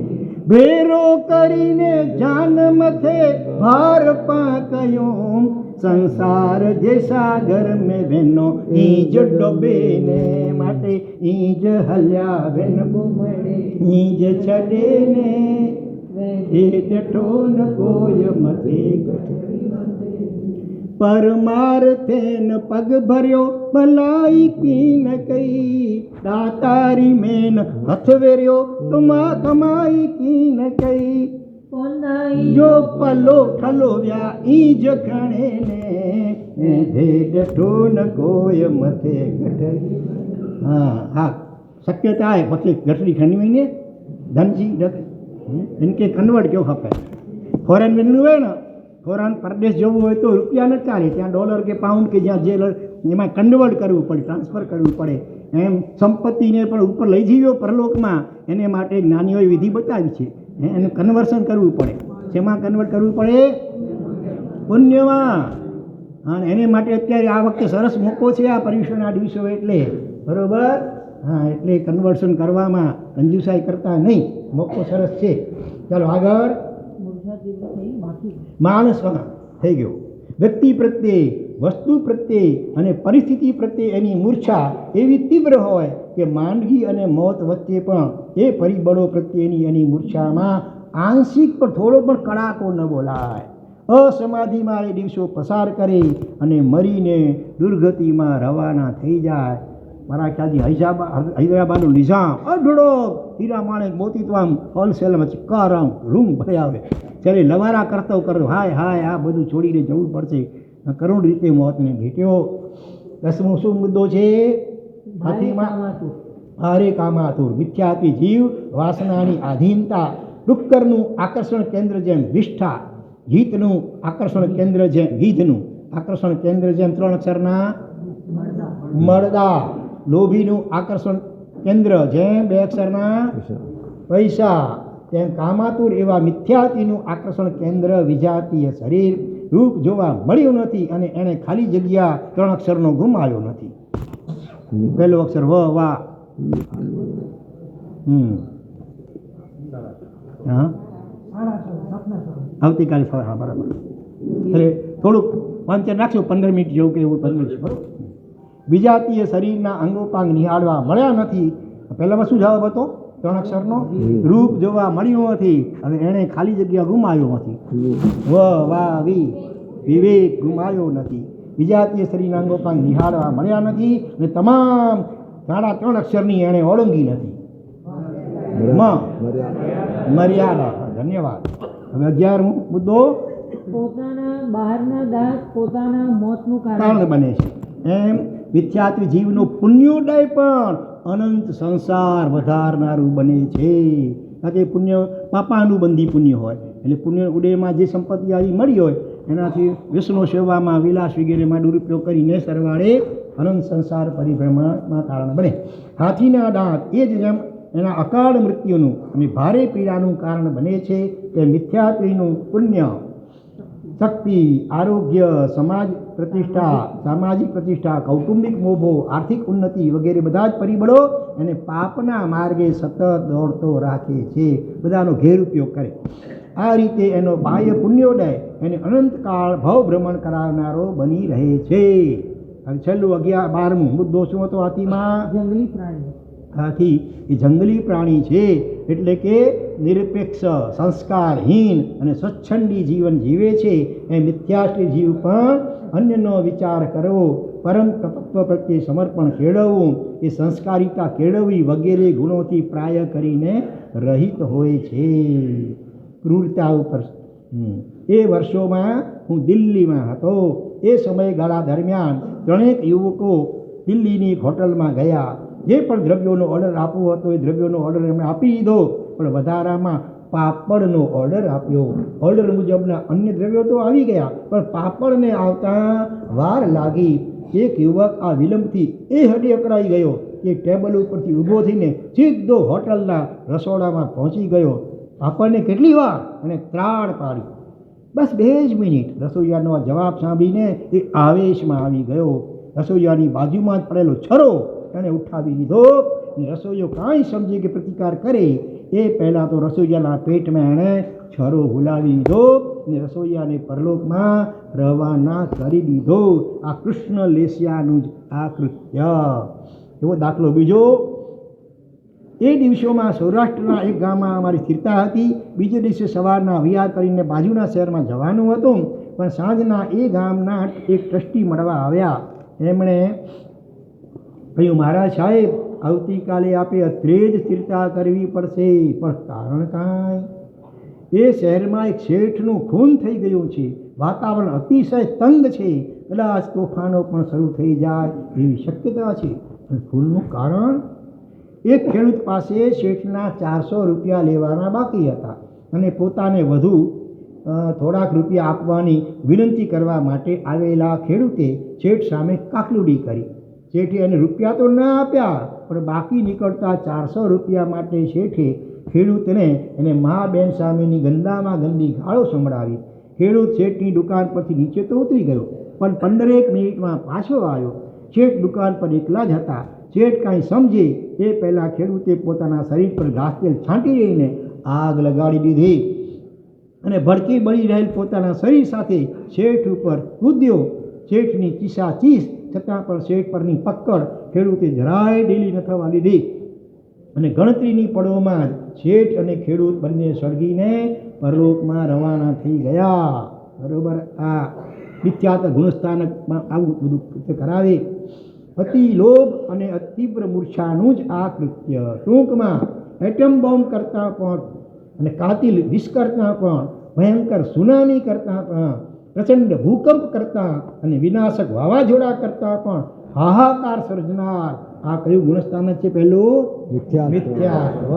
ભેરો કરીને જાન મથે ભાર પાકયો સંસાર જે સાગર મેં વેનો ઈજ ડોબે ને માટે ઈજ હલ્યા વિનબો મેળે ઈજ ચડે ને વેદે જઠો ન કોઈ મથે ગઠરી પરમાર્થે ન પગ ભર્યો ભલાઈ કી ન કઈ દાતારી મેન હથ વેર્યો તુમા કમાઈ કી ન કઈ જો પલો ઠલોવ્યા ઈજ ખણે ને ધે જઠો ન કોઈ મથે ગઠરી હા શક્યતા है પછી ગઠરી ખણી હોય ને ધનજી इनके कन्वर्ट क्यों खपे फॉरेन में હોય ને ફોરેન પરદેશ જવું હોય તો રૂપિયા ન ચાલે ત્યાં ડોલર કે પાઉન્ડ કે જ્યાં જે એમાં કન્વર્ટ કરવું પડે ટ્રાન્સફર કરવું પડે એમ સંપત્તિને પણ ઉપર લઈ જઈયો પરલોકમાં એને માટે જ્ઞાનીઓએ વિધિ બતાવી છે એનું કન્વર્શન કરવું પડે શેમાં કન્વર્ટ કરવું પડે પુણ્યમાં અને એને માટે અત્યારે આ વખતે સરસ મોકો છે આ પર્યુષણના દિવસો એટલે બરાબર હા એટલે કન્વર્શન કરવામાં કંજુસાઈ કરતા નહીં મોકો સરસ છે ચાલો આગળ માણસમાં થઈ ગયો વ્યક્તિ પ્રત્યે વસ્તુ પ્રત્યે અને પરિસ્થિતિ પ્રત્યે એની મૂર્છા એવી તીવ્ર હોય કે માંદગી અને મોત વચ્ચે પણ એ પરિબળો પ્રત્યેની એની મૂર્છામાં આંશિક પણ થોડો પણ કડાકો ન બોલાય અસમાધિમાં એ દિવસો પસાર કરે અને મરીને દુર્ગતિમાં રવાના થઈ જાય મારા ખ્યાલથી હૈદરાબાદનું નિઝામ અઢળો હીરા માણેક મોતી તો આમ હોલસેલમાં ચિક્કારામ રૂમ ભરી આવે ત્યારે લવારા કરતો કરો હાય હાય આ બધું છોડીને જવું પડશે કરુણ રીતે મોતને ભેટ્યો 10મો શું મુદ્દો છે ભારે કામાતુર મિથ્યાથી જીવ વાસનાની આધીનતા ડુક્કરનું આકર્ષણ કેન્દ્ર જેમ વિષ્ઠા ગીતનું આકર્ષણ કેન્દ્ર જેમ ગીધનું આકર્ષણ કેન્દ્ર જેમ 3 અક્ષરના મળદા લોભીનું આકર્ષણ કેન્દ્ર જેમ 2 અક્ષરના પૈસા તેમ કામાતુર એવા મિથ્યાતીનું આકર્ષણ કેન્દ્ર વિજાતીય શરીર રૂપ જોવા મળ્યું નથી અને એણે ખાલી જગ્યા 3 અક્ષરનો ગુમાવ્યો નથી પહેલો અક્ષર વ વા હા આવતીકાલે હા બરાબર એટલે થોડુંક વાંચન રાખશો 15 મિનિટ જેવું કે એવું 15 મિનિટ બરાબર વિજાતીય શરીરના અંગોપાંગ નિહાળવા મળ્યા નથી પહેલામાં શું જવાબ હતો 3 અક્ષરનો રૂપ જોવા મળ્યું નથી અને એણે ખાલી જગ્યા ગુમાવ્યો નથી વ વા વી વિવેક ગુમાવ્યો નથી વિજાતીય શરીરના અંગોપાંગ નિહાળવા મળ્યા નથી અને તમામ 3 અક્ષરની એણે ઓળંગી નથી મર્યાદા ધન્યવાદ હવે 11મો મુદ્દો પોતાના બહારના દાસ પોતાના મોતનું કારણ બને છે એમ મિથ્યાત્વી જીવનો પુણ્યોદય પણ અનંત સંસાર વધારનારું બને છે કારણ કે પુણ્ય પાપાનું બંધી પુણ્ય હોય એટલે પુણ્ય ઉદયમાં જે સંપત્તિ આવી મળી હોય એનાથી વિષ્ણુ સેવામાં વિલાસ વગેરેમાં દુરુપયોગ કરીને સરવાળે અનંત સંસાર પરિભ્રમણમાં કારણ બને હાથીના દાંત એ જ જેમ એના અકાળ મૃત્યુનું અને ભારે પીડાનું કારણ બને છે તે મિથ્યાત્વીનું પુણ્ય શક્તિ આરોગ્ય સમાજ પ્રતિષ્ઠા સામાજિક પ્રતિષ્ઠા કૌટુંબિક મોભો આર્થિક ઉન્નતિ વગેરે બધા જ પરિબળો એને પાપના માર્ગે સતત દોડતો રાખે છે બધાનો ગેરઉપયોગ કરે આ રીતે એનો બાહ્ય પુણ્યોદય એને અનંતકાળ ભવભ્રમણ કરાવનારો બની રહે છે હવે છેલ્લું 12મો મુદ્દો શું હતો હાથીમાં જંગલી પ્રાણી હાથી એ જંગલી પ્રાણી છે એટલે કે નિરપેક્ષ સંસ્કારહીન અને સ્વચ્છંદી જીવન જીવે છે એ મિથ્યાશ્રી જીવ પણ અન્યનો વિચાર કરવો પરમ તત્વ પ્રત્યે સમર્પણ કેળવવું એ સંસ્કારિતા કેળવવી વગેરે ગુણોથી પ્રાય કરીને રહિત હોય છે ક્રૂરતા ઉપર એ વર્ષોમાં હું દિલ્હીમાં હતો એ સમયગાળા દરમિયાન 3 યુવકો દિલ્હીની હોટલમાં ગયા જે પણ દ્રવ્યોનો ઓર્ડર આપવો હતો એ દ્રવ્યોનો ઓર્ડર એમણે આપી દીધો પણ વધારામાં પાપડનો ઓર્ડર આપ્યો. ઓર્ડર મુજબના અન્ય દ્રવ્યો તો આવી ગયા, પણ પાપડને આવતા વાર લાગી. એક યુવક આ વિલંબથી એ હદે અકળાઈ ગયો કે ટેબલ ઉપરથી ઊભો થઈને સીધો હોટલના રસોડામાં પહોંચી ગયો. પાપડને કેટલી વાર અને ત્રાણ પાડી. બસ 2 જ મિનિટ. રસોઈયાનો આ જવાબ સાંભળીને એ આવેશમાં આવી ગયો. રસોઈયાની બાજુમાં જ પડેલો છરો એને ઉઠાવી લીધો. રસોઈયો કાંઈ સમજે કે પ્રતિકાર કરે એ પહેલાં તો રસોઈયાના પેટમાં એણે છરો હુલાવી દીધો અને રસોઈયાને પરલોકમાં રવાના કરી દીધો. આ કૃષ્ણ લેસિયાનું જ આ કૃત્ય. એવો દાખલો બીજો. એ દિવસોમાં સૌરાષ્ટ્રના એક ગામમાં અમારી સ્થિરતા હતી. બીજે દિવસે સવારના વિહાર કરીને બાજુના શહેરમાં જવાનું હતું, પણ સાંજના એ ગામના એક ટ્રસ્ટી મળવા આવ્યા. એમણે કહ્યું, મહારાજ સાહેબ, આવતીકાલે આપે અત્રે જ સ્થિરતા કરવી પડશે. પણ કારણ કાંઈ? એ શહેરમાં એક શેઠનું ખૂન થઈ ગયું છે. વાતાવરણ અતિશય તંગ છે. કદાચ તોફાનો પણ શરૂ થઈ જાય એવી શક્યતા છે. પણ ખૂનનું કારણ? એક ખેડૂત પાસે શેઠના 400 રૂપિયા લેવાના બાકી હતા અને પોતાને વધુ થોડાક રૂપિયા આપવાની વિનંતી કરવા માટે આવેલા ખેડૂતે શેઠ સામે કાકલુડી કરી. શેઠે એને રૂપિયા તો ના આપ્યા, પણ બાકી નીકળતા 400 રૂપિયા માટે શેઠે ખેડૂતને એને મા બેન સામેની ગંદામાં ગંદી ગાળો સંભળાવી. ખેડૂત શેઠની દુકાન પરથી નીચે તો ઉતરી ગયો, પણ 15 મિનિટમાં પાછો આવ્યો. શેઠ દુકાન પર એકલા જ હતા. શેઠ કાંઈ સમજે એ પહેલાં ખેડૂતે પોતાના શરીર પર ઘાસ તેલ છાંટી રહીને આગ લગાડી દીધી અને ભડકી બળી રહેલ પોતાના શરીર સાથે શેઠ ઉપર કૂદ્યો. શેઠની ચીસાચીસ છતાં પણ શેઠ પરની પકડ ખેડૂતે જરાય ઢીલી ન થવા દીધી અને ગણતરીની પળોમાં જ શેઠ અને ખેડૂત બંને સળગીને પરલોકમાં રવાના થઈ ગયા. બરોબર. આ મિથ્યાત્વ ગુણસ્થાનકમાં આવું બધું કરાવે. અતિ લોભ અને અતિવ્ર મૂર્છાનું જ આ કૃત્ય. ટૂંકમાં એટમ બોમ્બ કરતાં પણ અને કાતિલ વિષ કરતાં પણ, ભયંકર સુનામી કરતાં પણ, પ્રચંડ ભૂકંપ કરતાં અને વિનાશક વાવાઝોડા કરતાં પણ હાહાકાર સર્જનાર આ કયું ગુણસ્થાનક છે? પહેલું મિથ્યાત્વ.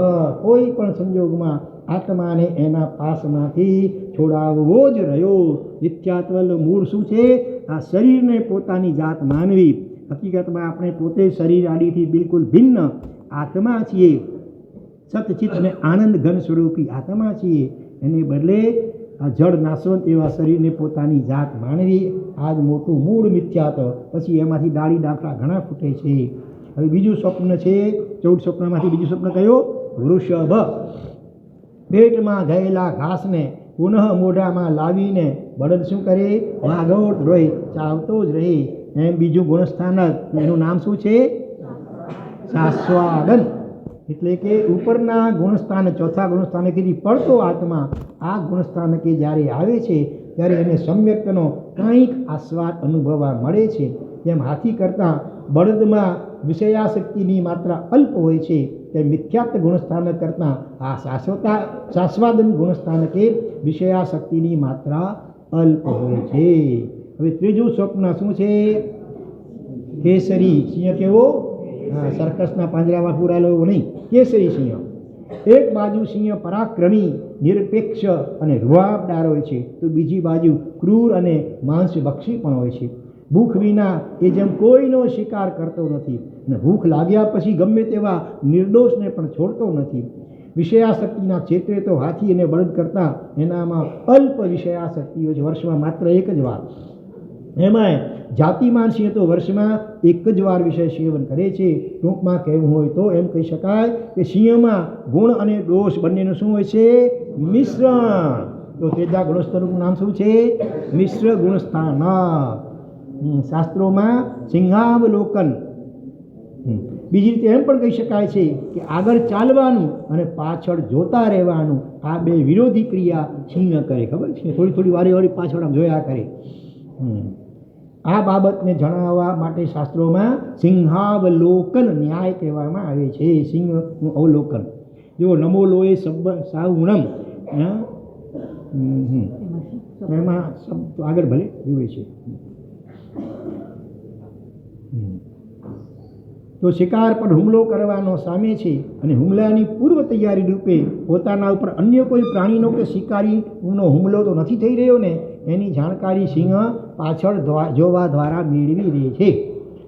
કોઈ પણ સંજોગમાં આત્માને એના પાસમાંથી છોડાવવો જ રહ્યો. મિથ્યાત્વનું મૂળ શું છે? આ શરીરને પોતાની જાત માનવી. હકીકતમાં આપણે પોતે શરીર આદિથી બિલકુલ ભિન્ન આત્મા છીએ. સતચિત અને આનંદ ઘન સ્વરૂપી આત્મા છીએ. એને બદલે આ જળ નાશવંત એવા શરીરને પોતાની જાત માનવી. આ જ મોટું મૂળ મિથ્યાત્વ. પછી એમાંથી ડાળી ડાફડા ઘણા ફૂટે છે. હવે બીજું સ્વપ્ન છે. 14 સ્વપ્નમાંથી બીજું સ્વપ્ન કયો? વૃષભ. પેટમાં ગયેલા ઘાસને પુનઃ મોઢામાં લાવીને બળદ શું કરે? વાગોળ રોય, ચાવતો જ રહે. એમ બીજું ગુણસ્થાનક, એનું નામ શું છે? શાસ્વાદન. એટલે કે ઉપરના ગુણસ્થાન, ચોથા ગુણસ્થાનકેથી પડતો આત્મા આ ગુણસ્થાનકે જ્યારે આવે છે ત્યારે એને સમ્યક્તનો કંઈક આસ્વાદ અનુભવવા મળે છે. તેમ હાથી કરતાં બળદમાં વિષયાશક્તિની માત્રા અલ્પ હોય છે, તેમ મિથ્યાત્વ ગુણસ્થાનક કરતાં આ શાસ્વાદન ગુણસ્થાનકે વિષયાશક્તિની માત્રા અલ્પ હોય છે. હવે ત્રીજું સ્વપ્ન શું છે? કેસરી સિંહ. કેવો? સર્કસના પાંજરામાં પૂરાયેલો એવો નહીં, કેસરી સિંહ. એક બાજુ સિંહ પરાક્રમી, નિરપેક્ષ અને રૂઆબદાર હોય છે, તો બીજી બાજુ ક્રૂર અને માંસભક્ષી પણ હોય છે. ભૂખ વિના એ જેમ કોઈનો શિકાર કરતો નથી અને ભૂખ લાગ્યા પછી ગમે તેવા નિર્દોષને પણ છોડતો નથી. વિષયાશક્તિના ક્ષેત્રે તો હાથી અને બળદ કરતાં એનામાં અલ્પ વિષયાશક્તિઓ છે. વર્ષમાં માત્ર એક જ વાર. એમાંય જાતિમાન સિંહ તો વર્ષમાં એક જ વાર વિષય સેવન કરે છે. ટૂંકમાં કહેવું હોય તો એમ કહી શકાય કે સિંહમાં ગુણ અને દોષ બંનેનું શું હોય છે? મિશ્રણ. તો ત્રીજા ગુણસ્થાનકનું નામ શું છે? મિશ્ર ગુણસ્થાનક. શાસ્ત્રોમાં સિંહાવલોકન. બીજી રીતે એમ પણ કહી શકાય છે કે આગળ ચાલવાનું અને પાછળ જોતા રહેવાનું, આ બે વિરોધી ક્રિયા સિંહ કરે. ખબર છે? થોડી થોડી વારે વારે પાછળ આમ જોયા કરે. આ બાબતને જણાવવા માટે શાસ્ત્રોમાં સિંહાવલોકન ન્યાય કહેવામાં આવે છે. સિંહનું અવલોકન. જો નમો લોએ સબ સાવણમ, એમાં શબ્દ આગળ ભલે એવું છે. તો શિકાર પર હુમલો કરવાનો સામે છે અને હુમલાની પૂર્વ તૈયારી રૂપે પોતાના ઉપર અન્ય કોઈ પ્રાણીનો કે શિકારીનો હુમલો તો નથી થઈ રહ્યો ને એની જાણકારી સિંહ પાછળ જોવા દ્વારા મેળવી રહે છે.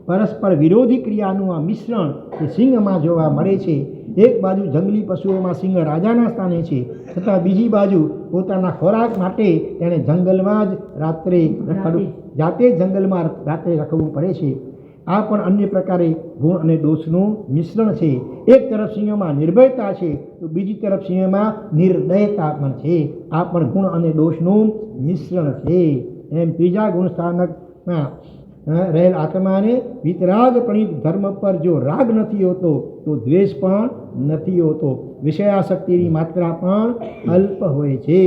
પરસ્પર વિરોધી ક્રિયાનું આ મિશ્રણ એ સિંહમાં જોવા મળે છે. એક બાજુ જંગલી પશુઓમાં સિંહ રાજાના સ્થાને છે, છતાં બીજી બાજુ પોતાના ખોરાક માટે તેણે જંગલમાં જ જાતે જંગલમાં રાત્રે રખડવું પડે છે. આ પણ અન્ય પ્રકારે ગુણ અને દોષનું મિશ્રણ છે. એક તરફ સિંહમાં નિર્ભયતા છે તો બીજી તરફ સિંહમાં નિર્દયતા પણ છે. આ પણ ગુણ અને દોષનું મિશ્રણ છે. એમ ત્રીજા ગુણ સ્થાનકમાં રહેલ આત્માને વિતરાગ પ્રણીત ધર્મ પર જો રાગ નથી હોતો તો દ્વેષ પણ નથી હોતો. વિષયાસક્તિની માત્રા પણ અલ્પ હોય છે.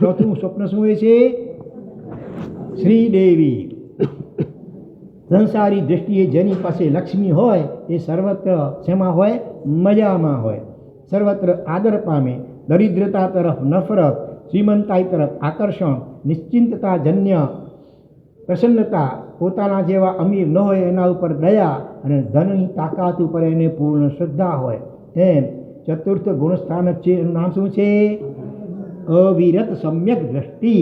ચોથું સ્વપ્ન શું હોય છે? શ્રીદેવી. સંસારી દ્રષ્ટિએ જેની પાસે લક્ષ્મી હોય એ સર્વત્ર શેમાં હોય? મજામાં હોય. સર્વત્ર આદર પામે. દરિદ્રતા તરફ નફરત, શ્રીમંતાઈ તરફ આકર્ષણ, નિશ્ચિંતતા જન્ય પ્રસન્નતા, પોતાના જેવા અમીર ન હોય એના ઉપર દયા અને ધનની તાકાત ઉપર એને પૂર્ણ શ્રદ્ધા હોય. એમ ચતુર્થ ગુણસ્થાનક છે, એનું નામ શું છે? અવિરત સમ્યક દ્રષ્ટિ.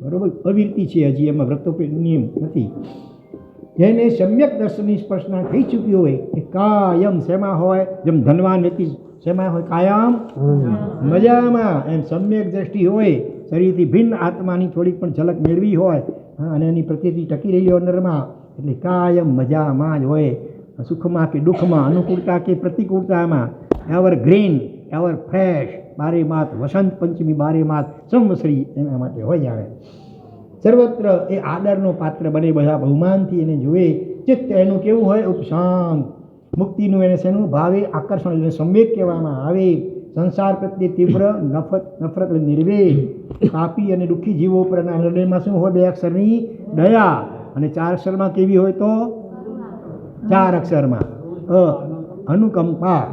બરોબર, અવિરતી છે, હજી એમાં વ્રતો નિયમ નથી. જેને સમ્યક દર્શનની સ્પર્શના થઈ ચૂકી હોય એ કાયમ શેમાં હોય? જેમ ધનવાન વ્યક્તિ શેમાં હોય? કાયમ મજામાં. એમ સમ્યક દ્રષ્ટિ હોય, શરીરથી ભિન્ન આત્માની થોડીક પણ ઝલક મેળવી હોય અને એની પ્રતિથી ટકી રહેલી અંદરમાં, એટલે કાયમ મજામાં જ હોય. સુખમાં કે દુઃખમાં, અનુકૂળતા કે પ્રતિકૂળતામાં, એવર ગ્રીન, એવર ફ્રેશ, બારે માસ વસંત પંચમી, બારે માસ સંવત્સરી એના માટે હોય જાણે. સર્વત્ર એ આદરનો પાત્ર બને, બધા બહુમાનથી એને જુએ. ચિત્ત એનું કેવું હોય? ઉપશાંત. મુક્તિનું એને શેનું ભાવે? આકર્ષણ, એને સમ્યક કહેવામાં આવે. સંસાર પ્રત્યે તીવ્ર નફરત નિર્વેદ. પાપી અને દુઃખી જીવો ઉપરના હૃદયમાં શું હોય? 2 અક્ષરની દયા. અને 4 અક્ષરમાં કેવી હોય? તો 4 અક્ષરમાં અનુકંપા.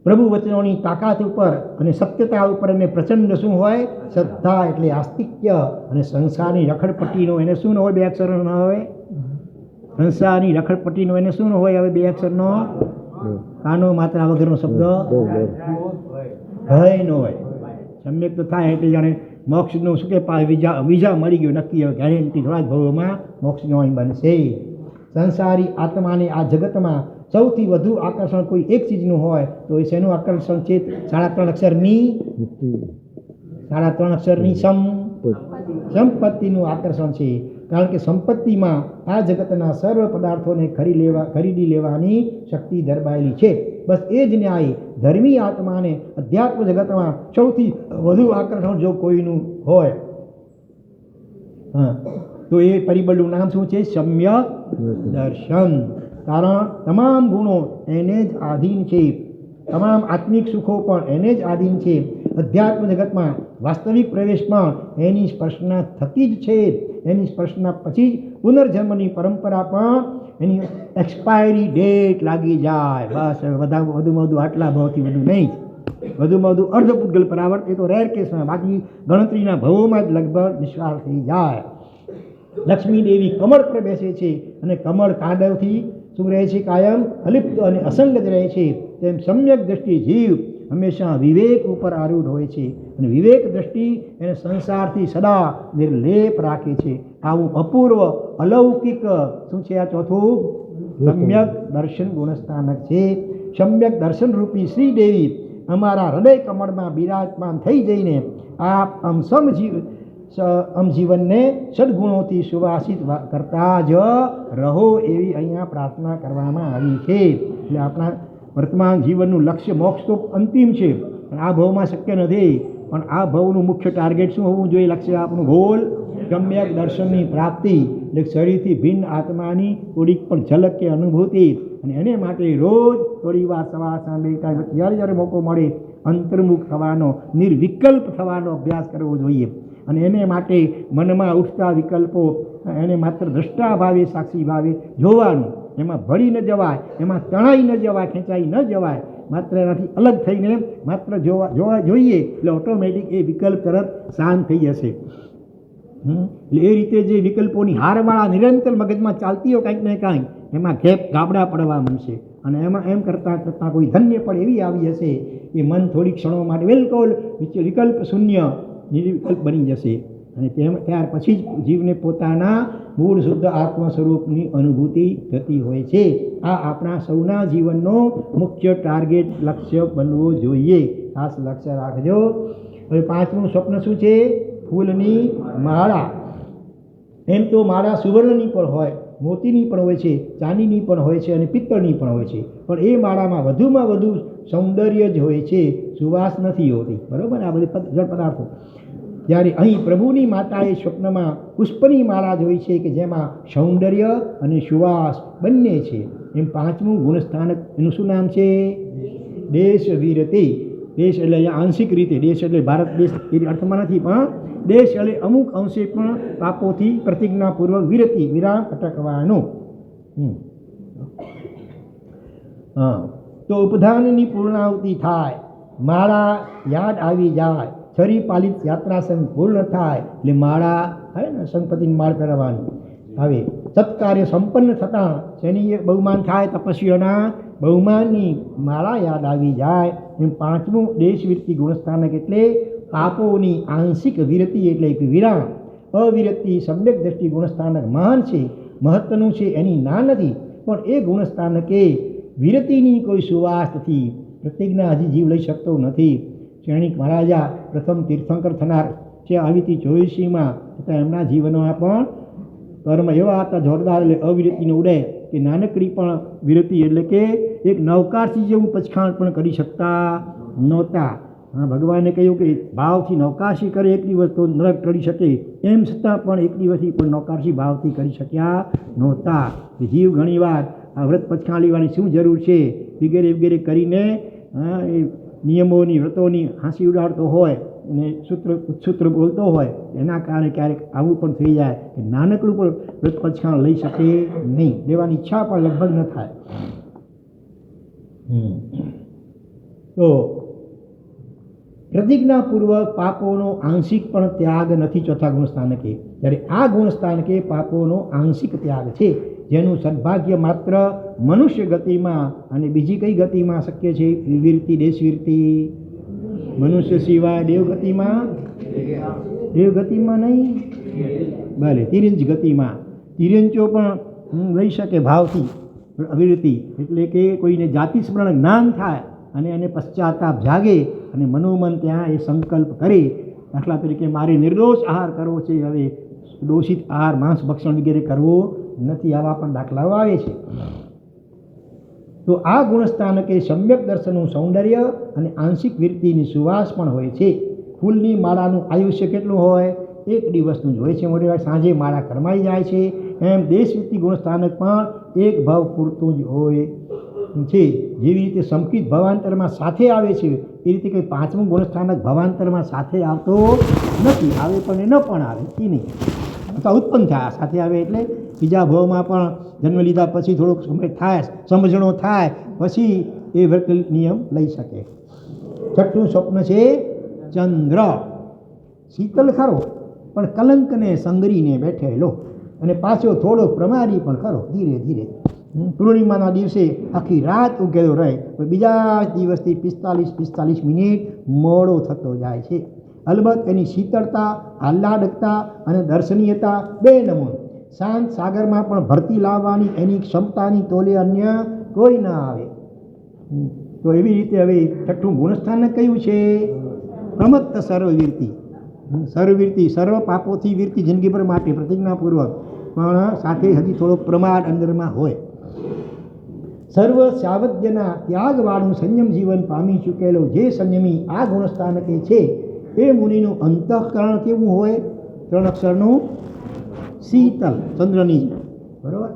પ્રભુ વચનોની તાકાત ઉપર અને સત્યતા ઉપર એને પ્રચંડ શું હોય? શ્રદ્ધા, એટલે આસ્તિક્ય. અને સંસારની રખડપટ્ટીનો એને શું ન હોય? 2 અક્ષરનો ન હોય? સંસારની રખડપટ્ટીનો એને શું ન હોય? હવે 2 અક્ષરનો કાનો માત્રા વગરનો શબ્દ ભય ન હોય. સમ્યક તો થાય એટલે જાણે મોક્ષનું શું કે વિઝા મળી ગયો નક્કી, હવે ગેરંટી થોડા જ ભવોમાં મોક્ષનો અહીં બનશે. સંસારી આત્માને આ જગતમાં સૌથી વધુ આકર્ષણ કોઈ એક ચીજનું હોય તો એ શેનું આકર્ષણ છે? 3.5 અક્ષરની 3.5 અક્ષરની સંપત્તિનું આકર્ષણ છે. કારણ કે સંપત્તિમાં આ જગતના સર્વ પદાર્થોને ખરીદી લેવાની શક્તિ દરબાયેલી છે. બસ એ જ ન્યાય ધર્મી આત્માને અધ્યાત્મ જગતમાં સૌથી વધુ આકર્ષણ જો કોઈનું હોય તો એ પરિબળનું નામ શું છે? સમ્યક દર્શન. કારણ તમામ ગુણો એને જ આધીન છે, તમામ આત્મિક સુખો પણ એને જ આધીન છે. અધ્યાત્મ જગતમાં વાસ્તવિક પ્રવેશ પણ એની સ્પર્શના થકી જ છે. એની સ્પર્શના પછી જ પુનર્જન્મની પરંપરા પણ એની એક્સપાયરી ડેટ લાગી જાય. બસ વધુમાં વધુ આટલા ભાવથી વધુ નહીં, વધુમાં વધુ અર્ધપૂતગલ પરાવર્ત, એ તો રેર કેસમાં, બાકી ગણતરીના ભાવોમાં જ લગભગ નિષ્ફળ થઈ જાય. લક્ષ્મી દેવી કમળ પર બેસે છે અને કમળ કાંડવથી શું રહે છે? કાયમ અલિપ્ત અને અસંગ જ રહે છે. તેમ સમ્યક દ્રષ્ટિ જીવ હંમેશા વિવેક ઉપર આરૂઢ હોય છે અને વિવેક દ્રષ્ટિ એને સંસારથી સદા નિર્લેપ રાખે છે. આવું અપૂર્વ અલૌકિક શું છે આ ચોથું? સમ્યક દર્શન ગુણસ્થાનક છે. સમ્યક દર્શન રૂપી શ્રીદેવી અમારા હૃદય કમળમાં બિરાજમાન થઈ જઈને આપ જીવનને સદગુણોથી સુવાસિત કરતા જ રહો, એવી અહીંયા પ્રાર્થના કરવામાં આવી છે. એટલે આપણા વર્તમાન જીવનનું લક્ષ્ય મોક્ષ તો અંતિમ છે, પણ આ ભાવમાં શક્ય નથી. પણ આ ભાવનું મુખ્ય ટાર્ગેટ શું હોવું જોઈએ? લક્ષ્ય, આપણું ગોલ સમ્યક દર્શનની પ્રાપ્તિ, એટલે શરીરથી ભિન્ન આત્માની થોડીક પણ ઝલક કે અનુભૂતિ. અને એને માટે રોજ થોડી વાર સવાર સાંજે જ્યારે મોકો મળે અંતર્મુખ થવાનો, નિર્વિકલ્પ થવાનો અભ્યાસ કરવો જોઈએ. અને એને માટે મનમાં ઉઠતા વિકલ્પો એને માત્ર દ્રષ્ટા ભાવે, સાક્ષી ભાવે જોવાનું. એમાં ભળી ન જવાય, એમાં તણાઈ ન જવાય, ખેંચાઈ ન જવાય. માત્ર એનાથી અલગ થઈને માત્ર જોવા જોઈએ એટલે ઓટોમેટિક એ વિકલ્પ તરત શાંત થઈ જશે. એટલે એ રીતે જે વિકલ્પોની હારમાળા નિરંતર મગજમાં ચાલતી હોય કાંઈક ને કાંઈક, એમાં ગાબડા પડવા માંડશે અને એમાં એમ કરતાં કરતાં કોઈ ધન્ય પણ એવી આવી હશે કે મન થોડી ક્ષણો માટે બિલકુલ વિકલ્પ શૂન્ય નિર્વિકલ્પ બની જશે અને ત્યાર પછી જ જીવને પોતાના મૂળ શુદ્ધ આત્મ સ્વરૂપની અનુભૂતિ થતી હોય છે. આ આપણા સૌના જીવનનો મુખ્ય ટાર્ગેટ લક્ષ્ય બનવું જોઈએ. ખાસ લક્ષ્ય રાખજો. હવે 5મું સ્વપ્ન શું છે? ફૂલની માળા. એમ તો માળા સુવર્ણની પણ હોય, મોતીની પણ હોય છે, ચાંદીની પણ હોય છે અને પિત્તળની પણ હોય છે, પણ એ માળામાં વધુમાં વધુ સૌંદર્ય જ હોય છે, સુવાસ નથી હોતી. બરાબર? આ બધી જળ પદાર્થો. જ્યારે અહીં પ્રભુની માતાએ સ્વપ્નમાં પુષ્પની માળા જોઈ છે કે જેમાં સૌંદર્ય અને સુવાસ બંને છે. એમ 5મું ગુણસ્થાનક એનું શું નામ છે? દેશ વીરતિ. દેશ એટલે અહીંયા આંશિક રીતે, દેશ એટલે ભારત દેશ એ અર્થમાં નથી, પણ દેશ એટલે અમુક અંશે પણ પાપોથી પ્રતિજ્ઞાપૂર્વક વિરામ અટકવાનું. તો ઉપધાનની પૂર્ણાહુતિ થાય, માળા યાદ આવી જાય, છરી પાલિત યાત્રા સંગ પૂર્ણ થાય એટલે માળા આવે ને, સંપત્તિની માળ કરવાની આવે. સત્કાર્ય સંપન્ન થતાં શનિએ બહુમાન થાય, તપસ્વીઓના બહુમાનની માળા યાદ આવી જાય. એમ 5મું દેશવૃત્તિ ગુણસ્થાનક એટલે પાપોની આંશિક વિરતિ એટલે એક વિરામ. અવિરતિ સમ્યક દ્રષ્ટિ ગુણસ્થાનક મહાન છે, મહત્વનું છે, એની ના નથી, પણ એ ગુણસ્થાનકે વિરતિની કોઈ સુવાસ નથી, પ્રતિજ્ઞા હજી જીવ લઈ શકતો નથી. શ્રેણિક મહારાજા પ્રથમ તીર્થંકર થનાર છે આવી 24મીમાં, તથા એમના જીવનમાં પણ કર્મ એવા હતા જોરદાર, એટલે અવિરતિને ઉડે કે નાનકડી પણ વિરતિ એટલે કે એક નવકારથી જેવું પચખાણ પણ કરી શકતા નહોતા. હા, ભગવાને કહ્યું કે ભાવથી નવકાશી કરે એક દિવસ તો નરક ટળી શકે, એમ છતાં પણ એક દિવસથી પણ નવકાશી ભાવથી કરી શક્યા નહોતા. જીવ ઘણીવાર આ વ્રત પચખાણ લેવાની શું જરૂર છે વગેરે વગેરે કરીને એ નિયમોની વ્રતોની હાંસી ઉડાડતો હોય અને ઉત્સૂત્ર બોલતો હોય, એના કારણે ક્યારેક આવું પણ થઈ જાય કે નાનકડું પણ વ્રત પચખાણ લઈ શકે નહીં, લેવાની ઈચ્છા પણ લગભગ ન થાય. તો પ્રતિજ્ઞાપૂર્વક પાપોનો આંશિક પણ ત્યાગ નથી ચોથા ગુણસ્થાનકે. જ્યારે આ ગુણસ્થાનકે પાપોનો આંશિક ત્યાગ છે, જેનું સદભાગ્ય માત્ર મનુષ્ય ગતિમાં અને બીજી કઈ ગતિમાં શક્ય છે? વિરતિ, દેશવીરતિ. મનુષ્ય સિવાય દેવગતિમાં નહીં, ભલે તિરંજ ગતિમાં. તિરંજો પણ લઈ શકે ભાવથી અવિરતિ, એટલે કે કોઈને જાતિ સ્મરણ જ્ઞાન થાય અને એને પશ્ચાતાપ જાગે અને મનોમન ત્યાં એ સંકલ્પ કરે. દાખલા તરીકે મારે નિર્દોષ આહાર કરવો છે, હવે દોષિત આહાર માંસ ભક્ષણ વગેરે કરવો નથી, આવા પણ દાખલાઓ આવે છે. તો આ ગુણસ્થાનકે સમ્યક દર્શનનું સૌંદર્ય અને આંશિક વિરતિની સુવાસ પણ હોય છે. ફૂલની માળાનું આયુષ્ય કેટલું હોય? 1 દિવસનું જ હોય છે, મોટી વાર સાંજે માળા કરમાઈ જાય છે. એમ દેશવૃત્તિ ગુણસ્થાનક પણ 1 ભાવ પૂરતું જ હોય છે. જેવી રીતે સંકિત ભવાંતરમાં સાથે આવે છે, એ રીતે કંઈ 5મું ગુણસ્થાનક ભવાંતરમાં સાથે આવતો નથી. આવે પણ એ ન પણ આવે એ નહીં, અથવા ઉત્પન્ન થાય સાથે આવે એટલે બીજા ભાવમાં પણ જન્મ લીધા પછી થોડોક સમય થાય, સમજણો થાય, પછી એ વ્રત નિયમ લઈ શકે. 6મું સ્વપ્ન છે ચંદ્ર. શીતલ ખરો પણ કલંકને સંગરીને બેઠેલો, અને પાછો થોડો પ્રમાદી પણ ખરો, ધીરે ધીરે. પૂર્ણિમાના દિવસે આખી રાત ઉગેલો રહે, બીજા દિવસથી 45 મિનિટ મોડો થતો જાય છે. અલબત્ત એની શીતળતા, આહ્લાદકતા અને દર્શનીયતા 2 નમૂન. શાંત સાગરમાં પણ ભરતી લાવવાની એની ક્ષમતાની તોલે અન્ય કોઈ ના આવે. તો એવી રીતે હવે 6મું ગુણસ્થાન કયું છે? પ્રમત્ત સર્વવીરતિ. સર્વવીરતિ, સર્વ પાપોથી વીરતિ જિંદગીભર માટે પ્રતિજ્ઞાપૂર્વક, પણ સાથે હજી થોડો પ્રમાદ અંદરમાં હોય. સર્વ સાવધ્યના ત્યાગવાળું સંયમ જીવન પામી ચૂકેલો જે સંયમી આ ગુણસ્થાનકે છે, એ મુનિનું અંતઃકરણ કેવું હોય? 3 અક્ષરનું શીતલ, ચંદ્રની જેમ. બરાબર?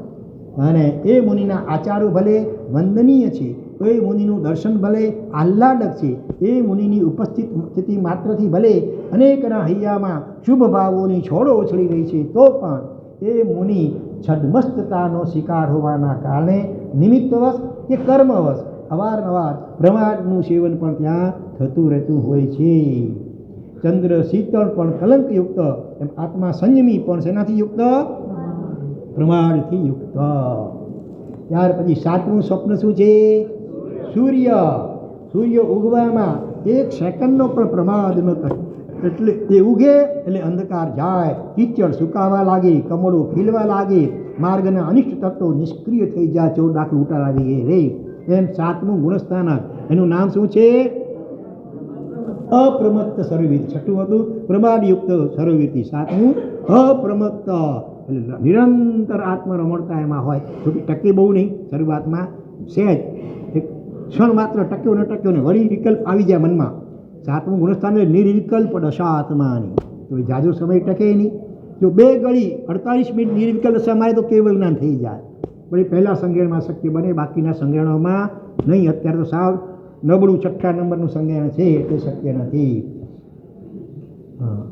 અને એ મુનિના આચારો ભલે વંદનીય છે, એ મુનિનું દર્શન ભલે આહ્લાદક છે, એ મુનિની ઉપસ્થિતિ માત્રથી ભલે અનેકના હૈયામાં શુભ ભાવોની છોડો ઉછળી રહી છે, તો પણ એ મુનિ છદ્મસ્તતાનો શિકાર હોવાના કારણે નિમિત્તવશ કે કર્મવશ અવારનવાર પ્રમાદનું સેવન પણ ત્યાં થતું રહેતું હોય છે. ચંદ્ર શીતળ પણ કલંકયુક્ત, એમ આત્મા સંયમી પણ શેનાથી યુક્ત? પ્રમાદથી યુક્ત. ત્યાર પછી સાતમું સ્વપ્ન શું છે? સૂર્ય. સૂર્ય ઉગવામાં એક સેકન્ડનો પણ પ્રમાદ ન થાય, એટલે તે ઉગે એટલે અંધકાર જાય, કીચડ સુકાવા લાગે, કમળો ખીલવા લાગે, માર્ગના અનિષ્ટ તત્વો નિષ્ક્રિય થઈ જાય, ચોર દાખલું ઉતાર આવી ગઈ રે. એમ સાતમું ગુણસ્થાનક, એનું નામ શું છે? અપ્રમત્ત સર્વવિત. છઠ્ઠું હતું પ્રમાદયુક્ત સર્વવિતિ, સાતમું અપ્રમત્ત, એટલે નિરંતર આત્મરમણતા એમાં હોય. જોકે ટકે બહુ નહીં, શરૂઆતમાં સહેજ એક ક્ષણ માત્ર ટક્યો ન ટક્યો ને વળી વિકલ્પ આવી જાય મનમાં. સાતમું ગુણસ્થાન નિર્વિકલ્પ દશા આત્માની, તો એ જાજો સમય ટકે નહીં. જો 2 ઘડી 48 મિનિટ નિર્વિકલ્પ દશા મારે તો કેવળ જ્ઞાન થઈ જાય, પણ એ પહેલાં સંજ્ઞાનમાં શક્ય બને, બાકીના સંજ્ઞાનોમાં નહીં. અત્યારે તો સાવ નબળું 6ઠ્ઠા નંબરનું સંજ્ઞાન છે એટલે શક્ય નથી. હા,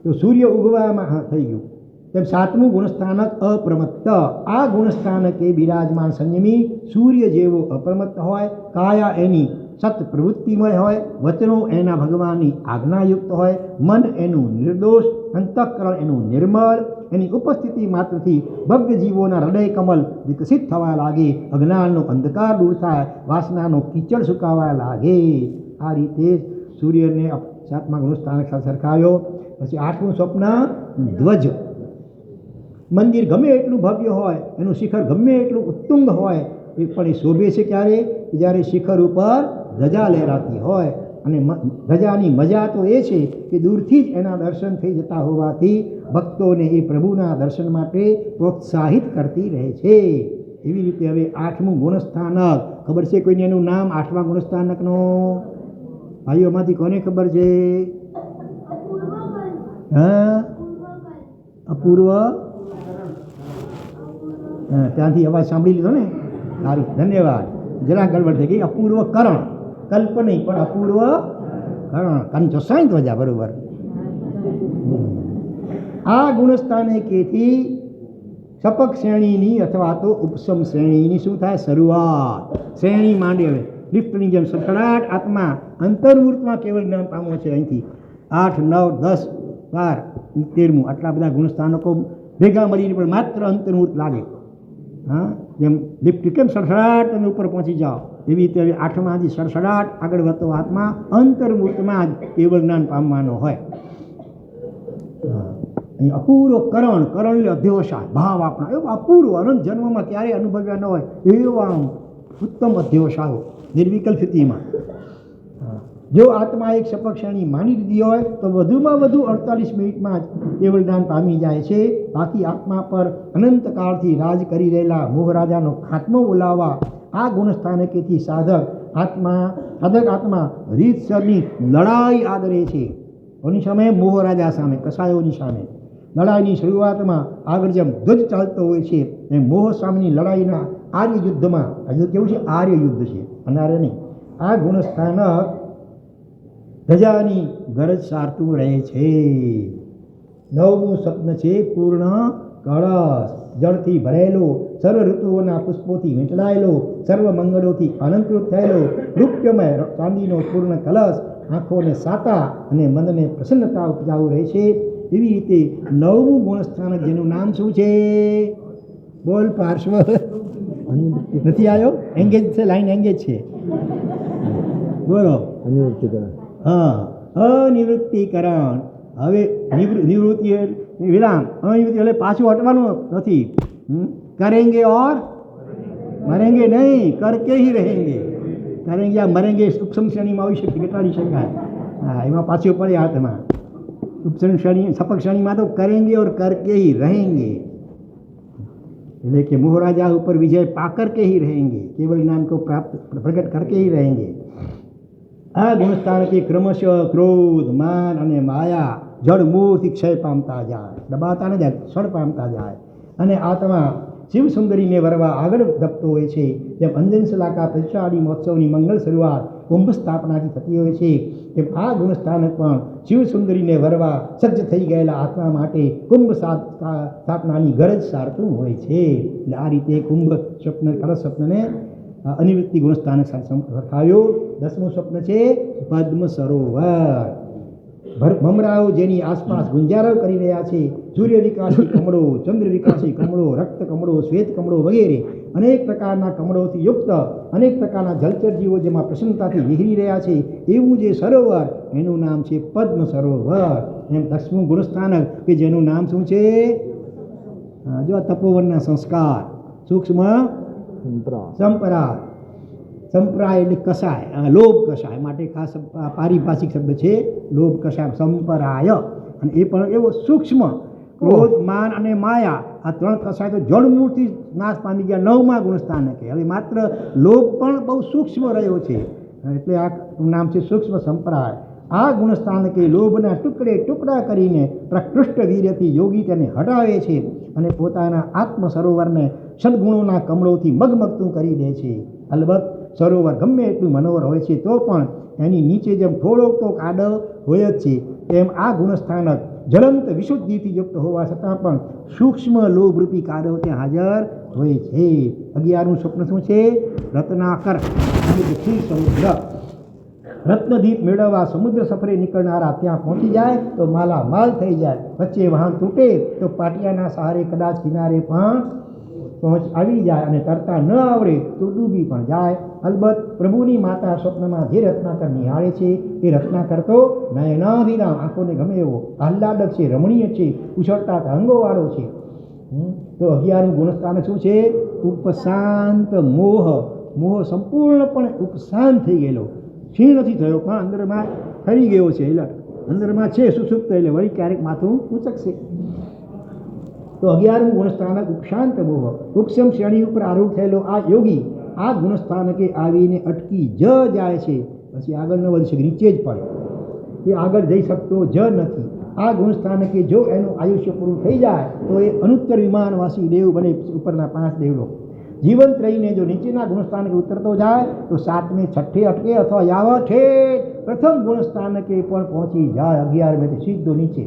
તો સૂર્ય ઉગવામાં થઈ ગયું. તેમ સાતમું ગુણસ્થાનક અપ્રમત્ત. આ ગુણસ્થાનક એ બિરાજમાન સંયમી સૂર્ય જેવો અપ્રમત્ત હોય, કાયા એની સત પ્રવૃત્તિમય હોય, વચનો એના ભગવાનની આજ્ઞાયુક્ત હોય, મન એનું નિર્દોષ, અંતઃકરણ એનું નિર્મળ, એની ઉપસ્થિતિ માત્રથી ભક્ત જીવોના હૃદય કમલ વિકસિત થવા લાગે, અજ્ઞાનનો અંધકાર દૂર થાય, વાસનાનો કીચડ સુકાવા લાગે. આ રીતે સૂર્યને સાતમા ગુણસ્થાનક સાથે સરખાવ્યો. પછી આઠમું સ્વપ્ન ધ્વજ. મંદિર ગમે એટલું ભવ્ય હોય, એનું શિખર ગમે એટલું ઉત્તુંગ હોય, એ પણ એ શોભે છે ક્યારે? જ્યારે શિખર ઉપર ધજા લહેરાતી હોય. અને ધજાની મજા તો એ છે કે દૂરથી જ એના દર્શન થઈ જતા હોવાથી ભક્તોને એ પ્રભુના દર્શન માટે પ્રોત્સાહિત કરતી રહે છે. એવી રીતે હવે આઠમું ગુણસ્થાનક, ખબર છે કોઈને એનું નામ આઠમા ગુણસ્થાનકનો? ભાઈઓમાંથી કોને ખબર છે? હા, અપૂર્વ. ત્યાંથી અવાજ સાંભળી લીધો ને, સારું, ધન્યવાદ. જરા ગડબડ થઈ ગઈ. અપૂર્વ કરણ, કલ્પ નહીં પણ અપૂર્વ કરણ, કંચો સાંઈ ધ્વજા, બરોબર. આ ગુણસ્થાને કેથી સપક શ્રેણીની અથવા તો ઉપસમ શ્રેણીની શું થાય? શરૂઆત. શ્રેણી માંડી. હવે લિફ્ટની જેમ સડસડાટ આત્મા અંતર્મૂર્તમાં કેવળ જ્ઞાન પામવો છે. અહીંથી 8, 9, 10, 12, 13મું આટલા બધા ગુણસ્થાનકો ભેગા મળીને પણ માત્ર અંતર્મૂર્ત લાગે. હા, જેમ લિફ્ટ કેમ સડસડાટ તમે ઉપર પહોંચી જાઓ, એવી રીતે હવે આઠમાંથી સડસડાટ આગળ વધતો આત્મા અંતર્મૂર્તમાં જ કેવળ જ્ઞાન પામવાનો હોય. અહીં અપૂર્વ કરણ, કરણ એટલે અધ્યોષા, ભાવ આપણા, એવું અપૂર્વ અનંત જન્મમાં ક્યારેય અનુભવ્યા ન હોય એવા ઉત્તમ અધ્યોષાઓ નિર્વિકલ્પ સ્થિતિમાં. જો આત્મા એક સપક ક્ષણી માની લીધી હોય તો વધુમાં વધુ 48 મિનિટમાં જ કેવળ જ્ઞાન પામી જાય છે. બાકી આત્મા પર અનંતકાળથી રાજ કરી રહેલા મોહરાજાનો ખાત્મો બોલાવવા આ ગુણસ્થાનકેથી સાધક આત્મા રીતસરની લડાઈ આદરે છે. કોની સામે? મોહરાજા સામે, કસાયોની સામે. લડાઈની શરૂઆતમાં આગળ જેમ ધ્વજ ચાલતો હોય છે એમ મોહ સામેની લડાઈના આર્ય યુદ્ધમાં, હજુ કેવું છે? આર્ય યુદ્ધ છે, અનાર્ય નહીં. આ ગુણસ્થાનક ધજાની ગરજ સારતું રહે છે. 9મું સ્વપ્ન છે પૂર્ણ કળશ. જળથી ભરેલો, સર્વ ઋતુઓના પુષ્પોથી વીંટળાયેલો, સર્વ મંગળોથી અલંકૃત થયેલો રૂપ્યમય ચાંદીનો પૂર્ણ કલશ આંખોને સાતા અને મનને પ્રસન્નતા ઉપજાવું રહે છે. એવી રીતે 9મું ગુણસ્થાનક જેનું નામ શું છે? બોલ પાર્શ્વ. નથી આવ્યો? એંગેજ છે, લાઈન એંગેજ છે. બોલો. હા, અનિવૃત્તિકરણ. હવે નિવૃત્તિ વિરામ, અનિવૃત્તિ એટલે પાછું હટવાનું નથી. કરેંગે ઓર મરેંગે નહીં, કરકે હી રહેંગે. કરેંગે મરેંગે ઉપસમ શ્રેણીમાં આવી શકે, ઘટાડી શકાય. હા, એમાં પાછું પડે હાથમાં. ઉપસમ શ્રેણી, સપક શ્રેણીમાં તો કરેંગે ઓર કરકે હી રહેંગે, એટલે કે મોહરાજા ઉપર વિજય પાકર કે ही रहेंगे, केवल ज्ञान को प्राप्त प्रकट करके ही रहेंगे. આ ગુણસ્થાનથી ક્રમશઃ ક્રોધ, માન અને માયા જળ મૂળથી ક્ષય પામતા જાય, દબાતા ન જાય, ક્ષણ પામતા જાય. અને આત્મા શિવ સુંદરીને વરવા આગળ ધપતો હોય છે. જેમ અંજન શલાકા પ્રતિષ્ઠાદી મહોત્સવની મંગળ શરૂઆત કુંભ સ્થાપનાથી થતી હોય છે, તેમ આ ગુણસ્થાનક પણ શિવ સુંદરીને વરવા સજ્જ થઈ ગયેલા આત્મા માટે કુંભ સ્થાપનાની ગરજ સારતું હોય છે. એટલે આ રીતે કુંભ સ્વપ્ન, કળશ સ્વપ્નને અનિવૃત્તિ ગુણસ્થાનક સાથે સરખાવ્યો. 10મું સ્વપ્ન છે પદ્મ સરોવર. ભમરાઓ જેની આસપાસ ગુંજારો કરી રહ્યા છે, સૂર્ય વિકાસી કમળો, ચંદ્ર વિકાસી કમળો, રક્ત કમળો, શ્વેત કમળો વગેરે અનેક પ્રકારના કમળોથી યુક્ત અનેક પ્રકારના જલચર જીવો જેમાં પ્રસન્નતાથી વિહરી રહ્યા છે એવું જે સરોવર એનું નામ છે પદ્મ સરોવર. એમ 10મું ગુણસ્થાનક કે જેનું નામ શું છે? જો તપોવનના સંસ્કાર સૂક્ષ્મ સંપરા. સંપરાય એટલે કસાય, લોભ કસાય માટે ખાસ પારિભાષિક શબ્દ છે લોભ કસાય સંપરાય. અને એ પણ એવો સૂક્ષ્મ ક્રોધ માન અને માયા આ 3 કસાય તો જળમૂળથી નાશ પામી ગયા 9મા ગુણસ્થાનકે. હવે માત્ર લોભ પણ બહુ સૂક્ષ્મ રહ્યો છે એટલે આ નામ છે સૂક્ષ્મ સંપરાય. આ ગુણસ્થાનકે લોભના ટુકડે ટુકડા કરીને પ્રકૃષ્ટ વીર્યથી યોગી તેને હટાવે છે અને પોતાના આત્મ સરોવરને સદગુણોના કમળોથી મગમગતું કરી દે છે. અલબત્ત સરોવર ગમે એટલું મનોહર હોય છે તો પણ એની નીચે જેમ થોડોક તો કાદવ હોય જ છે તેમ આ ગુણસ્થાનક જ્વલંત વિશુદ્ધિથી યુક્ત હોવા છતાં પણ સૂક્ષ્મ લોભરૂપી કાદવ ત્યાં હાજર હોય છે. 11મું સ્વપ્ન શું છે? રત્નાકર સમુદ્ર. રત્નદીપ મેળવવા સમુદ્ર સફરે નીકળનારા ત્યાં પહોંચી જાય તો માલામાલ થઈ જાય. વચ્ચે વાહન તૂટે તો પાટિયાના સહારે કદાચ કિનારે પણ આવી જાય અને તરતા ન આવડે તો ડૂબી પણ જાય. અલબત્ત પ્રભુની માતા સ્વપ્નમાં જે રત્નાકર નિહાળે છે એ રત્નાકર તો નયનાભિરામ આંખોને ગમે એવો આહલાદક છે, રમણીય છે, ઉછળતા તરંગોવાળો છે. તો 11મું ગુણસ્થાન શું છે? ઉપશાંત મોહ. મોહ સંપૂર્ણપણે ઉપશાંત થઈ ગયેલો, ક્ષીણ નથી થયો પણ અંદરમાં ફરી ગયો છે. એટલે અંદરમાં છે સુસુપ્ત, એટલે વળી ક્યારેક માથું ઉચકશે. તો 11મું ગુણસ્થાનક ઉપશાંત મોહ. ઉપશમ શ્રેણી ઉપર આરૂઢ થયેલો આ યોગી આ ગુણસ્થાનકે આવીને અટકી જાય છે. પછી આગળ ન વધી શકે, નીચે જ પડે. એ આગળ જઈ શકતો જ નથી. આ ગુણસ્થાનકે જો એનું આયુષ્ય પૂરું થઈ જાય તો એ અનુત્તર વિમાનવાસી દેવ બને, ઉપરના 5 દેવલો. જીવંત રહીને જો નીચેના ગુણસ્થાનકે ઉતરતો જાય તો 7મે 6ઠે અટકે અથવા યાવઠે પ્રથમ ગુણસ્થાનકે પણ પહોંચી જાય. 11મેથી સીધો નીચે.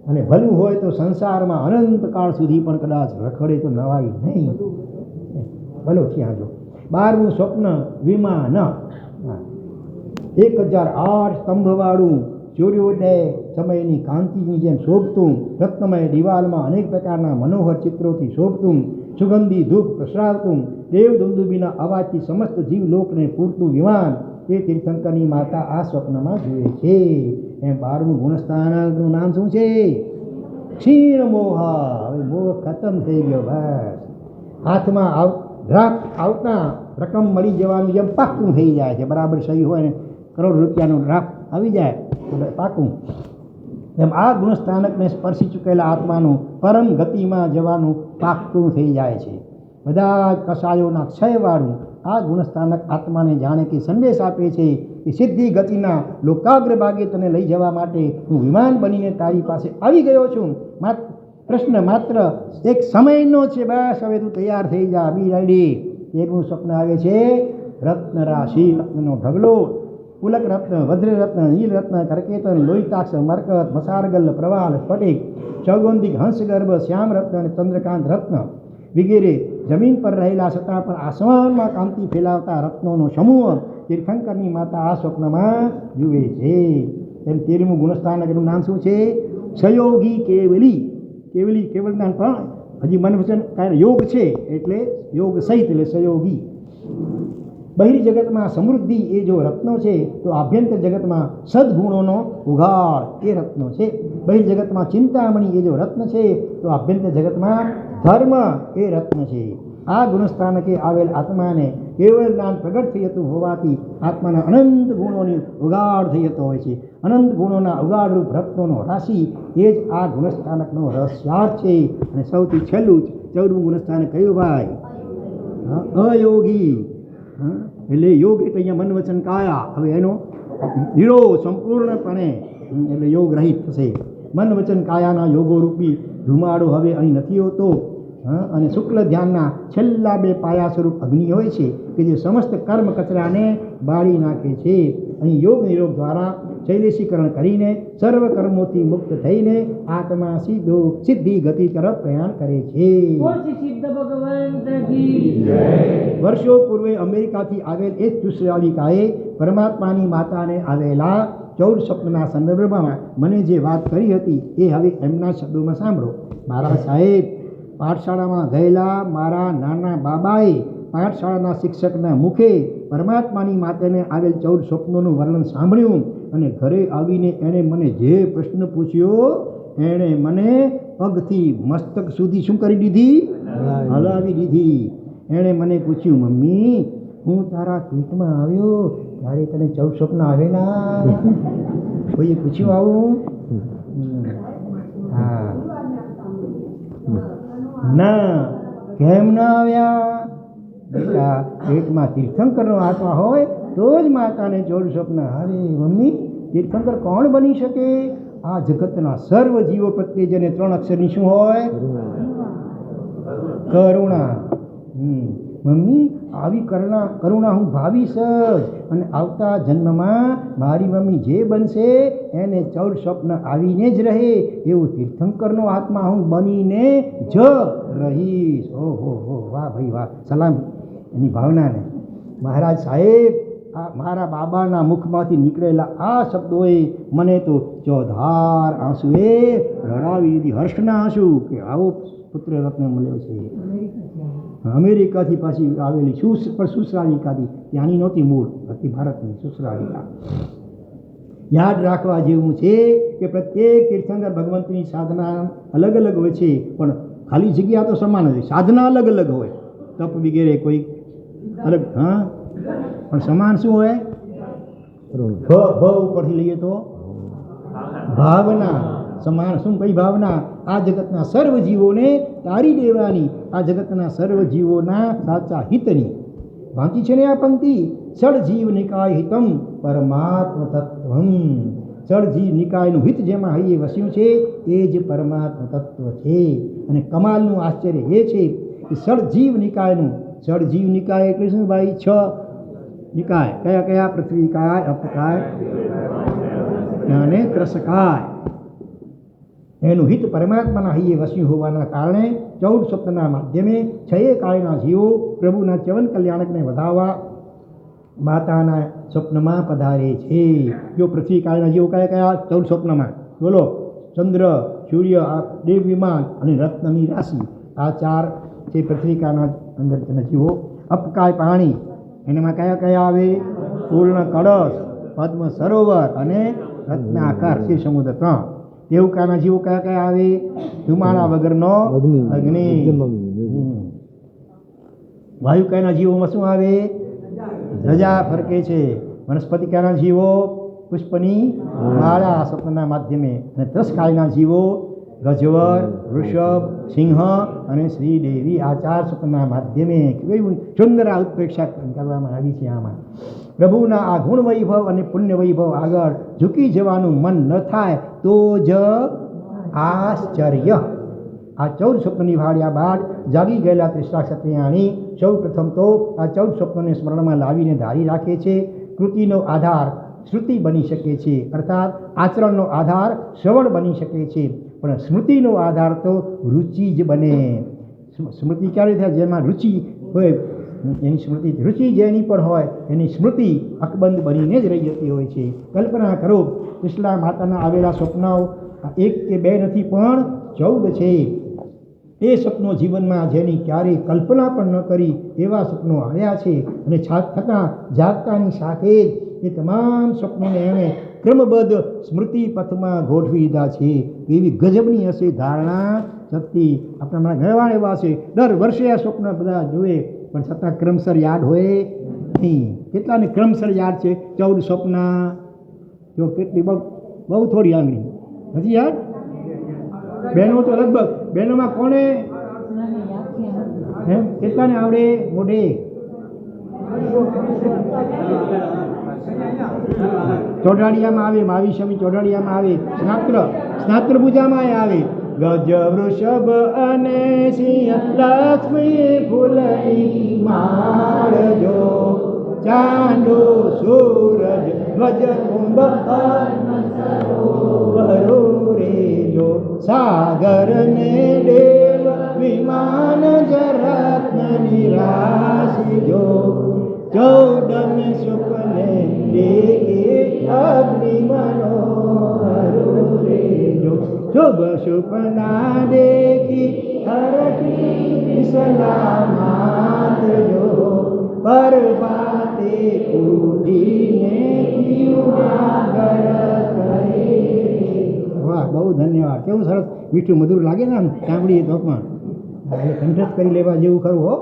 અને ભલું હોય તો સંસારમાં અનંતકાળ સુધી પણ કદાચ રખડે તો નવાઈ નહીં. ભલો ત્યાં જો. 12મું સ્વપ્ન વિમાન. 1008 સ્તંભવાળું સૂર્યોદય સમયની કાંતિની જેમ શોભતું, રત્નમય દિવાલમાં અનેક પ્રકારના મનોહર ચિત્રોથી શોભતું, સુગંધી ધૂપ પ્રસરાવતું, દેવ દુંદુબીના અવાજથી સમસ્ત જીવલોકને પૂરતું વિમાન એ તીર્થંકરની માતા આ સ્વપ્નમાં જુએ છે. એમ 12મું ગુણસ્થાનકનું નામ શું છે? ક્ષીણ મોહ. હવે મોહ ખતમ થઈ ગયો. બસ હાથમાં ડ્રાફ્ટ આવતા રકમ મળી જવાનું જેમ પાક્કું થઈ જાય છે. બરાબર સહી હોય ને કરોડ રૂપિયાનું ડ્રાફ્ટ આવી જાય એટલે પાક્કું. એમ આ ગુણસ્થાનકને સ્પર્શી ચૂકેલા આત્માનું પરમ ગતિમાં જવાનું પાક્કું થઈ જાય છે. બધા જ કસાયોના ક્ષયવાળું આ ગુણસ્થાનક આત્માને જાણે કે સંદેશ આપે છે કે સિદ્ધિ ગતિના લોકાગ્ર ભાગે તને લઈ જવા માટે હું વિમાન બનીને તારી પાસે આવી ગયો છું. પ્રશ્ન માત્ર એક સમયનો છે. બસ હવે તું તૈયાર થઈ જા, બી રેડી. 13મું સ્વપ્ન આવે છે રત્ન રાશિ. રત્નનો ઢગલો. પુલક રત્ન, વજ્ર રત્ન, નીલ રત્ન, કરકેતન, લોહિતાક્ષ, મરકત, મસારગલ, પ્રવાલ, સ્ફટિક, ચૌગંધિક, હંસગર્ભ, શ્યામ રત્ન અને ચંદ્રકાંત રત્ન વગેરે જમીન પર રહેલા છતાં પણ આસમાનમાં કાંતિ ફેલાવતા રત્નોનો સમૂહ તીર્થંકરની માતા આ સ્વપ્નમાં જુએ છે. એમ 13મું ગુણસ્થાનકનું નામ શું છે? સયોગી કેવલી. કેવલી કેવલ જ્ઞાન પણ હજી મન વચન યોગ છે એટલે યોગ સહિત એટલે સયોગી. બહિર જગતમાં સમૃદ્ધિ એ જો રત્નો છે તો આભ્યંતર જગતમાં સદગુણોનો ઉઘાડ એ રત્નો છે. બહિર જગતમાં ચિંતામણી એ જો રત્ન છે તો આભ્યંતર જગતમાં ધર્મ એ રત્ન છે. આ ગુણસ્થાનકે આવેલ આત્માને કેવળ જ્ઞાન પ્રગટ થઈ જતું હોવાથી આત્માના અનંત ગુણોની ઉગાડ થઈ જતો હોય છે. અનંત ગુણોના ઉગાડરૂપ રત્નોનો રાશિ એ જ આ ગુણસ્થાનકનો રહસ્યાર્થ છે. અને સૌથી છેલ્લું 14મું ગુણસ્થાનક કયું ભાઈ? અયોગી. એટલે યોગ એટલે અહીંયા મન વચન કાયા. હવે એનો નિરોધ સંપૂર્ણપણે એટલે યોગ રહિત થશે. મન વચન કાયાના યોગો રૂપી ધુમાડો હવે અહીં નથી હોતો. અને શુક્લ ધ્યાનના છેલ્લા 2 પાયા સ્વરૂપ અગ્નિ હોય છે કે જે સમસ્ત કર્મ કચરાને બાળી નાખે છે. અહીં યોગ નિરોગ દ્વારા શૈલેષીકરણ કરીને સર્વ કર્મોથી મુક્ત થઈને આત્મા સિદ્ધિ ગતિ તરફ પ્રયાણ કરે છે. વર્ષો પૂર્વે અમેરિકાથી આવેલ એક ચુશ્રાવિકાએ પરમાત્માની માતાને આવેલા 14 સ્વપ્નના સંદર્ભમાં મને જે વાત કરી હતી એ હવે એમના શબ્દોમાં સાંભળો. મારા સાહેબ, પાઠશાળામાં ગયેલા મારા નાના બાબાએ પાઠશાળાના શિક્ષકના મુખે પરમાત્માની માટેને આવેલ 14 સ્વપ્નોનું વર્ણન સાંભળ્યું અને ઘરે આવીને એણે મને જે પ્રશ્ન પૂછ્યો એણે મને પગથી મસ્તક સુધી શું કરી દીધી? હલાવી દીધી. એણે મને પૂછ્યું, મમ્મી હું તારા પેટમાં આવ્યો ત્યારે તને 14 સ્વપ્ન આવેલા? કોઈએ પૂછ્યું આવું? હા ના. કેમ ના આવ્યા? બેટા, પેટમાં તીર્થંકરનો આત્મા હોય તો જ માતાને 14 સ્વપ્ન આવે. મમ્મી, તીર્થંકર કોણ બની શકે? આ જગતના સર્વ જીવો પ્રત્યે જેને 3 અક્ષરની શું હોય? કરુણા. મમ્મી, આવી કરુણા હું ભાવીશ જ, અને આવતા જન્મમાં મારી મમ્મી જે બનશે એને 14 સ્વપ્ન આવીને જ રહે એવું તીર્થંકરનો આત્મા હું બનીને જ રહીશ. ઓહો હો, વાહ ભાઈ વાહ. સલામ એની ભાવનાને. મહારાજ સાહેબ, આ મારા બાબાના મુખમાંથી નીકળેલા આ શબ્દોએ મને તો ચોધાર આંસુએ રડાવી દીધી. હર્ષના આંસુ કે આવો પુત્ર રત્ન મળ્યો છે. અમેરિકાથી પાછી આવેલી સુશ્રાલિકાથી, ત્યાંની નહોતી, મૂળ હતી ભારતની સુશ્રાલિકા. યાદ રાખવા જેવું છે કે પ્રત્યેક તીર્થંકર ભગવંતની સાધના અલગ અલગ હોય છે, પણ ખાલી જગ્યા તો સમાન હોય. સાધના અલગ અલગ હોય, તપ વગેરે કોઈ અલગ, હા, પણ સમાન શું હોય? ભ ઉપરથી લઈએ તો ભાવના સમાન. શું કઈ ભાવના? આ જગતના સર્વ જીવોને તારી દેવાની, આ જગતના સર્વ જીવોના સાચા હિતની. વાંચી છે ને આ પંક્તિ? ષડ જીવ નિકાય હિતમ પરમાત્મ તત્વમ. ષડ જીવ નિકાયનું હિત જેમાં હૈયે વસ્યું છે એ જ પરમાત્મ તત્વ છે. અને કમાલનું આશ્ચર્ય એ છે કે ષડ જીવ નિકાયનું, ષડ જીવ નિકાય એટલે શું ભાઈ? 6 નિકાય. કયા કયા? પૃથ્વી કાય, અપકાય અને ત્રસકાય. એનું હિત પરમાત્માના હૈયે વસ્યું હોવાના કારણે 14 સ્વપ્નના માધ્યમે 6 કાળના જીવો પ્રભુના ચવન કલ્યાણકને વધાવવા માતાના સ્વપ્નમાં પધારે છે. જો પૃથ્વી કાળના જીવો કયા કયા? 14 સ્વપ્નમાં બોલો. ચંદ્ર, સૂર્ય, દેવ વિમાન અને રત્નની રાશિ, આ 4 છે પૃથ્વી કાળના અંદર જીવો. અપકાય પાણી, એનામાં કયા કયા આવે? પૂર્ણ કળશ, પદ્મ સરોવર અને રત્નાકાર છે સમુદ્ર 3. દેવકાના જીવો કયા કયા આવે? ધુમાડા વગરનો અગ્નિ. વાયુકાના જીવોમાં શું આવે? ધજા ફરકે છે. વનસ્પતિકાના જીવો પુષ્પની માળા સ્વપ્નના માધ્યમે. અને ત્રસકાયના જીવો ગજવર, વૃષભ, સિંહ અને શ્રીદેવી, આ 4 સ્વપ્નના માધ્યમે કેવી સુંદર ઉત્પ્રેક્ષા કરવામાં આવી છે. આમાં પ્રભુના આ ગુણ વૈભવ અને પુણ્ય વૈભવ આગળ ઝૂકી જવાનું મન ન થાય તો જ આશ્ચર્ય. આ 14 સ્વપ્ન નિભાળ્યા બાદ જાગી ગયેલા ત્રિષ્ણા ક્ષત્રિયાણી સૌ પ્રથમ તો આ 14 સ્વપ્નને સ્મરણમાં લાવીને ધારી રાખે છે. કૃતિનો આધાર શ્રુતિ બની શકે છે, અર્થાત આચરણનો આધાર શ્રવણ બની શકે છે, પણ સ્મૃતિનો આધાર તો રુચિ જ બને. સ્મૃતિ ક્યારે થાય? જેમાં રુચિ હોય એની સ્મૃતિ, રુચિ જેની પણ હોય એની સ્મૃતિ અકબંધ બનીને જ રહી જતી હોય છે. કલ્પના કરો, કૃષ્ણા માતાના આવેલા સ્વપ્નો 1 કે 2 નથી પણ 14 છે. એ સ્વપ્નો જીવનમાં જેની ક્યારેય કલ્પના પણ ન કરી એવા સ્વપ્નો આવ્યા છે. અને છતાં જાગતાની સાથે એ તમામ સ્વપ્નોને એણે ક્રમબદ્ધ સ્મૃતિ પથમાં ગોઠવી દીધા છે. એવી ગજબની હશે ધારણા શક્તિ. આપણા ઘણા એવા છે દર વર્ષે આ સ્વપ્ન બધા જુએ પણ છતાં ક્રમસર યાદ હોય નહીં. કેટલાને ક્રમસર યાદ છે 14 સ્વપ્ન? જો કેટલી બહુ થોડી આંગળી નથી યાદ. બહેનો તો લગભગ, બહેનોમાં કોને કેટલાને આવડે મોઢે? ચોઢાડિયામાં આવે, 22મી ચોઢાડિયામાં આવે, સ્નાત્ર પૂજામાં આવે. ગજ વૃષભ અને સિંહ લક્ષ્મી ફૂલની માળજો, ચાંદો સૂરજ ધ્વજ કુંભ સરોવરો રેજો, સાગર ને દેવ વિમાન જરત્ન નિરાશી જો, 14 સુપને દેખે અગ્નિ મનોહરો રેજો, શુભ સુપના દેખી ધરતી સલામત જો પર્વતે ઉડીને આગળ કરે. વાહ, બહુ ધન્યવાદ. કેવું સરસ મીઠું મધુર લાગે ને આમ સાંભળીએ તો પણ કંઠસ્થ કરી લેવા જેવું ખરું હો.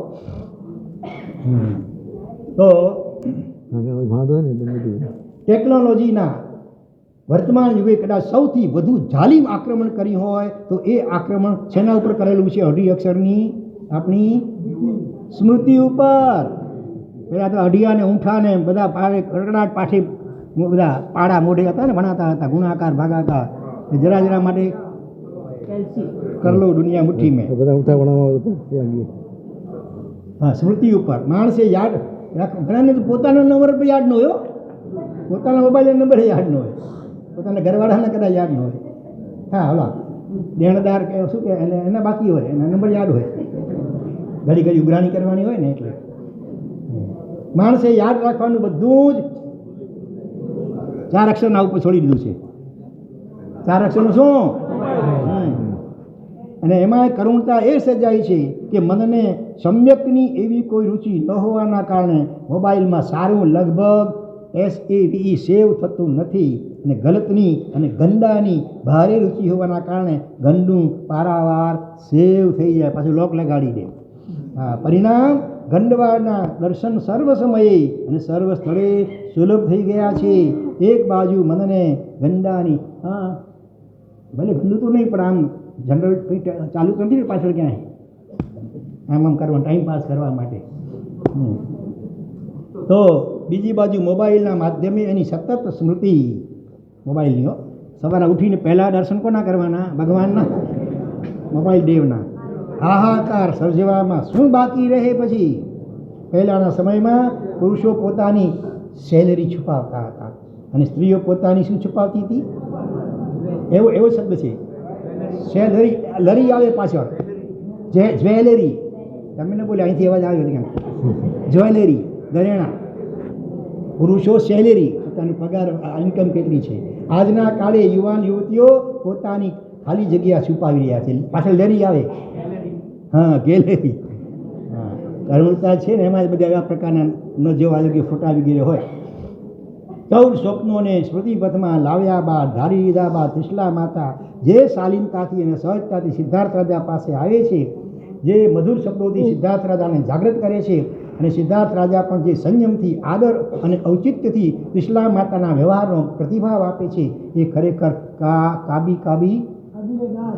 તો ટેકનોલોજીના વર્તમાન યુગે કદાચ સૌથી વધુ જાલિમ આક્રમણ કર્યું હોય તો એ આક્રમણ શેના ઉપર કરેલું છે? અઢી અક્ષરની આપણી સ્મૃતિ ઉપર. પહેલાં તો અઢિયાને ઊંઠાને બધા પાડે કડકડાટ પાઠે બધા પાડા મોઢે હતા ને ભણાતા હતા, ગુણાકાર ભાગાકાર જરા જરા માટે કરલો દુનિયા મુઠ્ઠી મેં બધા ઉઠા ભણાવવા. હા, સ્મૃતિ ઉપર માણસે યાદ રાખ. ઘણાને તો પોતાનો નંબર પણ યાદ ન હોય, પોતાના મોબાઈલનો નંબર યાદ ન હોય, પોતાના ઘરવાળાને કદાચ યાદ ન હોય. હા, હલા દેણદાર કે શું કે એના બાકી હોય, એના નંબર યાદ હોય, ઘડી ઘડી ઉઘરાણી કરવાની હોય ને એટલે માણસે યાદ રાખવાનું બધું જ 4 અક્ષરના ઉપર છોડી દીધું છે. 4 અક્ષરનું શું? અને એમાં કરુણતા એ સર્જાઈ છે કે મનને સમ્યકની એવી કોઈ રુચિ ન હોવાના કારણે મોબાઈલમાં સારું લગભગ SAVE સેવ થતું નથી, અને ગલતની અને ગંદાની ભારે રુચિ હોવાના કારણે ગંદું પારાવાર સેવ થઈ જાય, પાછું લોક લગાડી દે. હા, પરિણામ ગંદવાળના દર્શન સર્વ સમયે અને સર્વ સ્થળે સુલભ થઈ ગયા છે. એક બાજુ મનને ગંદાની, હા ભલે ગંદુ તો નહીં પણ આમ જનરલ ચાલુ કરી દીધું પાછળ ક્યાંય આમ કરવા ટાઈમ પાસ કરવા માટે. તો બીજી બાજુ મોબાઈલના માધ્યમે એની સતત સ્મૃતિ મોબાઈલની સવારે ઉઠીને પહેલાં દર્શન કોના કરવાના? ભગવાનના, મોબાઈલ દેવના. હાહાકાર સર્જવામાં શું બાકી રહે પછી? પહેલાંના સમયમાં પુરુષો પોતાની સેલેરી છુપાવતા હતા અને સ્ત્રીઓ પોતાની શું છુપાવતી હતી? એવો શબ્દ છે સેલરી, લરી આવે પાછળ, જ્વેલરી. તમે ન બોલે, અહીંથી અવાજ આવ્યો ક્યાં? જ્વેલરી, ઘરેણા. પુરુષો સેલેરી, પોતાનો પગાર, ઇન્કમ કેટલી છે. આજના કાળે યુવાન યુવતીઓ પોતાની ખાલી જગ્યા છુપાવી રહ્યા છે, પાછળ લેરી આવે. હા, ગેલેરી. હા, કરુણતા છે ને એમાં જ બધા એવા પ્રકારના ન જોવા યોગ્ય ફોટા વગેરે હોય. 14 સ્વપ્નોને સ્મૃતિપથમાં લાવ્યા બાદ, ધારી લીધા બાદ ત્રિશલા માતા જે શાલીનતાથી અને સહજતાથી સિદ્ધાર્થ રાજા પાસે આવે છે, જે મધુર શબ્દોથી સિદ્ધાર્થ રાજાને જાગૃત કરે છે, અને સિદ્ધાર્થ રાજા પણ જે સંયમથી, આદર અને ઔચિત્યથી ત્રિશલા માતાના વ્યવહારનો પ્રતિભાવ આપે છે, એ ખરેખર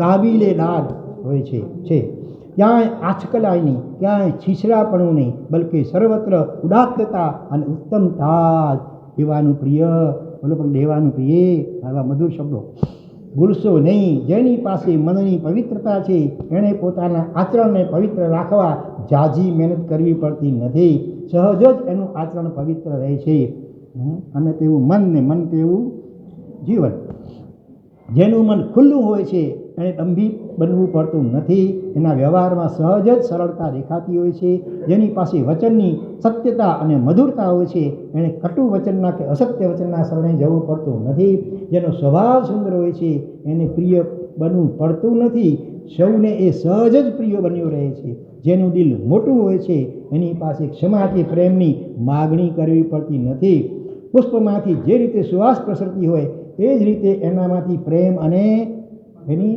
કાબિલે દાદ હોય છે. ક્યાંય આંચકલાય નહીં, ક્યાંય છીછરાપણું નહીં, બલકે સર્વત્ર ઉદાત્તતા અને ઉત્તમતા જ. દેવાનું પ્રિય, બોલો પણ દેવાનું પ્રિય, આવા મધુર શબ્દો ભૂલશો નહીં. જેની પાસે મનની પવિત્રતા છે એણે પોતાના આચરણને પવિત્ર રાખવા ઝાઝી મહેનત કરવી પડતી નથી. સહજ જ એનું આચરણ પવિત્ર રહે છે. અને તેવું મન ને મન તેવું જીવન. જેનું મન ખુલ્લું હોય છે એણે દંભી બનવું પડતું નથી. એના વ્યવહારમાં સહજ જ સરળતા દેખાતી હોય છે. જેની પાસે વચનની સત્યતા અને મધુરતા હોય છે એણે કટુ વચનના કે અસત્ય વચનના શરણે જવું પડતું નથી. જેનો સ્વભાવ સુંદર હોય છે એને પ્રિય બનવું પડતું નથી. સૌને એ સહજ જ પ્રિય બન્યો રહે છે. જેનું દિલ મોટું હોય છે એની પાસે ક્ષમા કે પ્રેમની માગણી કરવી પડતી નથી. પુષ્પમાંથી જે રીતે સુવાસ પ્રસરતી હોય એ જ રીતે એનામાંથી પ્રેમ અને એની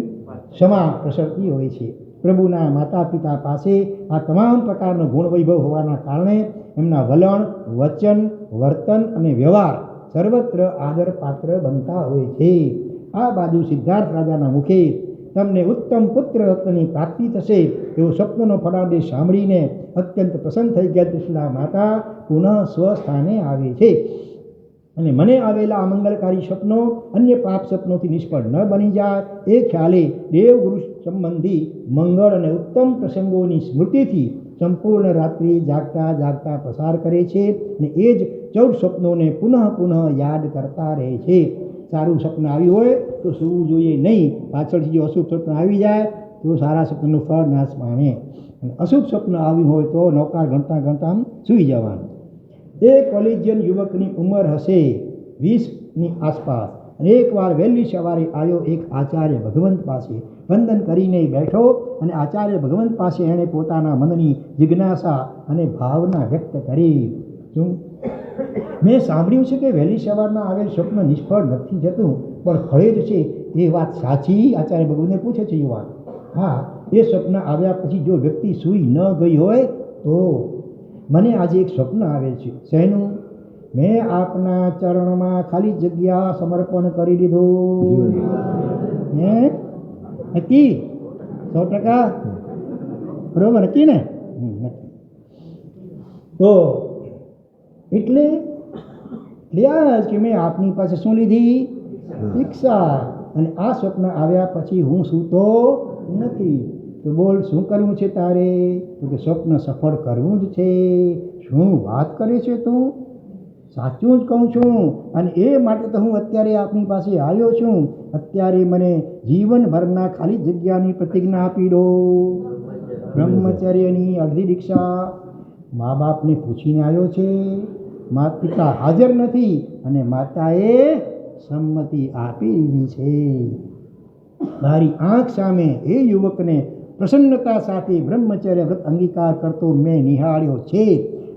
ક્ષમા પ્રસરતી હોય છે. પ્રભુના માતા પિતા પાસે આ તમામ પ્રકારનો ગુણ વૈભવ હોવાના કારણે એમના વલણ, વચન, વર્તન અને વ્યવહાર સર્વત્ર આદર પાત્ર બનતા હોય છે. આ બાજુ સિદ્ધાર્થ રાજાના મુખે તમને ઉત્તમ પુત્ર રત્નની પ્રાપ્તિ થશે એવો સ્વપ્નનો ફળાદેશ સાંભળીને અત્યંત પ્રસન્ન થઈ ગયા ત્રિશલા માતા પુનઃ સ્વસ્થાને આવે છે. અને મને આવેલા અમંગલકારી સ્વપ્નો અન્ય પાપ સ્વપ્નોથી નિષ્ફળ ન બની જાય એ ખ્યાલે દેવગુરુ સંબંધી મંગળ અને ઉત્તમ પ્રસંગોની સ્મૃતિથી સંપૂર્ણ રાત્રિ જાગતા જાગતા પસાર કરે છે. અને એ જ 14 સ્વપ્નોને પુનઃ પુનઃ યાદ કરતા રહે છે. સારું સ્વપ્ન આવ્યું હોય તો સૂવું જોઈએ નહીં. પાછળથી જો અશુભ સ્વપ્ન આવી જાય તો સારા સ્વપ્નનું ફળ નાશ પામે. અને અશુભ સ્વપ્ન આવ્યું હોય તો નૌકાર ગણતા ગણતા આમ સૂઈ જવાનું. એક કોલેજિયન યુવકની ઉંમર હશે 20ની આસપાસ. અને એકવાર વહેલી સવારે આવ્યો એક આચાર્ય ભગવંત પાસે, વંદન કરીને બેઠો અને આચાર્ય ભગવંત પાસે એણે પોતાના મનની જિજ્ઞાસા અને ભાવના વ્યક્ત કરી. શું? મેં સાંભળ્યું છે કે વહેલી સવારના આવેલ સ્વપ્ન નિષ્ફળ નથી જતું, પણ ફળે જ છે. એ વાત સાચી? આચાર્ય ભગવંતને પૂછે છે યુવાન. હા, એ સ્વપ્ન આવ્યા પછી જો વ્યક્તિ સૂઈ ન ગઈ હોય તો. મને આજે એક સ્વપ્ન આવેલ છે. શેનું? મેં આપના ચરણમાં ખાલી જગ્યા સમર્પણ કરી દીધું. નક્કી? 100%? બરોબર, નક્કી ને? તો એટલે કે મેં આપની પાસે શું લીધી? દીક્ષા. અને આ સ્વપ્ન આવ્યા પછી હું સૂતો નથી. તો બોલ, શું કરવું છે તારે? તો કે સ્વપ્ન સફળ કરવું જ છે. શું વાત કરે છે તું? સાચું જ કહું છું, અને એ માટે તો હું અત્યારે આપની પાસે આવ્યો છું. અત્યારે મને જીવનભરના ખાલી જગ્યાની પ્રતિજ્ઞા આપી દો. બ્રહ્મચર્યની અડધી દીક્ષા. મા બાપને પૂછીને આવ્યો છે. માતા પિતા હાજર નથી અને માતાએ સંમતિ આપી દીધી છે. મારી આંખ સામે એ યુવકને પ્રસન્નતા સાથે બ્રહ્મચર્ય વ્રત અંગીકાર કરતો મેં નિહાળ્યો છે.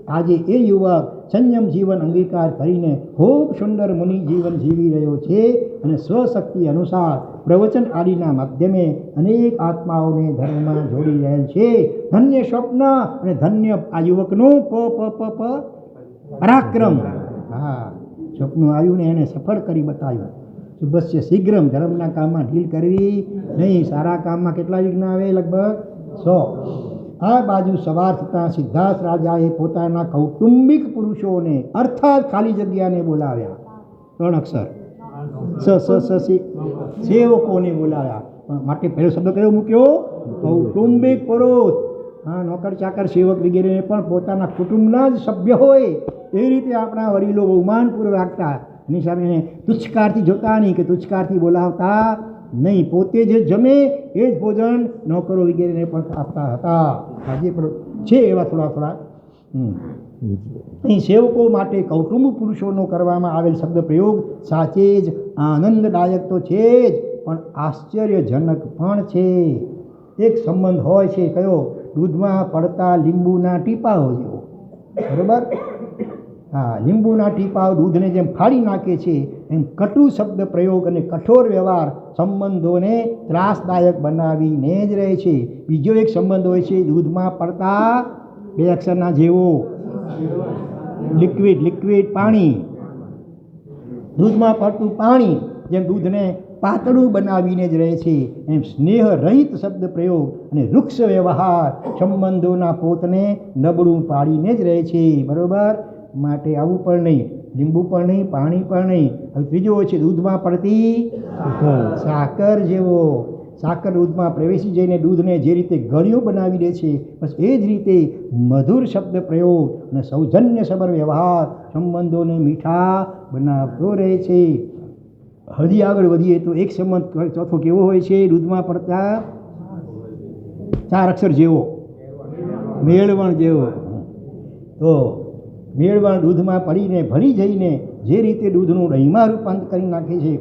આજે એ યુવક સંયમ જીવન અંગીકાર કરીને ખૂબ સુંદર મુનિ જીવન જીવી રહ્યો છે અને સ્વશક્તિ અનુસાર પ્રવચન આદિના માધ્યમે અનેક આત્માઓને ધર્મમાં જોડી રહેલ છે. ધન્ય સ્વપ્ન અને ધન્ય આ યુવકનું પરાક્રમ. હા, સ્વપ્ન આવ્યું ને એને સફળ કરી બતાવ્યું. શુભસ્ય શીઘ્રમ. ધર્મના કામમાં ઢીલ કરવી નહીં. સારા કામમાં કેટલા વિઘ્ન આવે? લગભગ 100. આ બાજુ સવાર થતાં સિદ્ધાર્થ રાજાએ પોતાના કૌટુંબિક પુરુષોને અર્થાત ખાલી જગ્યાને બોલાવ્યા. 3 અક્ષર સેવકોને બોલાવ્યા. માટે પહેલો શબ્દ કયો મૂક્યો? કૌટુંબિક પુરુષ. હા, નોકર ચાકર સેવક વગેરેને પણ પોતાના કુટુંબના જ સભ્ય હોય એ રીતે આપણા વડીલો બહુમાનપૂર્વક રાખતા. એની સામે એને તુચ્છકારથી જોતા નહીં, કે તુચ્છકારથી બોલાવતા નહીં. પોતે જે જમે એ જ ભોજન નોકરો વગેરેને પણ આપતા હતા. આજે પણ છે એવા થોડા. અહીં સેવકો માટે કૌટુંબ પુરુષોનો કરવામાં આવેલ શબ્દ પ્રયોગ સાચે જ આનંદદાયક તો છે જ, પણ આશ્ચર્યજનક પણ છે. એક સંબંધ હોય છે કયો? દૂધમાં પડતા લીંબુના ટીપાઓ જેવો. બરોબર? હા, લીંબુના ટીપાઓ દૂધને જેમ ફાડી નાખે છે, એમ કટુ શબ્દ પ્રયોગ અને કઠોર વ્યવહાર સંબંધોને ત્રાસદાયક બનાવીને જ રહે છે. બીજો એક સંબંધ હોય છે દૂધમાં પડતા 2 અક્ષરના જેવો, લિક્વિડ પાણી. દૂધમાં પડતું પાણી જેમ દૂધને પાતળું બનાવીને જ રહે છે, એમ સ્નેહ રહિત શબ્દ પ્રયોગ અને વૃક્ષ વ્યવહાર સંબંધોના પોતને નબળું પાડીને જ રહે છે. બરોબર? માટે આવું પણ નહીં, લીંબુ પણ નહીં, પાણી પણ નહીં. હવે ત્રીજો હોય છે દૂધમાં પડતી સાકર જેવો. સાકર દૂધમાં પ્રવેશી જઈને દૂધને જે રીતે ગળ્યું બનાવી દે છે, બસ એ જ રીતે મધુર શબ્દ પ્રયોગ અને સૌજન્યસભર વ્યવહાર સંબંધોને મીઠા બનાવતો રહે છે. હજી આગળ વધીએ તો એક સંબંધ ચોથો કેવો હોય છે? દૂધમાં પડતા 4 અક્ષર જેવો, મેળવણ જેવો. તો મેળવણ દૂધમાં પડીને ભળી જઈને જે રીતે દૂધનું દહીંમાં રૂપાંતર કરી નાખે છે,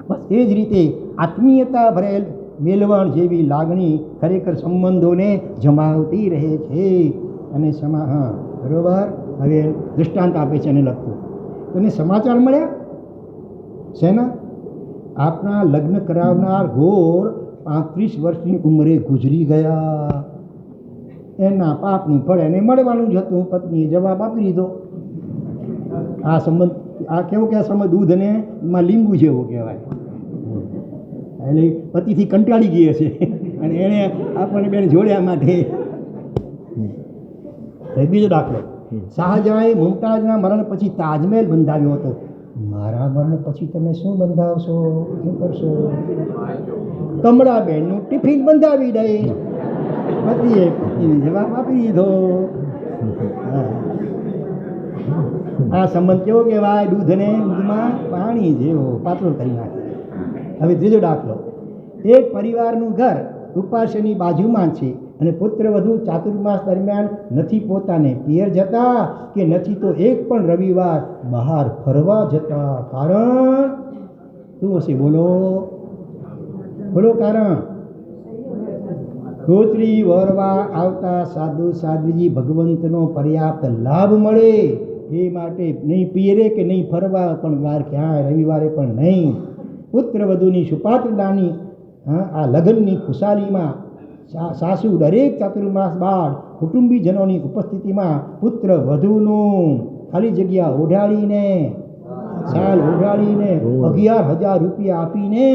બસ એ જ રીતે આત્મીયતા ભરેલ મેળવણ જેવી લાગણી ખરેખર સંબંધોને જમાવતી રહે છે. અને હા, બરોબર. હવે દૃષ્ટાંત આપે છે એને લગતું. તને સમાચાર મળ્યા શેના? આપના લગ્ન કરાવનાર ઘોર 35 વર્ષની ઉંમરે ગુજરી ગયા. એના પાપનું ફળ એને મળવાનું જ હતું. પત્નીએ જવાબ આપી દીધો. આ સંબંધ આ કેવો કે આ સંબંધ દૂધને માં લીંબુ જેવો કહેવાય. એટલે પતિથી કંટાળી ગઈ છે અને એણે આપણને બેન જોડ્યા માટે. બીજો દાખલો, શાહજહાંએ મુમતાઝના મરણ પછી તાજમહેલ બંધાવ્યો હતો. મારા મરણ પછી તમે શું બંધાવશો? શું કરશો? કમળાબેનનું ટિફિન બંધાવી દઈ. પતિએ પત્નીને જવાબ આપી દીધો. આ સંબંધ કેવો કહેવાય? દૂધમાં પાણી જેવો પાતળો કરી નાખે. હવે ત્રીજો દાખલો, એક પરિવારનું ઘર ઉપાસ્યની બાજુમાં છે અને પુત્ર વધુ ચાતુર્માસ દરમિયાન નથી પોતાને પિયર જતા કે નથી તો એક પણ રવિવાર બહાર ફરવા જતા. કારણ શું હશે? બોલો બોલો. કારણ ગોત્રી વરવા આવતા સાધુ સાધ્વીજી ભગવંતનો પર્યાપ્ત લાભ મળે એ માટે નહીં પિયરે કે નહીં ફરવા, પણ વાર ક્યાંય રવિવારે પણ નહીં. પુત્ર વધુની સુપાત્રદાની આ લગ્નની ખુશાલીમાં સાસુ દરેક ચાતુર્માસ બાદ કુટુંબીજનોની ઉપસ્થિતિમાં પુત્ર વધુનું ખાલી જગ્યા ઓઢાડીને સાલ ઓઢાડીને 11,000 રૂપિયા આપીને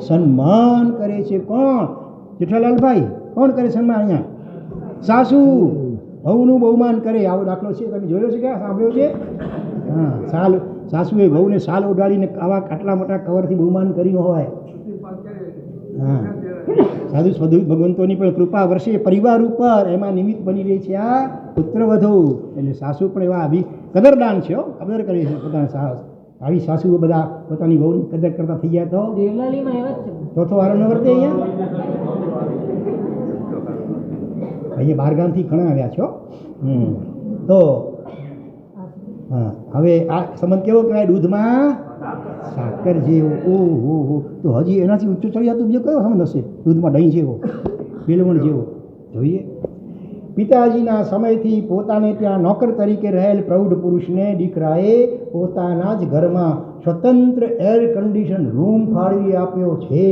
સન્માન કરે છે. કોણ? જેઠાલાલભાઈ કોણ કરે સન્માન? અહીંયા સાસુ વહુનું બહુમાન કરે. આવો દાખલો છે, તમે જોયો છે કે સાંભળ્યો છે? હા, સાલ સાસુએ વહુને સાલ ઓઢાડીને આવા આટલા મોટા કવરથી બહુમાન કર્યું હોય. હા, સાધુ સાધુ ભગવંતોની પણ કૃપા વર્ષે પરિવાર ઉપર એમાં નિમિત્ત બની રહી છે આ પુત્રવધુ. એટલે સાસુ પણ એવા કદરદાન છે, કદર કરે છે પોતાના સાસ. આવી સાસુઓ બધા પોતાની વહુની કદર કરતા થઈ ગયા તો દેવલાલીમાં એવા જ છે. ચોથો વારો ન વર્તે. અહીંયા બહારગામથી ઘણા આવ્યા છો. તો હા, હવે આ સંબંધ કેવો કહેવાય? દૂધમાં સાકર જેવો. ઓહો, તો હજી એનાથી ઊંચું ચડી જતું બીજો કયો સંબંધ હશે? દૂધમાં દહીં જેવો, બેલવણ જેવો. જોઈએ, પિતાજીના સમયથી પોતાને ત્યાં નોકર તરીકે રહેલ પ્રૌઢ પુરુષને દીકરાએ પોતાના જ ઘરમાં સ્વતંત્ર એર કન્ડિશન રૂમ ફાળવી આપ્યો છે.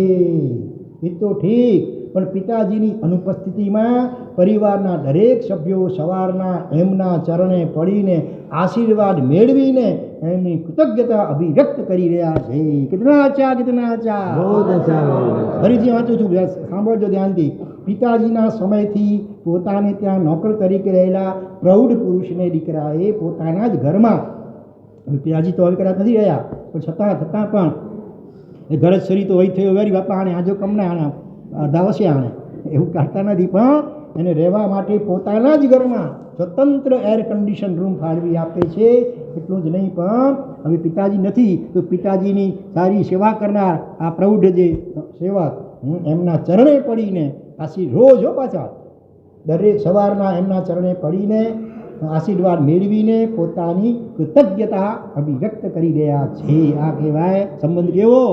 એ તો ઠીક, પણ પિતાજીની અનુપસ્થિતિમાં પરિવારના દરેક સભ્યો સવારના એમના ચરણે પડીને આશીર્વાદ મેળવીને એમની કૃતજ્ઞતા અભિવ્યક્ત કરી રહ્યા છે. કિતના અચ્છા, કિતના અચ્છા. ફરીથી વાંચું છું, સાંભળજો ધ્યાનથી. પિતાજીના સમયથી પોતાને ત્યાં નોકર તરીકે રહેલા પ્રૌઢ પુરુષને દીકરાએ પોતાના જ ઘરમાં, પિતાજી તો હવે કદાચ નથી રહ્યા, પણ છતાં પણ એ ઘર જ શરી તો વહી થયો વેરી બાપા આણે આજો કમને આણે દાવસે આણે એવું કહેતા નથી, પણ એને રહેવા માટે પોતાના જ ઘરમાં સ્વતંત્ર એર કન્ડિશન રૂમ ફાળવી આપે છે. એટલું જ નહીં, પણ હવે પિતાજી નથી તો પિતાજીની સારી સેવા કરનાર આ પ્રૌઢ જે સેવક એમના ચરણે પડીને રોજ પાછા દરેક સવારના એમના ચરણે પડીને આશીર્વાદ મેળવીને પોતાની કૃતજ્ઞતા અભિવ્યક્ત કરી રહ્યા છે. આ કહેવાય સંબંધ કેવો?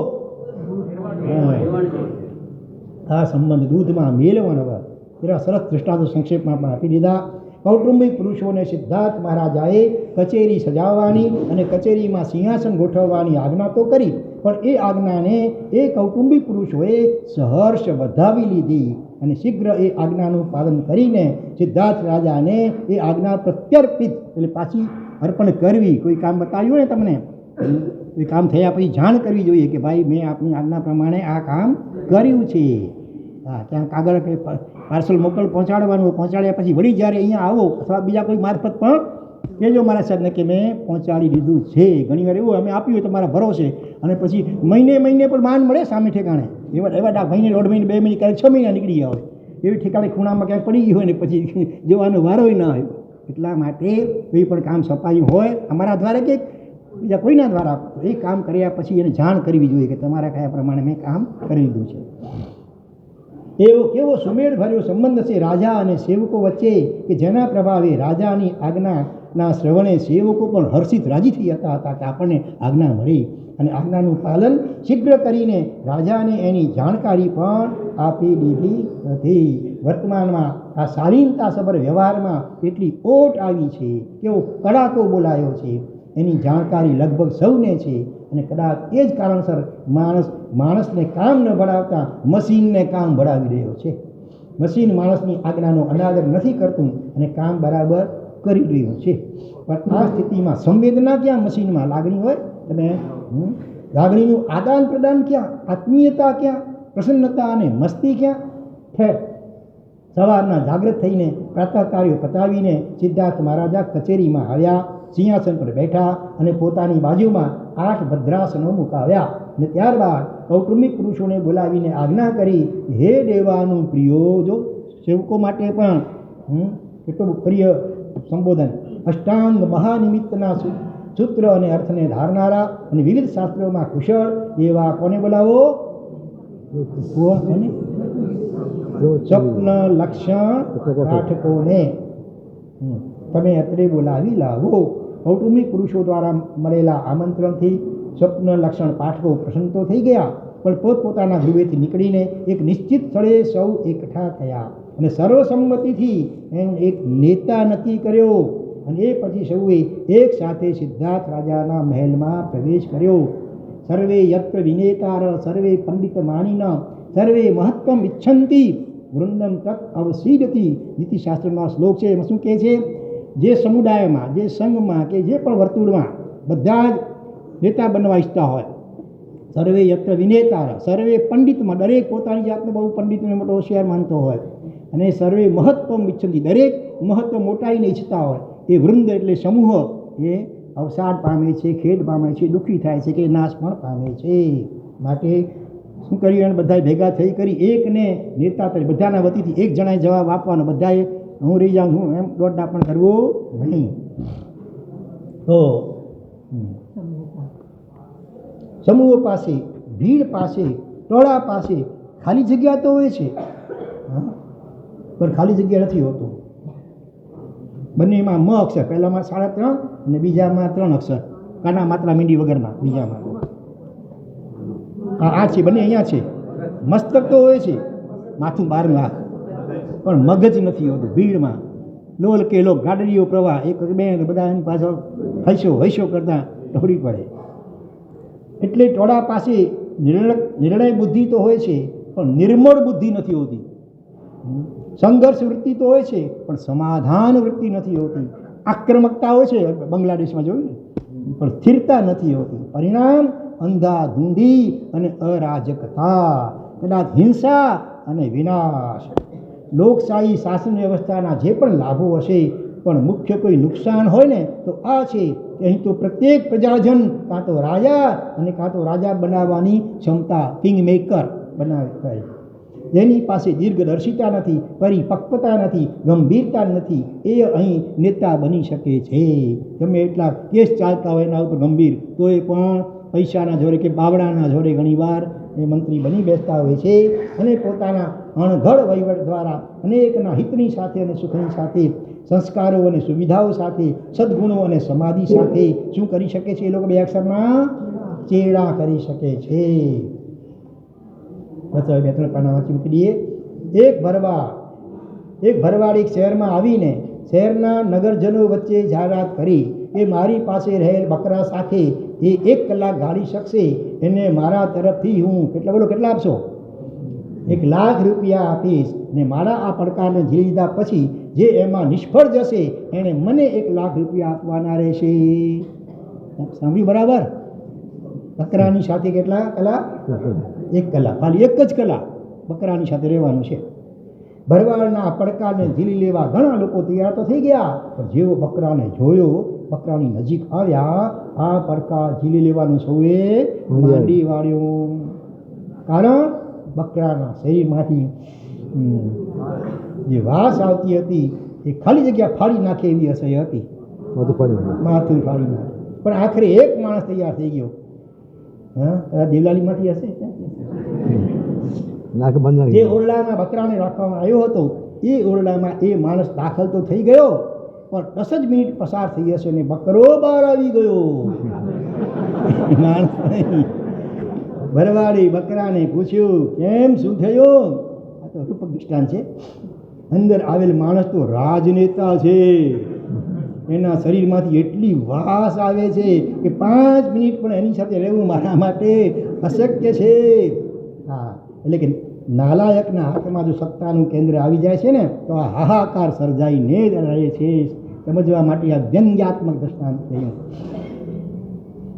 આ સંબંધ દૂધમાં મેળવણ. હવે તેના સરસ દૃષ્ટાંતો સંક્ષેપમાં પણ આપી દીધા. કૌટુંબિક પુરુષોને સિદ્ધાર્થ મહારાજાએ કચેરી સજાવવાની અને કચેરીમાં સિંહાસન ગોઠવવાની આજ્ઞા તો કરી, પણ એ આજ્ઞાને એ કૌટુંબિક પુરુષોએ સહર્ષ વધાવી લીધી અને શીઘ્ર એ આજ્ઞાનું પાલન કરીને સિદ્ધાર્થ રાજાને એ આજ્ઞા પ્રત્યર્પિત, એટલે પાછી અર્પણ કરવી. કોઈ કામ બતાવ્યું ને તમને, એ કામ થયા પછી જાણ કરવી જોઈએ કે ભાઈ મેં આપની આજ્ઞા પ્રમાણે આ કામ કર્યું છે. હા, ત્યાં કાગળ કે પાર્સલ પહોંચાડવાનું, પહોંચાડ્યા પછી વળી જ્યારે અહીંયા આવો અથવા બીજા કોઈ મારફત પણ કહેજો મારા સાહેબને કે મેં પહોંચાડી દીધું છે. ઘણીવાર એવું અમે આપ્યું હોય તમારા ભરોસે અને પછી મહિને પણ માન મળે સામે ઠેકાણે. એવા મહિને, 1.5 મહિને, 2 મહિને, ક્યારેક 6 મહિના નીકળી ગયા હોય. એવી ઠેકાણે ખૂણામાં ક્યાંક પડી ગઈ હોય ને પછી જોવાનો વારોય ના હોય. એટલા માટે કોઈ પણ કામ સપાયું હોય અમારા દ્વારા કે બીજા કોઈના દ્વારા, એ કામ કર્યા પછી એને જાણ કરવી જોઈએ કે તમારા કયા પ્રમાણે મેં કામ કરી લીધું છે. એવો કેવો સુમેળ ભર્યો સંબંધ છે રાજા અને સેવકો વચ્ચે કે જેના પ્રભાવે રાજાની આજ્ઞાના શ્રવણે સેવકો પણ હર્ષિત રાજી થઈ હતા કે આપણને આજ્ઞા મળી, અને આજ્ઞાનું પાલન શીઘ્ર કરીને રાજાને એની જાણકારી પણ આપી દીધી હતી. વર્તમાનમાં આ શાલીનતાસભર વ્યવહારમાં એટલી ઓટ આવી છે, કેવો કડાકો બોલાયો છે, એની જાણકારી લગભગ સૌને છે. અને કદાચ એ જ કારણસર માણસને કામ ન ભણાવતા મશીનને કામ ભણાવી રહ્યો છે. મશીન માણસની આજ્ઞાનો અનાદર નથી કરતું અને કામ બરાબર કરી રહ્યું છે. પણ આ સ્થિતિમાં સંવેદના ક્યાં મશીનમાં? લાગણી હોય તમે લાગણીનું આદાન પ્રદાન ક્યાં? આત્મીયતા ક્યાં? પ્રસન્નતા અને મસ્તી ક્યાં? ઠેર સવારના જાગૃત થઈને પ્રાતઃ કાર્યો પતાવીને સિદ્ધાર્થ મહારાજા કચેરીમાં આવ્યા, સિંહાસન પર બેઠા અને પોતાની બાજુમાં 8 ભદ્રાસનો મુકાવ્યા અને ત્યારબાદ કૌટુંબિક પુરુષોને બોલાવીને આજ્ઞા કરી, હે દેવાનું પ્રિયો, જો સેવકો માટે પણ કેટલું પ્રિય સંબોધન. અષ્ટાંગ મહાનિમિત્તના સૂત્ર અને અર્થને ધારનારા અને વિવિધ શાસ્ત્રોમાં કુશળ એવા કોને બોલાવો? કોને? સ્વપ્ન લક્ષણ પાઠકોને તમે અત્રે બોલાવી લાવો. કૌટુંબિક પુરુષો દ્વારા મળેલા આમંત્રણથી સ્વપ્ન લક્ષણ પાઠકો પ્રસન્ન તો થઈ ગયા, પણ પોતપોતાના ગૃહેથી નીકળીને એક નિશ્ચિત સ્થળે સૌ એકઠા થયા અને સર્વસંમતિથી એમ એક નેતા નક્કી કર્યો અને એ પછી સૌએ એક સાથે સિદ્ધાર્થ રાજાના મહેલમાં પ્રવેશ કર્યો. સર્વે યત્ર વિનેતાર સર્વે પંડિત માણીન સર્વે મહત્તમ ઇચ્છંતી વૃંદમ તક અવસીદતી. નીતિશાસ્ત્રનો શ્લોક છે. એમાં શું કહે છે? જે સમુદાયમાં, જે સંઘમાં કે જે પણ વર્તુળમાં બધા જ નેતા બનવા ઈચ્છતા હોય, સર્વે યત્ર વિનેતાર સર્વે પંડિતમાં, દરેક પોતાની જાતને બહુ પંડિતને મોટો હોશિયાર માનતો હોય, અને સર્વે મહત્વમ ઈચ્છંતી દરેક મહત્વ મોટાઈને ઈચ્છતા હોય, એ વૃંદ એટલે સમૂહ એ અવસાદ પામે છે, ખેદ પામે છે, દુઃખી થાય છે કે નાશ પણ પામે છે. માટે શું કર્યું? એને બધાએ ભેગા થઈ કરી એકને નેતા તરીકે બધાના વતીથી એક જણાએ જવાબ આપવાનો. બધાએ હું રહી જાઉં હું એમ દોડડા પણ કરવું નહીં. તો સમૂહ પાસે, ભીડ પાસે, ટોળા પાસે ખાલી જગ્યા તો હોય છે, પણ ખાલી જગ્યા નથી હોતું. બંનેમાં મ અક્ષર, પહેલામાં 3.5 અને બીજામાં 3 અક્ષર, કાના માત્રા મીંડી વગરના બીજામાં. આ છે, બંને અહીંયા છે. મસ્તક તો હોય છે, માથું 12 લાખ, પણ મગજ નથી હોતું. ભીડમાં લોલ કે લોક, ગાડરીઓ પ્રવાહ, એક બે બધા એની પાછળ હૈશો કરતા ઢોળી પડે. એટલે ટોળા પાસે નિર્ણય બુદ્ધિ તો હોય છે, પણ નિર્મળ બુદ્ધિ નથી હોતી. સંઘર્ષ વૃત્તિ તો હોય છે, પણ સમાધાન વૃત્તિ નથી હોતી. આક્રમકતા હોય છે, બાંગ્લાદેશમાં જોયું ને, પણ સ્થિરતા નથી હોતી. પરિણામ અંધાધૂંધી અને અરાજકતા, કદાચ હિંસા અને વિનાશ. લોકશાહી શાસન વ્યવસ્થાના જે પણ લાભો હશે, પણ મુખ્ય કોઈ નુકસાન હોય ને તો આ છે કે અહીં તો પ્રત્યેક પ્રજાજન કાં તો રાજા અને કાં તો રાજા બનાવવાની ક્ષમતા, કિંગ મેકર બનાવે, જેની પાસે દીર્ઘદર્શિતા નથી, પરિપક્વતા નથી, ગંભીરતા નથી, એ અહીં નેતા બની શકે છે. ગમે એટલા કેસ ચાલતા હોય એના ઉપર ગંભીર, તો એ પણ પૈસાના જોડે કે બાવડાના જોડે ઘણીવાર એ મંત્રી બની બેસતા હોય છે અને પોતાના અણઘડ વહીવટ દ્વારા અનેકના હિતની સાથે અને સુખની સાથે, સંસ્કારો અને સુવિધાઓ સાથે, સદગુણો અને સમાધિ સાથે શું કરી શકે છે? એ લોકો 2 અક્ષરમાં ચેડા કરી શકે છે. બસ હવે 2-3 પાના વાંચી મૂકી દઈએ. એક ભરવાડ એક શહેરમાં આવીને શહેરના નગરજનો વચ્ચે જાહેરાત કરી કે મારી પાસે રહેલ બકરા સાથે એ 1 કલાક ગાળી શકશે, એને મારા તરફથી હું કેટલા આપશો? 1 લાખ રૂપિયા આપીશ, ને મારા આ પડકારને ઝીલી લીધા પછી જે એમાં નિષ્ફળ જશે એને મને 1 લાખ રૂપિયા આપવાના રહેશે. સાંભળ્યું બરાબર? બકરાની સાથે કેટલા કલાક? 1 કલાક, ખાલી 1 જ કલાક બકરાની સાથે રહેવાનું છે. ભરવાડના પડકારને ઝીલી લેવા ઘણા લોકો તૈયાર તો થઈ ગયા, પણ જેવો બકરાને જોયો, બકરાની નજીક આવ્યા, આ પડકાર ઝીલી લેવાનું સૌએ માંડી વાળ્યું. કારણ બકરાના શરીરમાંથી જે વાસ આવતી હતી એ ખાલી જગ્યા ફાડી નાખે એવી અસહ્ય હતી. માથું ફાડી નાખે. પણ આખરે એક માણસ તૈયાર થઈ ગયો. દેવલાલીમાંથી હશે, જે ઓરડામાં બકરાને રાખવામાં આવ્યો હતો એ ઓરડામાં એ માણસ દાખલ તો થઈ ગયો, પણ 10 જ મિનિટ પસાર થઈ હશે ને બકરો બહાર આવી ગયો. માણસ ભરવાડે બકરાને પૂછ્યું, કેમ, શું થયું? આ તો રૂપક દૃષ્ટાંત છે. અંદર આવેલ માણસ તો રાજનેતા છે, એના શરીરમાંથી એટલી વાસ આવે છે કે 5 મિનિટ પણ એની સાથે રહેવું મારા માટે અશક્ય છે. હા, એટલે કે નાલાયકના હાથમાં જો સત્તાનું કેન્દ્ર આવી જાય છે ને તો આ હાહાકાર સર્જાઈને જ રહે છે. સમજવા માટે આ વ્યંગ્યાત્મક દ્રષ્ટાંત થયું.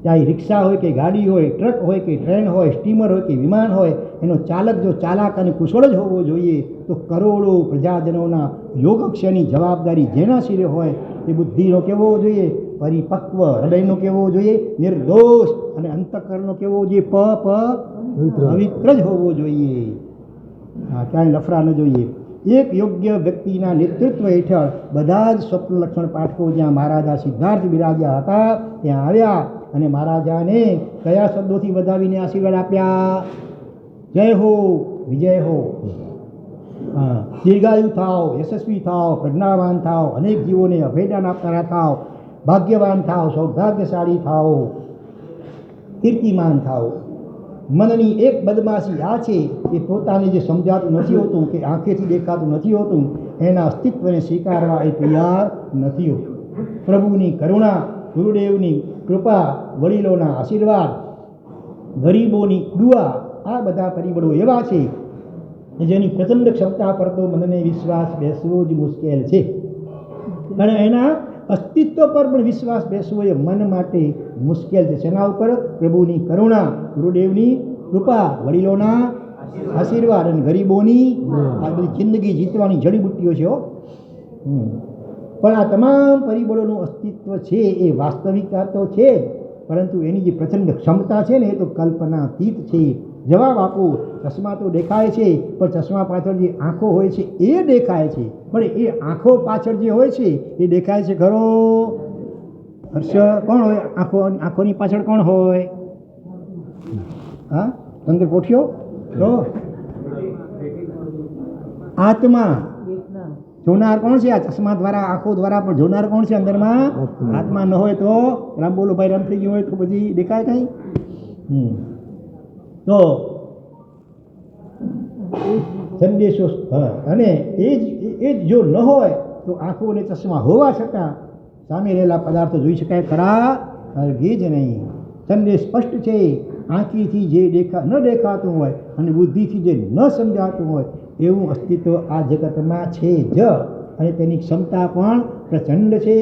ચાહે રિક્ષા હોય કે ગાડી હોય, ટ્રક હોય કે ટ્રેન હોય, સ્ટીમર હોય કે વિમાન હોય, એનો ચાલક જો ચાલાક અને કુશળ જ હોવો જોઈએ, તો કરોડો પ્રજાજનોના યોગક્ષેમની જવાબદારી જેના શિરે હોય એ બુદ્ધિનો કેવો જોઈએ? પરિપક્વ. હૃદયનો કેવો જોઈએ? નિર્દોષ. અને અંતઃકરણનો કેવો જોઈએ? પવિત્ર જ હોવો જોઈએ. હા, ક્યાંય લફડા ન જોઈએ. એક યોગ્ય વ્યક્તિના નેતૃત્વ હેઠળ બધા જ સ્વપ્ન લક્ષણ પાઠકો જ્યાં મહારાજા સિદ્ધાર્થ બિરાજ્યા હતા ત્યાં આવ્યા અને મહારાજાને કયા શબ્દોથી વધાવીને આશીર્વાદ આપ્યા? જય હો, વિજય હો, દીર્ઘાયુ થાવ, યશસ્વી થાવ, પ્રજ્ઞાવાન થાવ, અનેક જીવોને અભયદાન આપનારા થાવ, ભાગ્યવાન થાવ, સૌભાગ્યશાળી થાવ. કીર્તિમાન થાઓ. મનની એક બદમાશી આ છે કે પોતાને જે સમજાતું નથી હોતું, કે આંખેથી દેખાતું નથી હોતું, એના અસ્તિત્વને સ્વીકારવા એ તૈયાર નથી હોતું. પ્રભુની કરુણા, ગુરુદેવની કૃપા, વડીલોના આશીર્વાદ, ગરીબોની દુઆ, આ બધા પરિબળો એવા છે કે જેની પ્રચંડ ક્ષમતા પર તો મનને વિશ્વાસ બેસવો જ મુશ્કેલ છે. અને એના અસ્તિત્વ પર પણ વિશ્વાસ બેસવો એ મન માટે મુશ્કેલ છે. શેના ઉપર? પ્રભુની કરુણા, ગુરુદેવની કૃપા, વડીલોના આશીર્વાદ અને ગરીબોની આ બધી જિંદગી જીતવાની જડીબુટ્ટીઓ છે. પણ આ તમામ પરિબળોનું અસ્તિત્વ છે એ વાસ્તવિકતા તો છે, પરંતુ એની જે પ્રચંડ ક્ષમતા છે ને એ તો કલ્પનાતીત છે. જવાબ આપો, ચશ્મા તો દેખાય છે, પણ ચશ્મા પાછળ જે આંખો હોય છે એ દેખાય છે, પણ એ આંખો પાછળ જે હોય છે એ દેખાય છે ખરો? હર્ષ, કોણ હોય આંખોની પાછળ? કોણ હોય? હા, અંદર કોઠિયો તો આત્મા. જોનાર કોણ છે? આ ચશ્મા દ્વારા, આંખો દ્વારા પણ જોનાર કોણ છે અંદરમાં? આત્મા ન હોય તો રામ બોલો ભાઈ, રામ થઈ ગયું હોય તો પછી દેખાય કઈ? તો સંદેશો, અને એ જ જો ન હોય તો આંખો અને ચશ્મા હોવા છતાં સામે રહેલા પદાર્થો જોઈ શકાય ખરા? હરગીજ નહીં. સંદેશ સ્પષ્ટ છે. આંખીથી જે ન દેખાતું હોય અને બુદ્ધિથી જે ન સમજાતું હોય એવું અસ્તિત્વ આ જગતમાં છે જ, અને તેની ક્ષમતા પણ પ્રચંડ છે.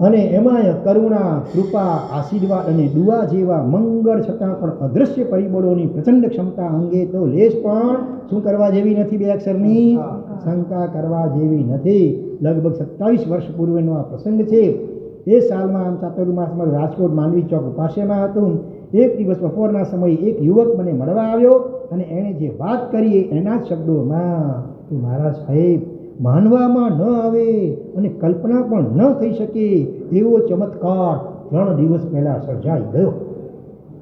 અને એમાં કરુણા, કૃપા, આશીર્વાદ અને દુઆ જેવા મંગળ છતાં પણ અદૃશ્ય પરિબળોની પ્રચંડ ક્ષમતા અંગે તો લેશ પણ શું કરવા જેવી નથી? બે અક્ષરની શંકા કરવા જેવી નથી. લગભગ 27 વર્ષ પૂર્વેનો આ પ્રસંગ છે. એ સાલમાં આમ ચાતુર્માસમાં રાજકોટ માંડવી ચોક પાસેમાં હતું. એક દિવસ બપોરના સમયે એક યુવક મને મળવા આવ્યો અને એણે જે વાત કરી એના જ શબ્દોમાં કે મહારાજ સાહેબ, માનવામાં ન આવે અને કલ્પના પણ ન થઈ શકે એવો ચમત્કાર 3 દિવસ પહેલાં સર્જાઈ ગયો.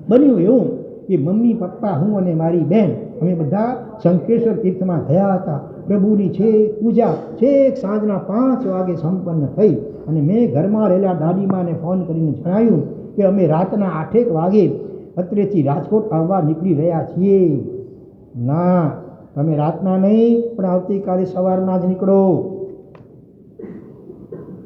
બન્યું એવું કે મમ્મી, પપ્પા, હું અને મારી બહેન અમે બધા શંખેશ્વર તીર્થમાં ગયા હતા. પ્રભુની પૂજા છેક સાંજના 5 વાગે સંપન્ન થઈ અને મેં ઘરમાં રહેલા દાદીમાને ફોન કરીને જણાવ્યું કે અમે રાતના 8 વાગે અત્રેથી રાજકોટ આવવા નીકળી રહ્યા છીએ. ના, તમે રાતના નહીં પણ આવતીકાલે સવારના જ નીકળો.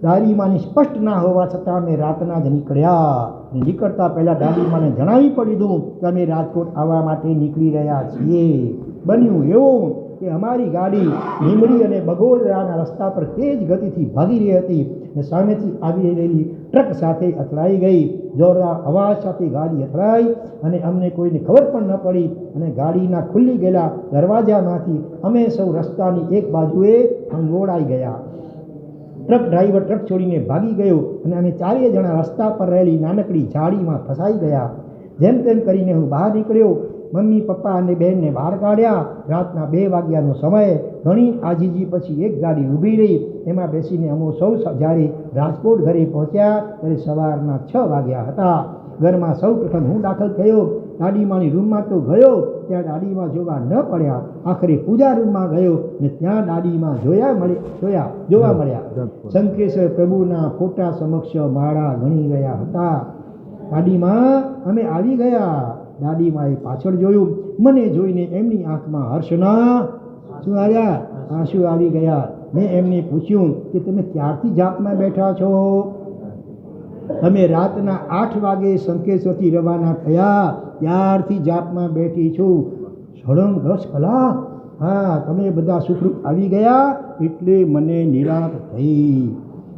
દાદીમાની સ્પષ્ટ ના હોવા છતાં અમે રાતના જ નીકળ્યા. નીકળતા પહેલાં દાદીમાને જણાવી પણ દીધું કે અમે રાજકોટ આવવા માટે નીકળી રહ્યા છીએ. બન્યું એવું કે અમારી ગાડી લીંબડી અને બગોદરાના રસ્તા પર તેજ ગતિથી ભાગી રહી હતી અને સામેથી આવી રહેલી ટ્રક સાથે અથડાઈ ગઈ. જોરદાર અવાજ સાથે ગાડી અથડાઈ અને અમને કોઈને ખબર પણ ન પડી અને ગાડીના ખુલ્લી ગયેલા દરવાજામાંથી અમે સૌ રસ્તાની એક બાજુએ અંગોળાઈ ગયા. ટ્રક ડ્રાઈવર ટ્રક છોડીને ભાગી ગયો અને અમે 4 જણા રસ્તા પર રહેલી નાનકડી ઝાડીમાં ફસાઈ ગયા. જેમ તેમ કરીને હું બહાર નીકળ્યો. મમ્મી, પપ્પા અને બહેનને બહાર કાઢ્યા. રાતના 2 વાગ્યાનો સમય. ઘણી આજીજી પછી એક ગાડી ઊભી રહી. એમાં બેસીને અમે સૌ જ્યારે રાજકોટ ઘરે પહોંચ્યા ત્યારે સવારના 6 વાગ્યા હતા. ઘરમાં સૌ પ્રથમ હું દાખલ થયો. દાદીમાની રૂમમાં તો ગયો, ત્યાં દાદીમાં જોવા ન પડ્યા. આખરે પૂજા રૂમમાં ગયો ને ત્યાં દાદીમાં જોવા મળ્યા. શંખેશ્વર પ્રભુના ફોટા સમક્ષ માળા ગણી રહ્યા હતા. દાદીમાં, અમે આવી ગયા. દાદીમાએ પાછળ જોયું. મને જોઈને એમની આંખમાં હર્ષના શું આવ્યા? આંસુ આવી ગયા. મેં એમને પૂછ્યું કે તમે ક્યારથી જાપમાં બેઠા છો? અમે રાતના 8 વાગે શંખેશ્વરથી રવાના થયા, ત્યારથી જાપમાં બેઠી છું. 10 કલાક? હા, તમે બધા સુખરૂપ આવી ગયા એટલે મને નિરાંત થઈ.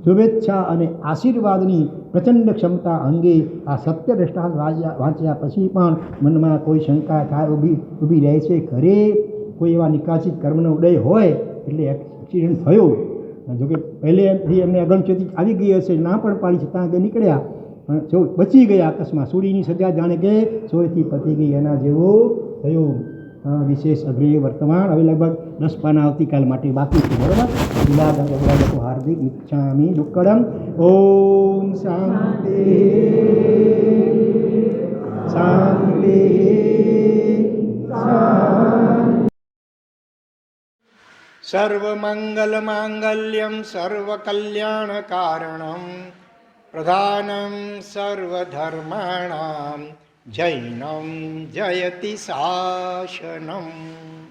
શુભેચ્છા અને આશીર્વાદની પ્રચંડ ક્ષમતા અંગે આ સત્ય દ્રષ્ટાંત વાંચ્યા પછી પણ મનમાં કોઈ શંકા ઊભી રહે છે ખરે? કોઈ એવા નિકાસિત કર્મનો ઉદય હોય એટલે એક્સિડન્ટ થયો. જોકે પહેલેથી એમને અગમચેતી આવી ગઈ હશે, ના પણ પાડી છતાં આગળ નીકળ્યા, પણ જો બચી ગયા અકસ્માત. સૂડીની સજા જાણે કે સોયથી પતી ગઈ એના જેવું થયું. વિશેષ અગ્રહ વર્તમાન. હવે લગભગ 10 પાના આવતીકાલ માટે બાકી છે, બરાબર? હાર્દિક ઈચ્છામી દુક્કડમ. ઓમ શાંતિ શાંતિ શાંતિ. સર્વમંગલ માંગલ્યમ સર્વકલ્યાણ કારણમ પ્રધાનમ સર્વધર્માણામ જૈનમ જયતિ શાસનમ.